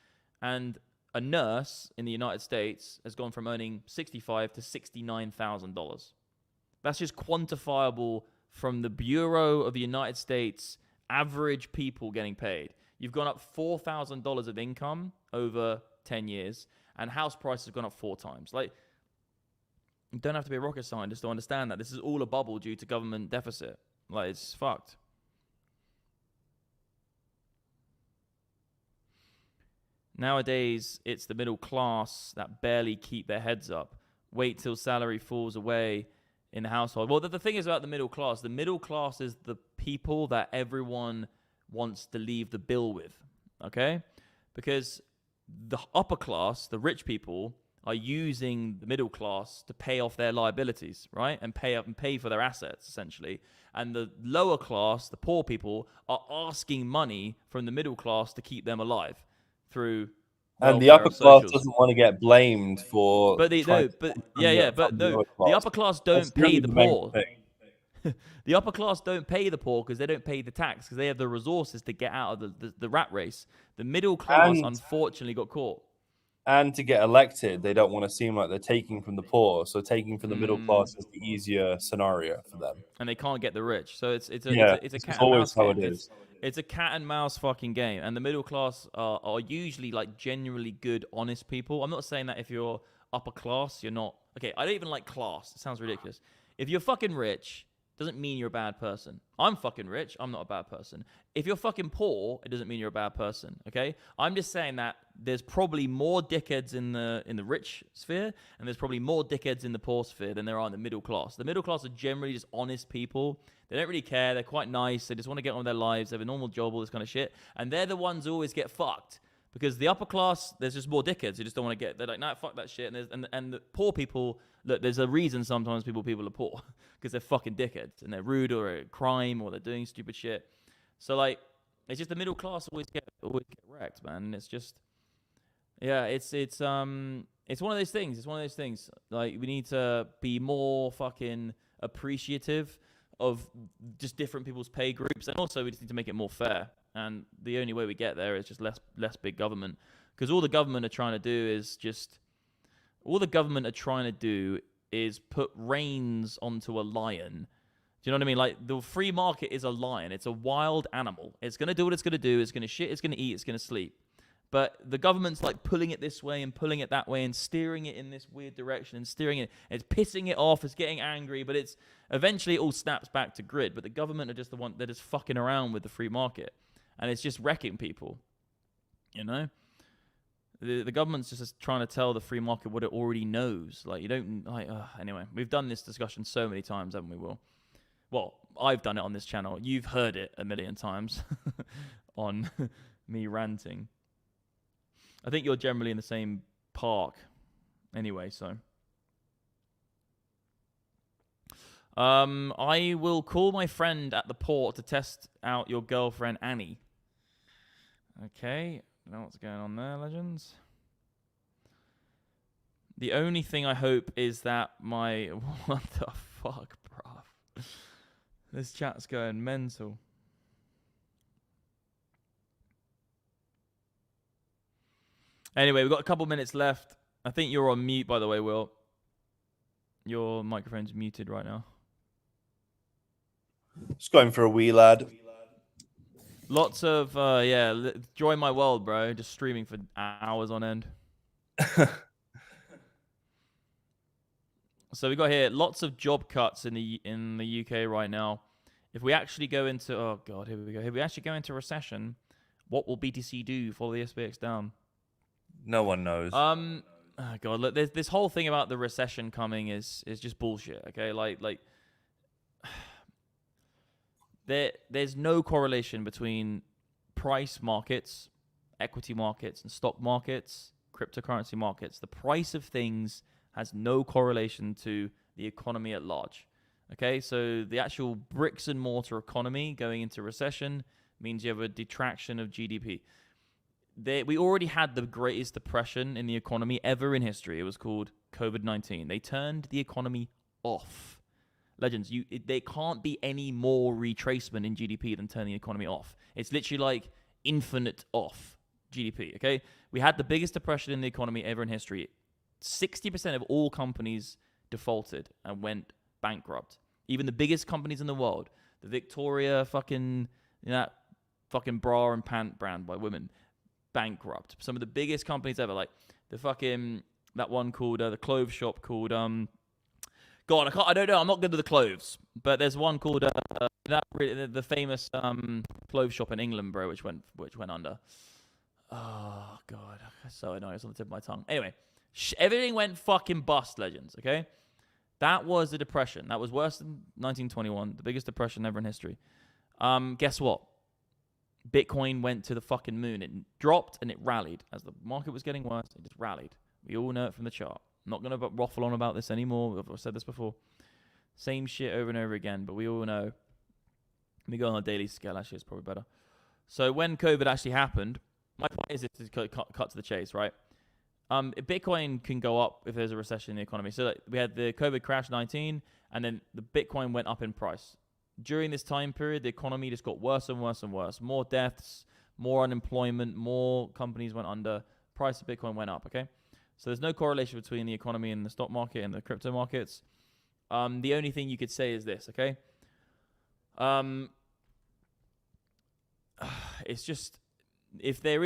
and a nurse in the United States has gone from earning $65,000 to $69,000. That's just quantifiable from the Bureau of the United States average people getting paid. You've gone up $4,000 of income over 10 years, and house prices have gone up 4 times. Like, you don't have to be a rocket scientist to understand that. This is all a bubble due to government deficit. Like, it's fucked. Nowadays, it's the middle class that barely keep their heads up. Wait till salary falls away in the household. Well, the thing is about the middle class is the people that everyone wants to leave the bill with, okay? Because the upper class, the rich people, are using the middle class to pay off their liabilities, right? And pay for their assets, essentially. And the lower class, the poor people, are asking money from the middle class to keep them alive through and the upper class doesn't want to get blamed for. But the upper class don't pay the poor. The upper class don't pay the poor because they don't pay the tax because they have the resources to get out of the rat race. The middle class, unfortunately, got caught. And to get elected, they don't want to seem like they're taking from the poor. So taking from the middle class is the easier scenario for them. And they can't get the rich. So it's a cat and mouse game. It's a cat and mouse fucking game. And the middle class are usually like genuinely good, honest people. I'm not saying that if you're upper class, you're not. Okay, I don't even like class. It sounds ridiculous. If you're fucking rich, doesn't mean you're a bad person. I'm fucking rich. I'm not a bad person. If you're fucking poor, it doesn't mean you're a bad person. Okay? I'm just saying that there's probably more dickheads in the rich sphere, and there's probably more dickheads in the poor sphere than there are in the middle class. The middle class are generally just honest people. They don't really care. They're quite nice. They just want to get on with their lives. They have a normal job, all this kind of shit. And they're the ones who always get fucked. Because the upper class, there's just more dickheads who just don't want to get. They're like, nah, fuck that shit. And the poor people, look, there's a reason sometimes people are poor because they're fucking dickheads and they're rude or a crime or they're doing stupid shit. So like, it's just the middle class always get wrecked, man. And it's just, yeah, it's one of those things. It's one of those things. Like, we need to be more fucking appreciative of just different people's pay groups, and also we just need to make it more fair. And the only way we get there is just less big government, because all the government are trying to do is put reins onto a lion. Do you know what I mean? Like, the free market is a lion. It's a wild animal. It's gonna do what it's gonna do. It's gonna shit. It's gonna eat. It's gonna sleep. But the government's like pulling it this way and pulling it that way and steering it in this weird direction and steering it. It's pissing it off. It's getting angry. But it's eventually it all snaps back to grid. But the government are just the one that is fucking around with the free market. And it's just wrecking people, you know? The government's just trying to tell the free market what it already knows. Like, you don't, like, anyway, we've done this discussion so many times, haven't we, Will? Well, I've done it on this channel. You've heard it a million times on me ranting. I think you're generally in the same park anyway, so. I will call my friend at the port to test out your girlfriend, Annie. Okay, I know what's going on there, legends. The only thing I hope is that my... What the fuck, bruv? This chat's going mental. Anyway, we've got a couple minutes left. I think you're on mute, by the way, Will. Your microphone's muted right now. Just going for a wee, lad. Lots of, join my world, bro. Just streaming for hours on end. So we got here lots of job cuts in the UK right now. If we actually go into, oh god, here we go. If we actually go into recession, what will BTC do? Follow the SPX down. No one knows. Oh God, look, this whole thing about the recession coming is just bullshit. Okay, like there's no correlation between price markets, equity markets, and stock markets, cryptocurrency markets. The price of things has no correlation to the economy at large. Okay, so the actual bricks and mortar economy going into recession means you have a detraction of GDP. We already had the greatest depression in the economy ever in history. It was called COVID-19. They turned the economy off. Legends, there can't be any more retracement in GDP than turning the economy off. It's literally like infinite off GDP, okay? We had the biggest depression in the economy ever in history. 60% of all companies defaulted and went bankrupt. Even the biggest companies in the world, the Victoria fucking, that fucking bra and pant brand by women, bankrupt. Some of the biggest companies ever, like the fucking, that one called, the clothes shop called, God, I don't know. I'm not good with the clothes, but there's one called the famous clothes shop in England, bro, which went under. Oh God, so annoying. It's on the tip of my tongue. Anyway, everything went fucking bust, legends. Okay, that was the depression. That was worse than 1921, the biggest depression ever in history. Guess what? Bitcoin went to the fucking moon. It dropped and it rallied as the market was getting worse. It just rallied. We all know it from the chart. I'm not going to waffle on about this anymore. I've said this before. Same shit over and over again, but we all know. Let me go on a daily scale. Actually, it's probably better. So when COVID actually happened, my point is to cut to the chase, right? Bitcoin can go up if there's a recession in the economy. So we had the COVID crash 19, and then the Bitcoin went up in price. During this time period, the economy just got worse and worse and worse. More deaths, more unemployment, more companies went under. Price of Bitcoin went up, okay? So there's no correlation between the economy and the stock market and the crypto markets. The only thing you could say is this, okay? It's just we're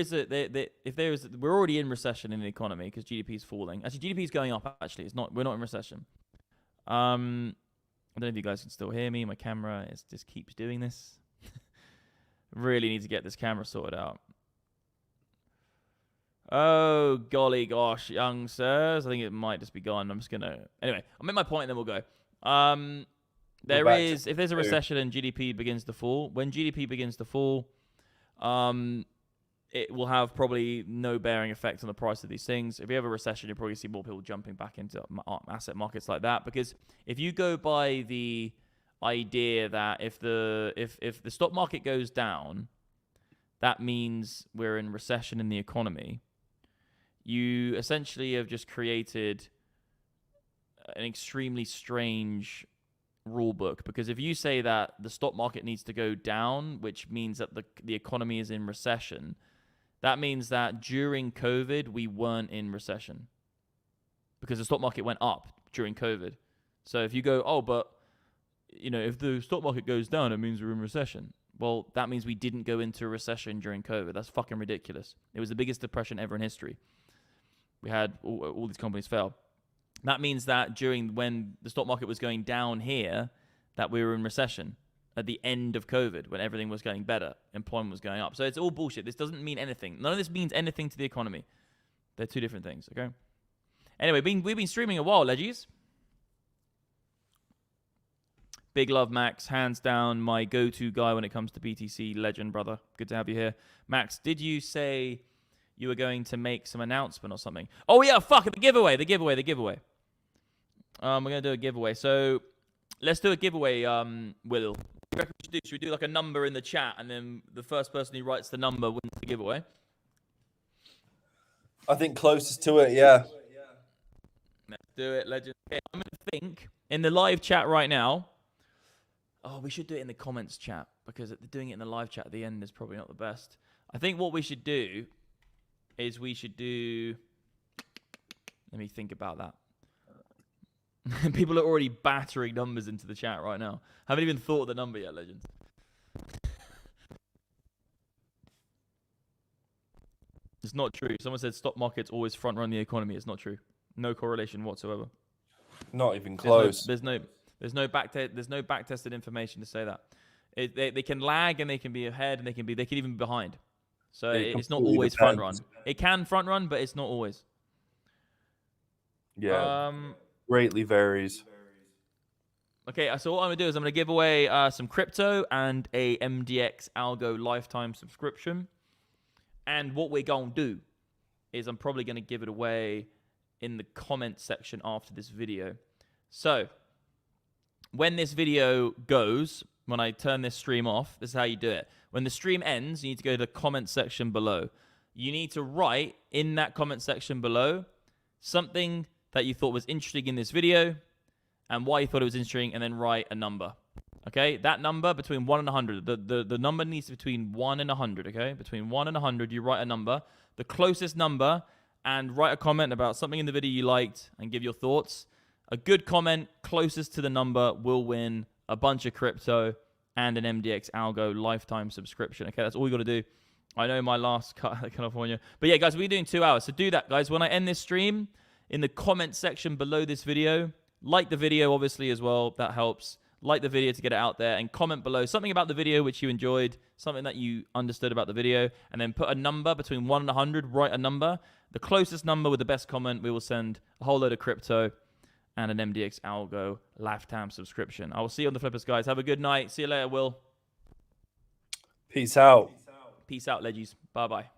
already in recession in the economy because GDP is falling. Actually, GDP is going up. Actually, we're not in recession. I don't know if you guys can still hear me. My camera just keeps doing this. Really need to get this camera sorted out. Oh, golly gosh, young sirs. I think it might just be gone. I'm just going to... Anyway, I'll make my point and then we'll go. If there's a recession and GDP begins to fall, when GDP begins to fall, it will have probably no bearing effect on the price of these things. If you have a recession, you'll probably see more people jumping back into asset markets like that. Because if you go by the idea that if the stock market goes down, that means we're in recession in the economy. You essentially have just created an extremely strange rule book, because if you say that the stock market needs to go down, which means that the economy is in recession, that means that during COVID, we weren't in recession because the stock market went up during COVID. So if you go, oh, but if the stock market goes down, it means we're in recession. Well, that means we didn't go into a recession during COVID. That's fucking ridiculous. It was the biggest depression ever in history. We had all these companies fail. That means that when the stock market was going down here, that we were in recession at the end of COVID, when everything was getting better, employment was going up. So it's all bullshit. This doesn't mean anything. None of this means anything to the economy. They're two different things, okay? Anyway, we've been streaming a while, leggies. Big love, Max. Hands down, my go-to guy when it comes to BTC. Legend, brother. Good to have you here. Max, did you say you were going to make some announcement or something? Oh, yeah, fuck it. The giveaway. We're going to do a giveaway. So let's do a giveaway, Will. What do you reckon we should do? Should we do like a number in the chat, and then the first person who writes the number wins the giveaway? I think closest to it, yeah. Let's do it, legend. Okay, I'm going to think in the live chat right now. Oh, we should do it in the comments chat, because doing it in the live chat at the end is probably not the best. I think what we should do is let me think about that. People are already battering numbers into the chat right now. Haven't even thought of the number yet, legends. It's not true. Someone said stock markets always front run the economy. It's not true. No correlation whatsoever. Not even close. There's no backtested information to say that. They can lag, and they can be ahead, and they can even be behind. So it's not always front run. It can front run, but it's not always. Yeah. Greatly varies. Okay, so what I'm going to do is I'm going to give away some crypto and a MDX Algo lifetime subscription. And what we're going to do is I'm probably going to give it away in the comment section after this video. So when this video goes, when I turn this stream off, this is how you do it. When the stream ends, you need to go to the comment section below. You need to write in that comment section below something that you thought was interesting in this video and why you thought it was interesting, and then write a number. Okay, that number between 1 and 100. The number needs to be between 1 and 100. Okay, between 1 and 100, you write a number, the closest number, and write a comment about something in the video you liked and give your thoughts. A good comment closest to the number will win a bunch of crypto and an MDX Algo lifetime subscription. Okay, that's all you got to do. I know my last cut California, but yeah, guys, we're doing 2 hours, so do that, guys. When I end this stream, in the comment section below this video, like the video, obviously, as well. That helps. Like the video to get it out there, and comment below something about the video which you enjoyed, something that you understood about the video, and then put a number between 1 and 100. Write a number. The closest number with the best comment, we will send a whole load of crypto and an MDX Algo lifetime subscription. I will see you on the flippers, guys. Have a good night. See you later, Will. Peace out. Peace out, leggies. Bye-bye.